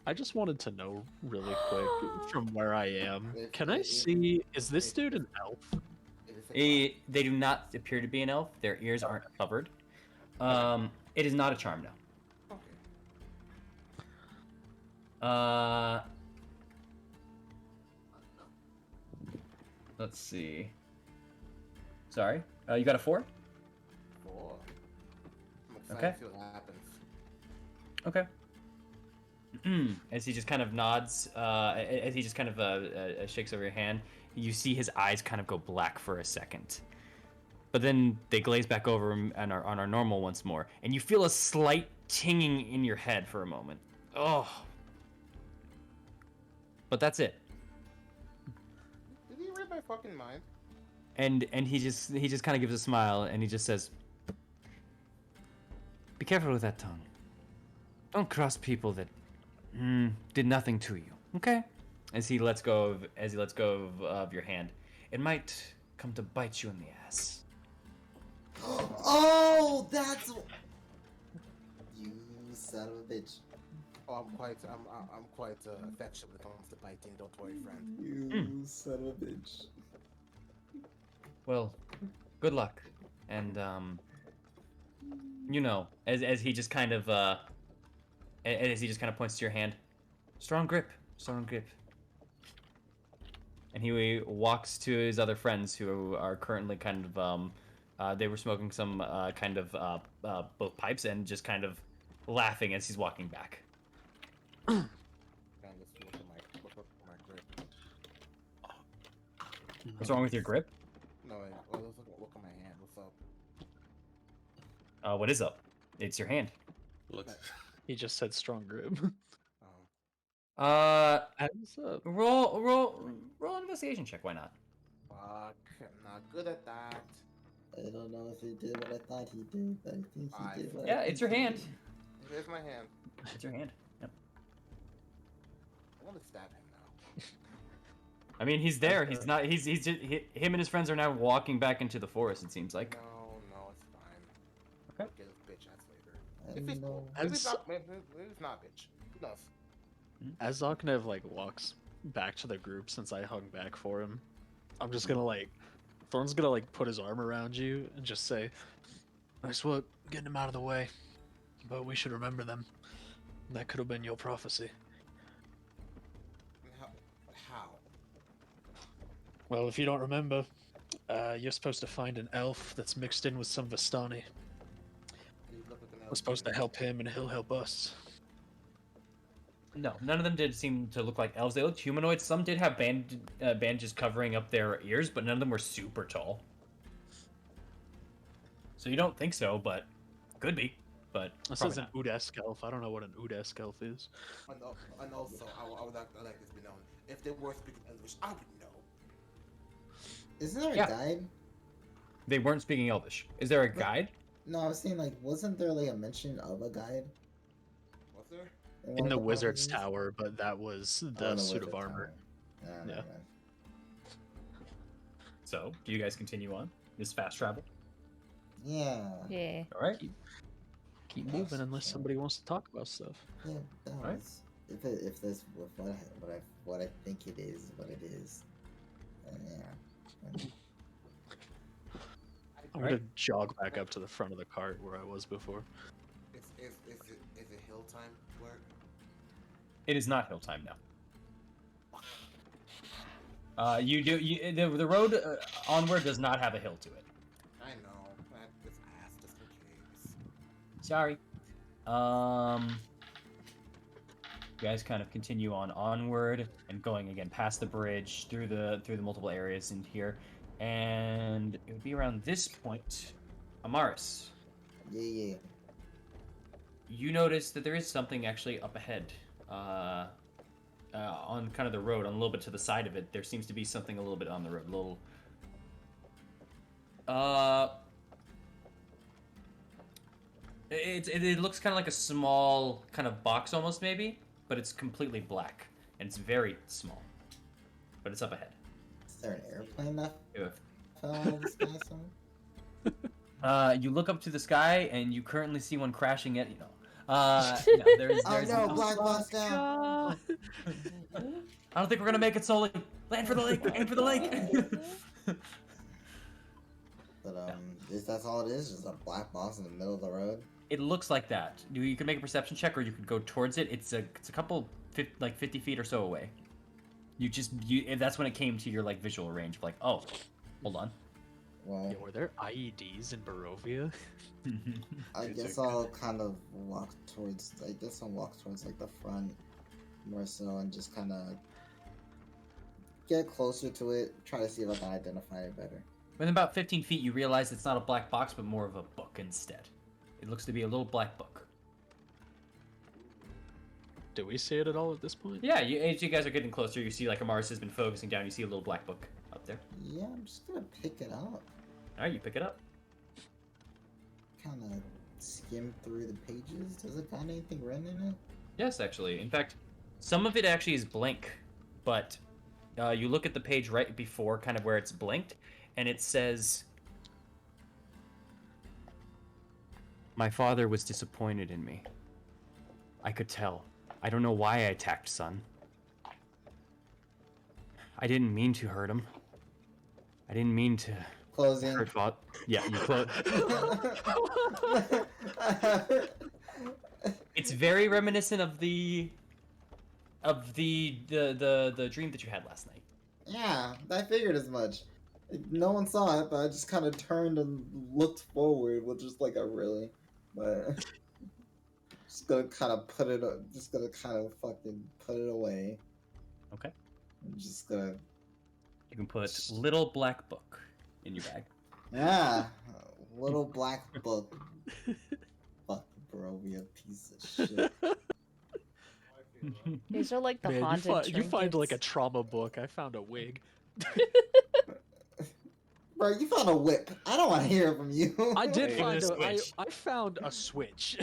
I just wanted to know really quick from where I am. If- Can I if- see? Is this dude an elf? They do not appear to be an elf. Their ears aren't covered. It is not a charm, no. Okay. Let's see. Sorry, you got a 4? 4. I'm excited Okay. to see what happens. Okay. As he just kind of nods, as he just kind of shakes over your hand, you see his eyes kind of go black for a second. But then they glaze back over him and are on our normal once more. And you feel a slight tinging in your head for a moment. Oh. But that's it. Did he read my fucking mind? And he just kind of gives a smile and he just says, "Be careful with that tongue. Don't cross people that did nothing to you, okay?" As he lets go of your hand, it might come to bite you in the ass. Oh, that's you son of a bitch. Oh, I'm quite affectionate when it comes to biting. Don't worry, friend. You son of a bitch. Well, good luck, and as he just kind of points to your hand, strong grip. And he walks to his other friends who are currently kind of they were smoking some kind of both pipes and just kind of laughing as he's walking back. Man, let's look at my grip. What's wrong with your grip? No, wait. Well, let's look at my hand. What's up? What is up? It's your hand. Look. He just said strong grip. What's up? Roll an investigation check. Why not? Fuck, I'm not good at that. I don't know if he did what I thought he did, but I think he did what I Yeah, think it's your he hand. did. Here's my hand. It's your hand. Yep. I want to stab him now. I mean, he's there. He's not. He's just. Him and his friends are now walking back into the forest. It seems like. No, it's fine. Okay. Get his bitch ass later. I If he's know. cool. Maybe it's not. Maybe it's not, bitch. Who knows? As Zaknev walks back to the group, since I hung back for him, I'm just gonna Thorn's gonna put his arm around you and just say, "Nice work getting him out of the way, but we should remember them. That could have been your prophecy." How? Well, if you don't remember, you're supposed to find an elf that's mixed in with some Vistani. You look like an We're supposed to help him, and he'll help us. No, none of them did seem to look like elves. They looked humanoid. Some did have bandages covering up their ears, but none of them were super tall. So you don't think so, but could be. But This probably is an not. Udesk elf. I don't know what an Udesk elf is. And also, I would like this to be known. If they were speaking English, I would know. Isn't there a Yeah. guide? They weren't speaking Elvish. Is there a guide? No, I was saying wasn't there a mention of a guide? Was there? one In of the Wizard's prophecies? Tower, but that was Oh, the in suit of Wizard's armor. Tower. Yeah. Yeah. never mind. So, do you guys continue on this fast travel? Yeah. Yeah. All right. Keep moving unless somebody wants to talk about stuff. Yeah. That Alright. was, if this what I think it is, what it is. Yeah. I'm gonna jog back up to the front of the cart where I was before. Is it hill time work? It is not hill time now. The road onward does not have a hill to it. I know. I just asked just in case. Sorry. You guys kind of continue onward and going again past the bridge through the multiple areas in here, and it would be around this point, Amaris. Yeah. you notice that there is something actually up ahead. On kind of the road, on a little bit to the side of it, there seems to be something a little bit on the road. It looks kind of like a small kind of box almost, maybe, but it's completely black and it's very small. But it's up ahead. Is there an airplane that Yeah. fell out of the sky somewhere? You look up to the sky and you currently see one crashing at there's Oh no, black box down. God. I don't think we're gonna make it, Sully. Land for the lake. Aim for the lake. But that's all it is? Just a black box in the middle of the road? It looks like that. You can make a perception check, or you could go towards it. It's a couple 50 feet or so away. That's when it came to your visual range. Like, oh, hold on. Well, Yeah, were there IEDs in Barovia? I guess I'll kind of walk towards the front more so and just kind of get closer to it, try to see if I can identify it better. Within about 15 feet, you realize it's not a black box, but more of a book instead. It looks to be a little black book. Do we see it at all at this point? Yeah, as you guys are getting closer, you see Amaris has been focusing down. You see a little black book up there. Yeah, I'm just gonna pick it up. All right, you pick it up. Kind of skim through the pages. Does it got anything written in it? Yes, actually. In fact, some of it actually is blank, but you look at the page right before kind of where it's blinked, and it says, "My father was disappointed in me. I could tell. I don't know why I attacked Sun. I didn't mean to hurt him. I didn't mean to Closing. hurt Father." Yeah, you close. It's very reminiscent of the dream that you had last night. Yeah, I figured as much. No one saw it, but I just kind of turned and looked forward with just like a really, but just gonna kind of fucking put it away. Okay. I'm just gonna. You can put little black book in your bag. Yeah, little black book. Fuck Barovia, piece of shit. These are like the Man, haunted you find like a trinkets. trauma book. I found a wig. Bro, you found a whip. I don't want to hear it from you. I did Hey, find a I switch. found a switch.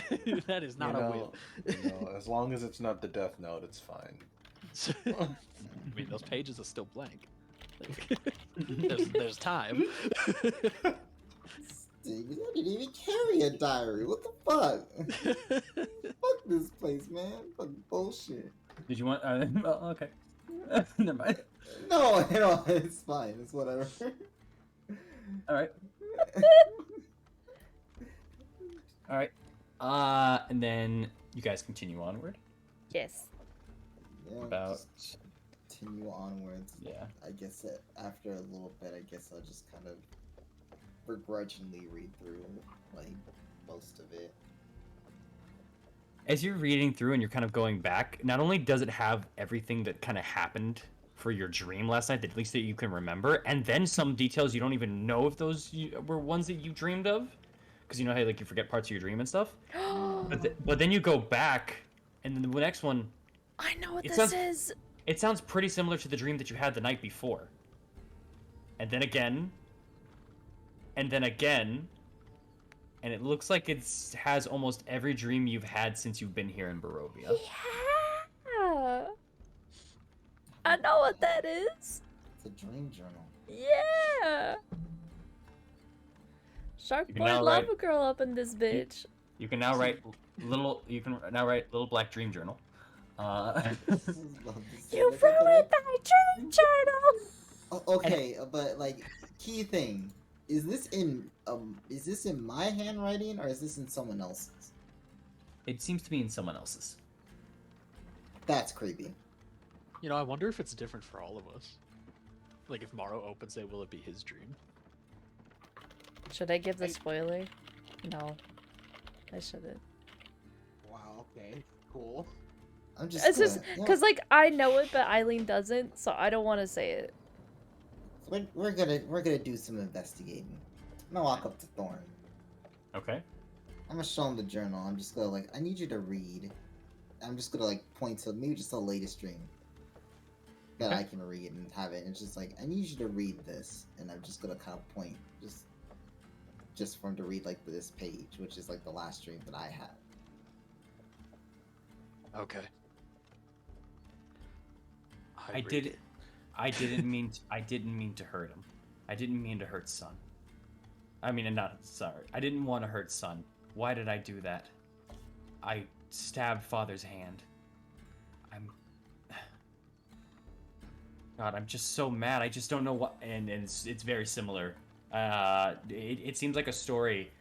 That is not you a know, whip. as long as it's not the Death Note, it's fine. I mean, those pages are still blank. There's time. Dude, I didn't even carry a diary. What the fuck? Fuck this place, man. Fucking bullshit. Did you want? Oh, okay. Never mind. No, it's fine. It's whatever. All right. All right. And then you guys continue onward. Yes. Yeah, About just continue onwards. yeah. I guess after a little bit, I guess I'll just kind of begrudgingly read through like most of it. As you're reading through and you're kind of going back, not only does it have everything that kind of happened for your dream last night, that at least that you can remember, and then some details you don't even know if those were ones that you dreamed of, because you know how you forget parts of your dream and stuff. But then you go back, and then the next one, I know what It this sounds- is. it sounds pretty similar to the dream that you had the night before. And then again, and then again, and it looks like it has almost every dream you've had since you've been here in Barovia. Yeah. I know what that is. It's a dream journal. Yeah. Shark You can Boy now Lava write- Girl up in this bitch. You can now write little black dream journal. You ruined my dream journal. Okay, but like, key thing, is this in my handwriting or is this in someone else's? It seems to be in someone else's. That's creepy. You know, I wonder if it's different for all of us. Like, if Morrow opens it, will it be his dream? Should I give the spoiler? No. I shouldn't. Wow. Okay. Cool. I'm just. It's just yeah. because, like, I know it, but Eileen doesn't, so I don't want to say it. We're gonna do some investigating. I'm gonna walk up to Thorn. Okay. I'm gonna show him the journal. I'm just gonna like, I need you to read. I'm just gonna like point to maybe just the latest stream that I can read and have it. And it's just like, I need you to read this, and I'm just gonna kind of point just for him to read like this page, which is like the last stream that I had. Okay. I didn't mean to hurt him. I didn't mean to hurt Son. I mean, not sorry. I didn't want to hurt Son. Why did I do that? I stabbed Father's hand. God, I'm just so mad. I just don't know what. And it's very similar. It seems like a story,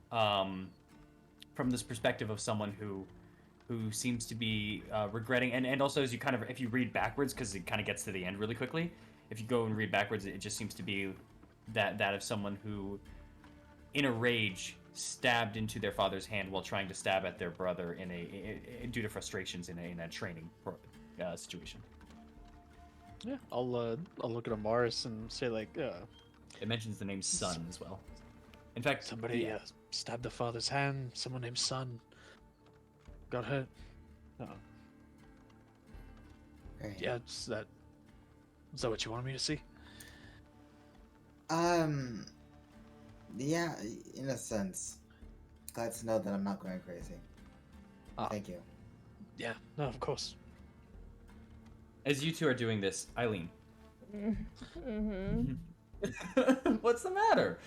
from this perspective of someone who seems to be regretting, and also as you kind of, if you read backwards, because it kind of gets to the end really quickly. If you go and read backwards, it just seems to be that of someone who, in a rage, stabbed into their father's hand while trying to stab at their brother due to frustrations in a training situation. Yeah, I'll look at Amaris and say like, It mentions the name Son as well. In fact, somebody stabbed the father's hand. Someone named Son got hurt. Right. Yeah, is that what you wanted me to see? Yeah, in a sense. Glad to know that I'm not going crazy. Thank you. Yeah, no, of course. As you two are doing this, Eileen. Mm-hmm. What's the matter?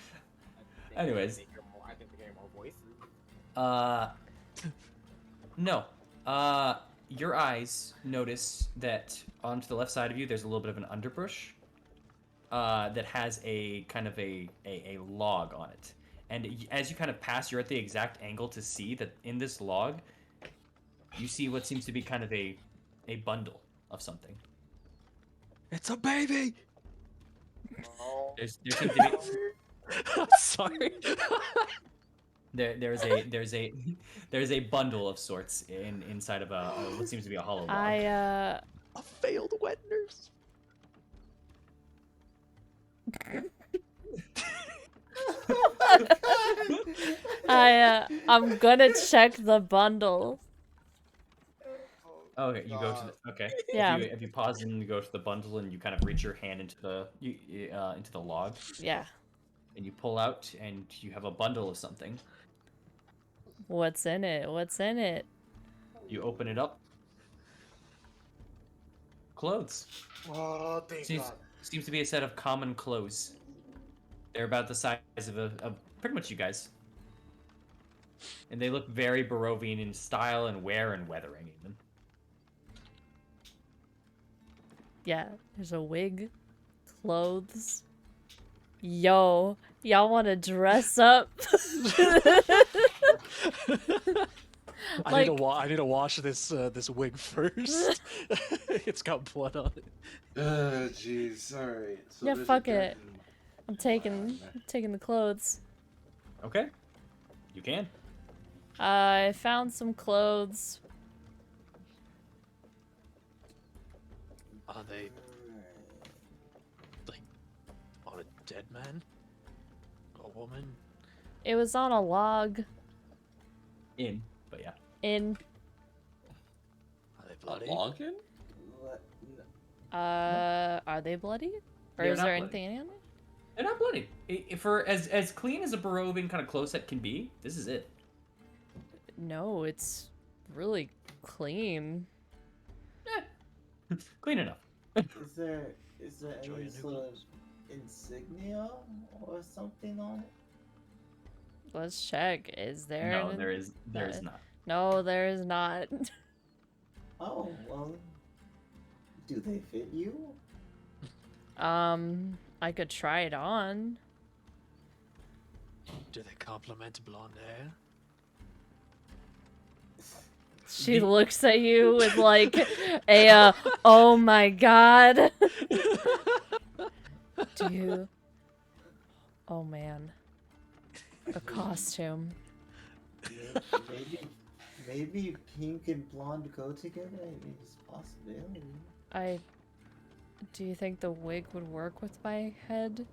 Anyways. I think they hear more voice. No. Your eyes notice that onto the left side of you, there's a little bit of an underbrush that has a kind of a log on it. And as you kind of pass, you're at the exact angle to see that in this log, you see what seems to be kind of a bundle of something. It's a baby! There seems to be... Sorry. There's a bundle of sorts inside of what seems to be a hollow log. A failed wet nurse. I'm gonna check the bundle. Okay, you go to the, okay. Yeah. If you pause and you go to the bundle and you kind of reach your hand into the log. Yeah. And you pull out and you have a bundle of something. What's in it? What's in it? You open it up. Clothes. Oh, thank God. Seems to be a set of common clothes. They're about the size of pretty much you guys. And they look very Barovian in style and wear and weathering even. Yeah, there's a wig, clothes. Yo, y'all want to dress up? I need to wash this wig first. It's got blood on it. Jeez, alright. So Yeah, there's a fuck it. curtain. I'm taking the clothes. Okay. You can. I found some clothes. Are they like on a dead man? A woman? It was on a log. But yeah. Are they bloody? Logging? Are they bloody? Or They're is not there bloody. anything in it? They're not bloody. For as clean as a Barovian kind of close set can be, this is it. No, it's really clean. Clean enough. Is there Enjoy any your new sort of clothes. insignia or something on it? Let's check. Is there? No, there is not. No, there is not. Oh, well, do they fit you? I could try it on. Do they complement blonde hair? She looks at you with like a oh my god. Do you? Oh man. A costume. Maybe pink and blonde go together. I mean, it's a possibility. Do you think the wig would work with my head?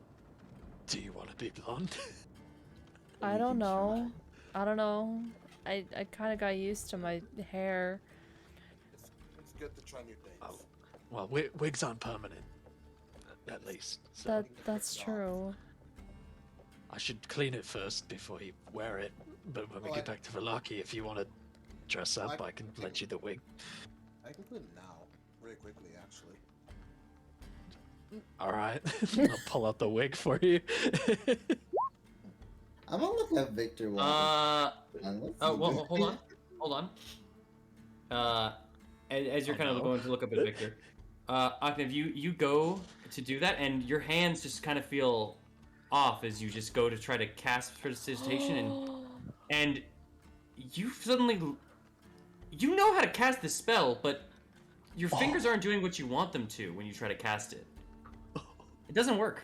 Do you want to be blonde? I don't know. I don't know. I kind of got used to my hair. It's good to try new things. Oh, well, wigs aren't permanent, at least. So That's true. I should clean it first before you wear it. But when we get back to Velaki, if you want to dress up, I can lend you the wig. I can clean it now, really quickly, actually. All right, I'll pull out the wig for you. I'm gonna look at Victor while. Well, hold on. As you're kind of going to look up at Victor, Octave, you go to do that, and your hands just kind of feel off as you just go to try to cast prestidigitation, and you suddenly, you know how to cast the spell, but your fingers aren't doing what you want them to when you try to cast it. It doesn't work.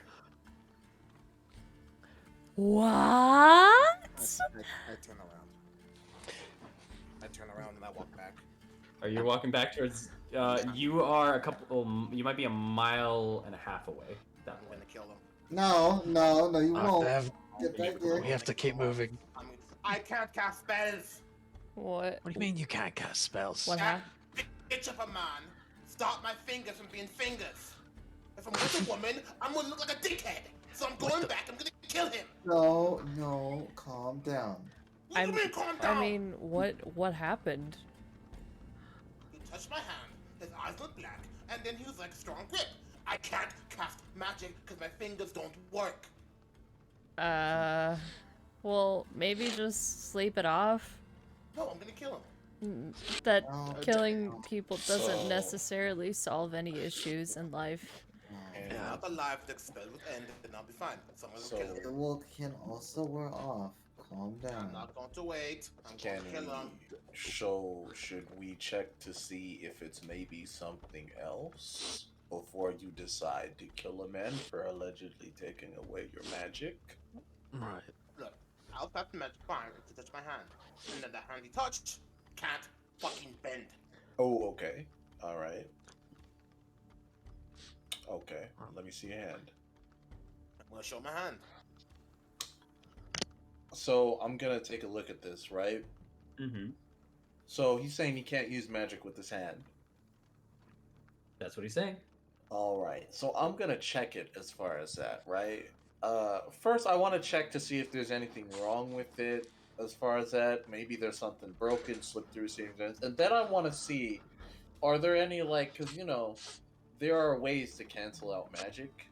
What? I turn around. I turn around and I walk back. Are you walking back towards? You are a couple. You might be 1.5 miles away. That I'm way. gonna kill them. No, you won't. Get back We there. have to keep moving. I can't cast spells. What? What do you mean you can't cast spells? What happened? Bitch of a man. Stop my fingers from being fingers. If I'm with a woman, I'm gonna look like a dickhead. So I'm going back. I'm gonna kill him. No, calm down. What do you mean, calm down? I mean, what happened? He touched my hand. His eyes looked black, and then he was like a strong grip. I can't cast magic because my fingers don't work. Well, maybe just sleep it off. No, I'm gonna kill him. That Oh, killing people doesn't So- necessarily solve any issues in life. And not alive, the spell would end, and I'll be fine. Someone will kill The him. wolf can also wear off. Calm I'm down. not going to wait. I'm going Can to kill him. should we check to see if it's maybe something else before you decide to kill a man for allegedly taking away your magic? Right. Look, I'll tap the magic fine to touch my hand. And then the hand he touched can't fucking bend. Oh, okay. Alright. Okay, let me see your hand. I'm gonna show my hand. So, I'm gonna take a look at this, right? Mm-hmm. So, he's saying he can't use magic with his hand. That's what he's saying. Alright, so I'm gonna check it as far as that, right? First I want to check to see if there's anything wrong with it as far as that. Maybe there's something broken, slipped through seams, and then I want to see, are there any, like, because, you know, there are ways to cancel out magic.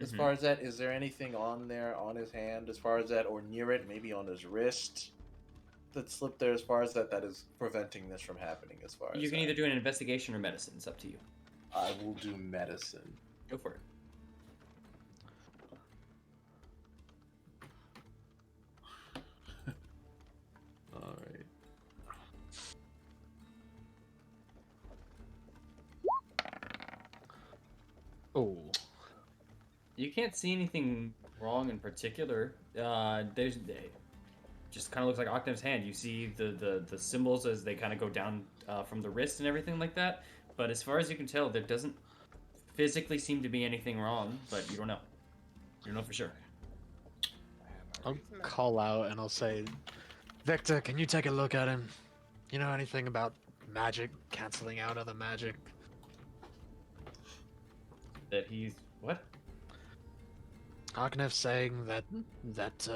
As far as that, is there anything on there, on his hand, as far as that, or near it, maybe on his wrist, that slipped there as far as that, that is preventing this from happening as far as You can that? either do an investigation or medicine. It's up to you. I will do medicine. Go for it. Alright. Oh. You can't see anything wrong in particular. There's just kind of looks like Octave's hand. You see the symbols as they kind of go down from the wrist and everything like that. But as far as you can tell, there doesn't physically seem to be anything wrong. But you don't know. You don't know for sure. I'll call out and I'll say, Victor, can you take a look at him? You know anything about magic, canceling out other magic? That he's what? Arknev's saying that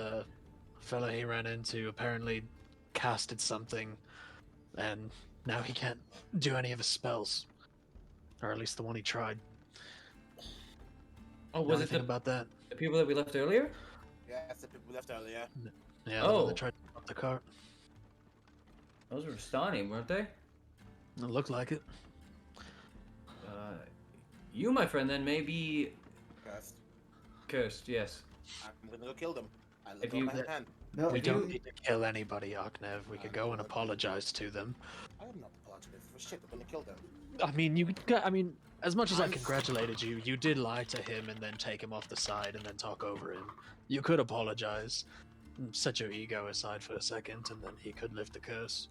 fella he ran into apparently casted something, and now he can't do any of his spells, or at least the one he tried. Oh, Know was it anything the, about that? the people that we left earlier? Yeah, that's the people we left earlier. Yeah, the one that tried to stop the cart. Those were Stani, weren't they? It looked like it. You, my friend, then may be Cursed. cursed. Yes. I'm gonna go kill them. I If let go of you- my hand. No, We if don't you- need to kill anybody, Arknev. We could go and apologize to them. I am not apologizing for shit. I'm gonna kill them. I mean, as much as I congratulated you, you did lie to him and then take him off the side and then talk over him. You could apologize, set your ego aside for a second, and then he could lift the curse.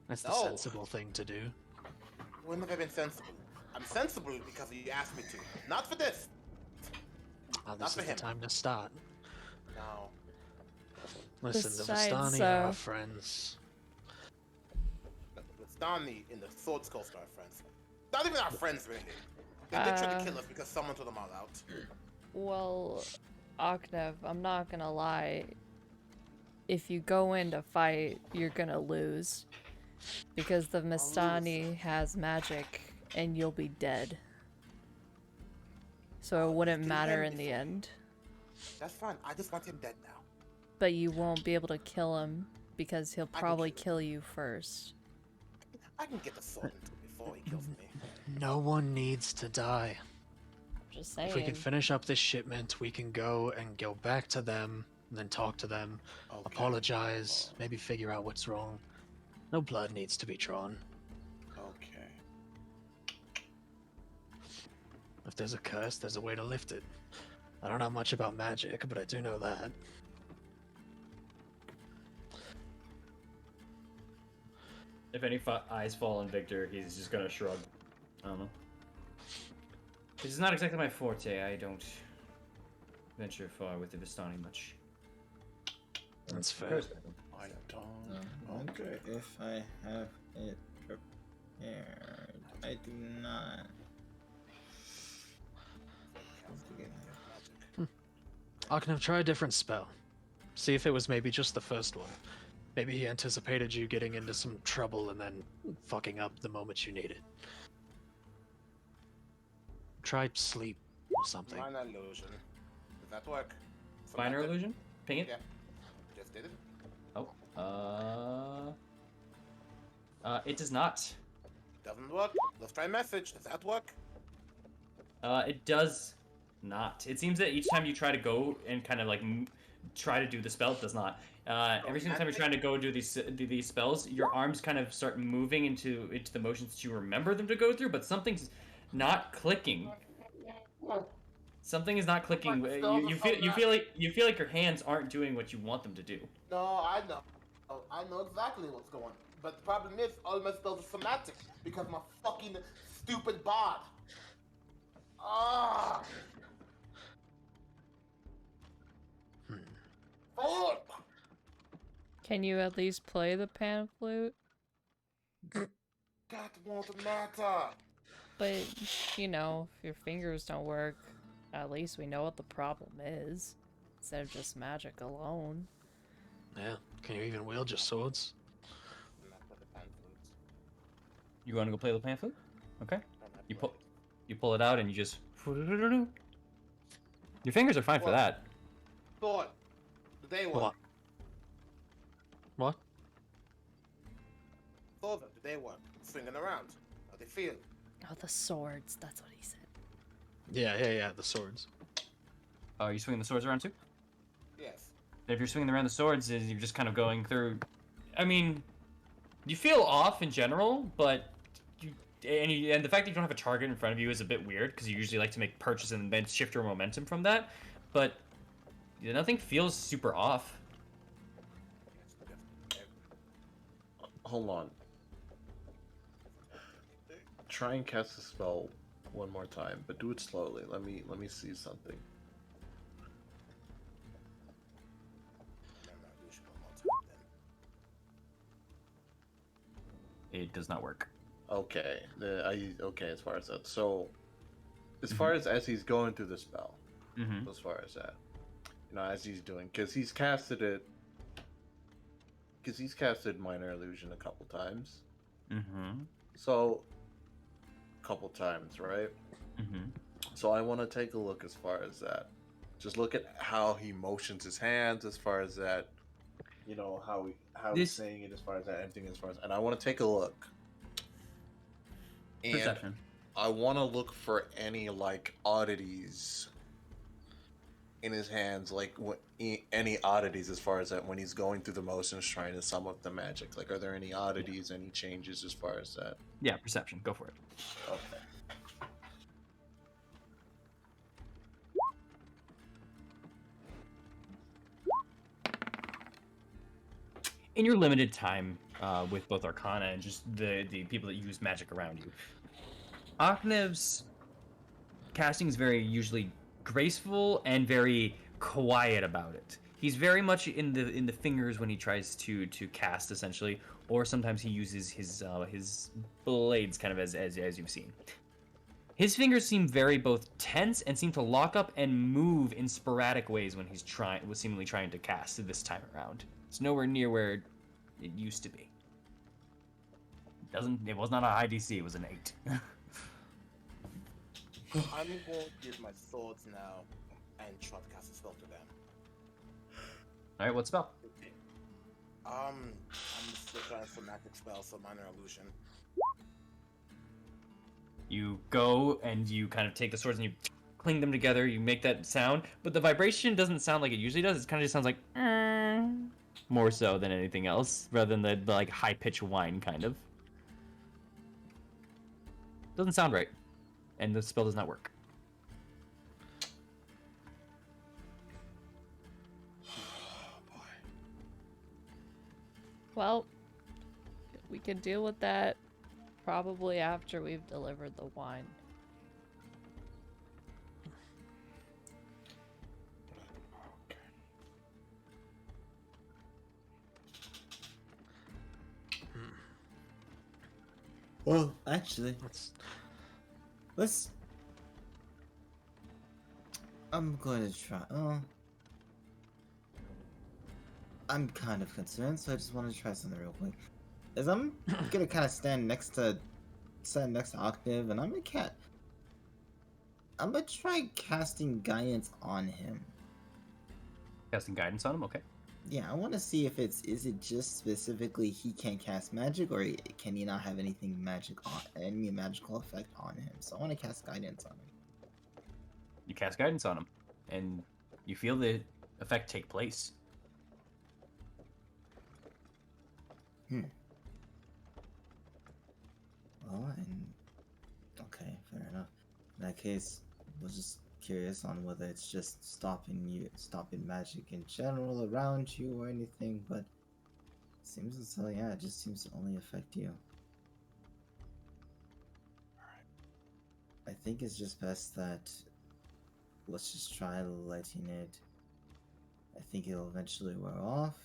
That's the No. sensible thing to do. When have I been sensible? I'm sensible because you asked me to. Not for this. Now Not this for is the him. time to start. No. Listen, the Besides, Vistani are our friends. It's not in the Sword Skull Star friends. Not even our friends, really. They did try to kill us because someone told them all out. Well, Aknev, I'm not gonna lie. If you go in to fight, you're gonna lose. Because the Mistani has magic, and you'll be dead. So it wouldn't kill matter him in the before. end. That's fine. I just want him dead now. But you won't be able to kill him, because he'll can probably kill kill you first. I can get the sword into him before he kills me. No one needs to die. Just saying. If we can finish up this shipment, we can go back to them, and then talk to them, Okay. apologize, maybe figure out what's wrong. No blood needs to be drawn. Okay. If there's a curse, there's a way to lift it. I don't know much about magic, but I do know that. If any eyes fall on Victor, he's just gonna shrug. I don't know. This is not exactly my forte. I don't venture far with the Vistani much. That's fair. I don't. Okay. If I have it prepared, I do not. Aknev, try a different spell. See if it was maybe just the first one. Maybe he anticipated you getting into some trouble and then fucking up the moment you need it. Try sleep or something. Minor illusion. Does that work? Minor illusion? Ping it? Yeah. Just did it. Oh. It does not. Doesn't work. Let's try message. Does that work? It does not. It seems that each time you try to go and kind of like try to do the spell, it does not. Every single time you're trying to go do these spells, your arms kind of start moving into the motions that you remember them to go through, but something's not clicking. Something is not clicking. You feel like your hands aren't doing what you want them to do. No, I know. Oh, I know exactly what's going on. But the problem is, all my spells are somatic because my fucking stupid bod. Ah. Fuck. Can you at least play the pan flute? That won't matter. But, you know, if your fingers don't work, at least we know what the problem is. Instead of just magic alone. Yeah, can you even wield your swords? You want to go play the pan flute? Okay. You pull it out and you just. Your fingers are fine for that. Thought. Do they work? What? Thought. Do they work? Swinging around. How they feel? Oh, the swords. That's what he said. Yeah, the swords. Oh, are you swinging the swords around too? Yes. If you're swinging around the swords, you're just kind of going through. I mean, you feel off in general, but and the fact that you don't have a target in front of you is a bit weird because you usually like to make purchases and then shift your momentum from that. But nothing feels super off. Hold on. Try and cast the spell one more time, but do it slowly. Let me see something. It does not work. Okay. Okay as far as that. So as far as he's going through the spell, as far as that, as he's doing, because he's casted minor illusion a couple times. So a couple times, right? So I want to take a look as far as that. Just look at how he motions his hands as far as that. How he's saying it as far as that, everything as far as, and I want to take a look. And Perception. I want to look for any oddities in his hands, any oddities as far as that when he's going through the motions trying to sum up the magic. Like, are there any oddities, any changes as far as that? Yeah, perception. Go for it. Okay. In your limited time with both Arcana and just the people that use magic around you, Aknev's casting is very usually graceful and very quiet about it. He's very much in the fingers when he tries to cast, essentially, or sometimes he uses his blades, kind of as you've seen. His fingers seem very both tense and seem to lock up and move in sporadic ways when he's seemingly trying to cast this time around. It's nowhere near where it used to be. It was not a high DC, it was an 8. I'm going to use my swords now and try to cast a spell to them. Alright, what spell? I'm still trying for magic spell, so minor illusion. You go and you kind of take the swords and you cling them together, you make that sound, but the vibration doesn't sound like it usually does. It kind of just sounds like more so than anything else, rather than the like high-pitched whine kind of. Doesn't sound right. And the spell does not work. Well, we can deal with that probably after we've delivered the wine. Well, actually, let's. I'm going to try. I'm kind of concerned, so I just want to try something real quick. As I'm gonna kind of stand next to Octave, and I'm gonna try casting guidance on him. Casting guidance on him, okay. Yeah, I want to see if is it just specifically he can't cast magic, or can he not have any magical effect on him? So I want to cast guidance on him. You cast guidance on him, and you feel the effect take place. Well, okay, fair enough. In that case, I was just curious on whether it's just stopping magic in general around you or anything, but it seems so. Yeah, it just seems to only affect you. I think it's just best that let's just try letting it. I think it'll eventually wear off.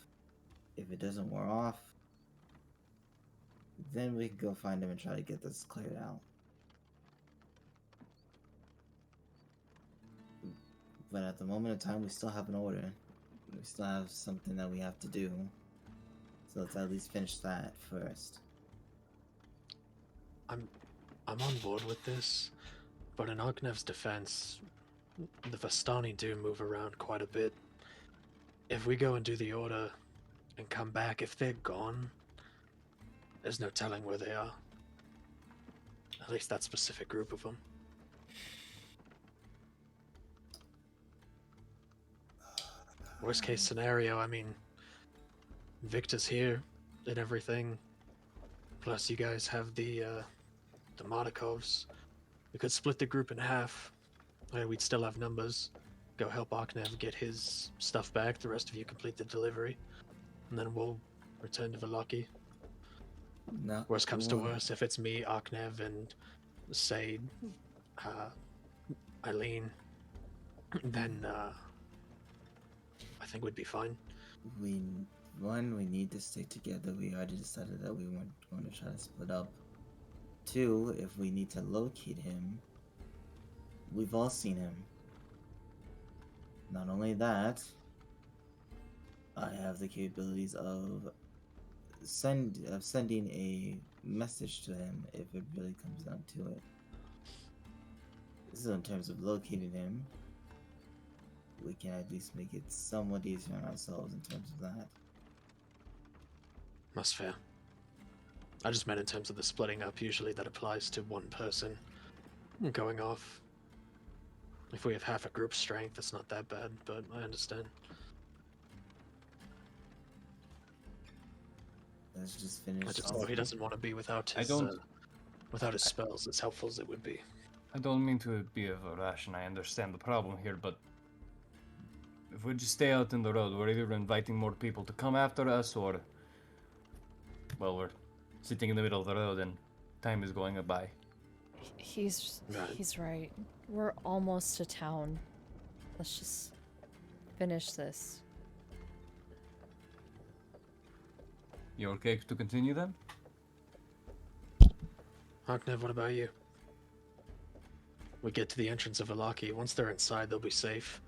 If it doesn't wear off, then we can go find him and try to get this cleared out. But at the moment in time, we still have an order. We still have something that we have to do. So let's at least finish that first. I'm on board with this, but in Ognev's defense, the Vistani do move around quite a bit. If we go and do the order and come back, if they're gone, there's no telling where they are. At least that specific group of them. Worst case scenario, I mean, Victor's here and everything. Plus you guys have the Mardikovs. We could split the group in half. We'd still have numbers. Go help Arknev get his stuff back. The rest of you complete the delivery. And then we'll return to Velaki. No. Worst comes to worst, if it's me, Arknev, and say, Eileen, then I think we'd be fine. We need to stick together. We already decided that we weren't going to try to split up. 2, if we need to locate him, we've all seen him. Not only that, I have the capabilities of sending a message to him if it really comes down to it. This is in terms of locating him. We can at least make it somewhat easier on ourselves in terms of that. That's fair. I just meant in terms of the splitting up, usually that applies to one person going off. If we have half a group strength, it's not that bad, but I understand. Let's just finish. I just know he doesn't want to be without his without his spells, as helpful as it would be. I don't mean to be a rash, and I understand the problem here, but if we just stay out in the road, we're either inviting more people to come after us, or, well, we're sitting in the middle of the road and time is going by. He's right. We're almost to town. Let's just finish this. You okay to continue then? Agnev, what about you? We get to the entrance of Ilaki. Once they're inside, they'll be safe.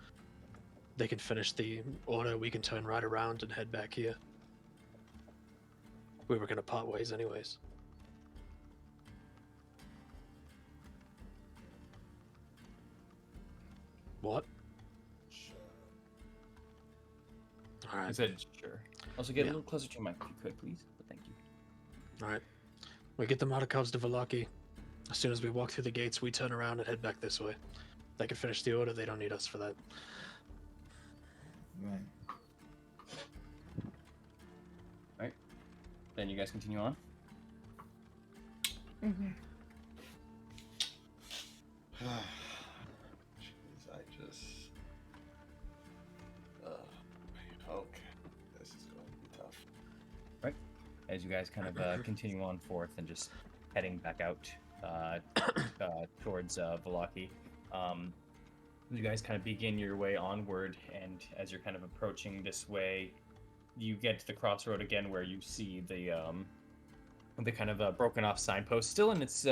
They can finish the order. We can turn right around and head back here. We were gonna part ways anyways. What? Sure. All right. I said sure. Also, get Yeah. a little closer to your mic if you could, please. But thank you. All right. We get the Matakovs to Valaki. As soon as we walk through the gates, we turn around and head back this way. They can finish the order. They don't need us for that. Right. Then you guys continue on. Mm-hmm. Jeez, I just. Okay, this is going to be tough. As you guys kind of continue on forth and just heading back out towards Valaki. You guys kind of begin your way onward, and as you're kind of approaching this way, you get to the crossroad again where you see the kind of broken off signpost, still in its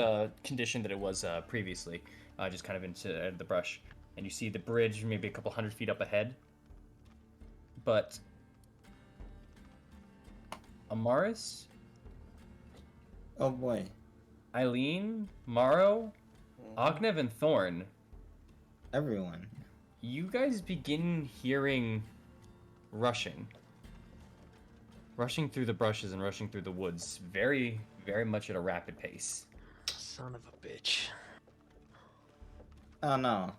condition that it was previously, just kind of into the brush. And you see the bridge maybe a couple 100 feet up ahead. But Amaris, Oh boy. Eileen, Morrow, Agnev, and Thorn, Everyone. you guys begin hearing rushing through the brushes and rushing through the woods, very, very much at a rapid pace. Son of a bitch. Oh no.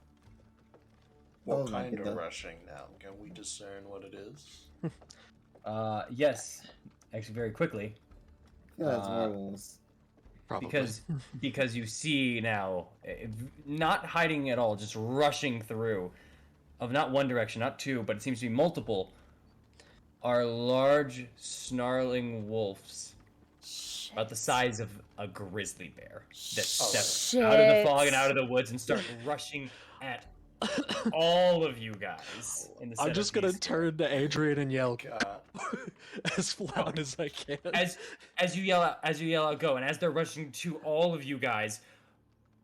What Oh, my kind of goodness. rushing now? Can we discern what it is? Yes, actually very quickly. Yeah, that's werewolves. Probably. Because you see now, not hiding at all, just rushing through, of not one direction, not two, but it seems to be multiple, are large, snarling wolves, about the size of a grizzly bear, that step out of the fog and out of the woods and start rushing at all of you guys. In the I'm just gonna turn to Adrian and yell God. as loud as I can. As you yell out, go, and as they're rushing to all of you guys,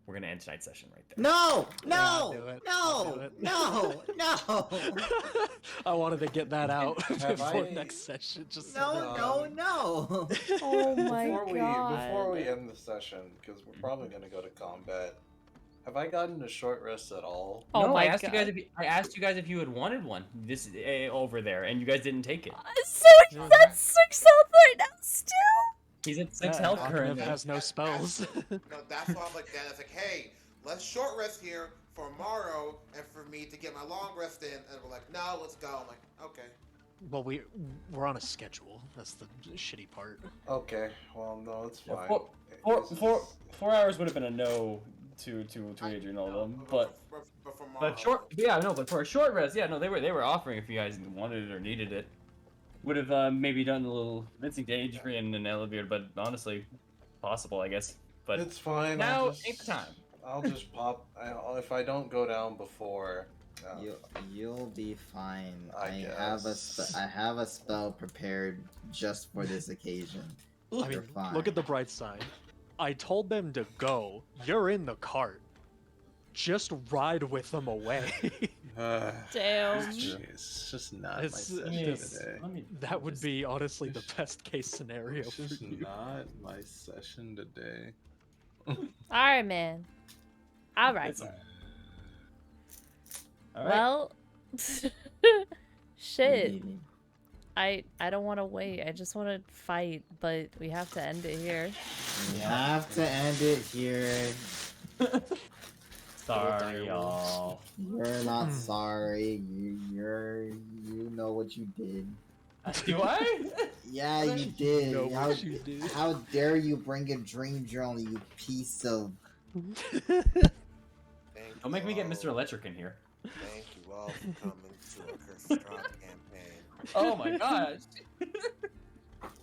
we're gonna end tonight's session right there. No! Yeah, I'll No! do it. I'll do No! it. No! No! I wanted to get that out Have before I- next session. Just No! No! No! Oh my Before we god. end the session, because we're probably gonna go to combat. Have I gotten a short rest at all? Oh No, my I asked god. I asked you guys if you had wanted one. This over there, and you guys didn't take it. So that's 6 health right now still? He's at 6 health Agnev currently. has no spells. No, that's why I'm like that. It's like, hey, let's short rest here for Morrow and for me to get my long rest in. And we're like, no, let's go. I'm like, okay. Well, we're on a schedule. That's the shitty part. Okay, well, no, it's Yeah, fine. This is- 4 hours would have been a no to Adrian all of them, but for Morrow. but for a short rest, yeah, no, they were offering if you guys wanted it or needed it. Would have maybe done a little convincing to Adrian and Elevator, but honestly, possible, I guess. But It's fine. now I'll just, ain't the time. I'll just pop. If I don't go down before. You'll be fine. I I have a spell prepared just for this occasion. I mean, You're fine. look at the bright side. I told them to go. You're in the cart. Just ride with them away. Damn. It's just not my It's- session it's- today. That would be honestly the best case scenario It's for just you. not my session today. Alright, man. Alright. All right. Well, shit. Maybe. I don't want to wait. I just want to fight, but we have to end it here. We have to end it here. Sorry, y'all. You're not sorry. You know what you did. Do I? Yeah, you did. know How, what you did. how dare you bring a dream journal, you piece of... Thank Don't make you me get all- Mr. Electric in here. Thank you all for coming to our Cursed Strahd campaign. Oh my gosh.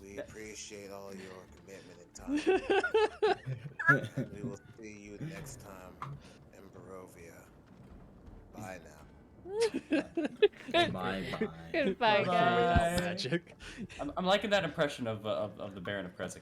We appreciate all your commitment and time. We will see you next time in Barovia. Bye now. Bye-bye. Goodbye, Bye. guys. Magic. I'm liking that impression of the Baron of Krezk.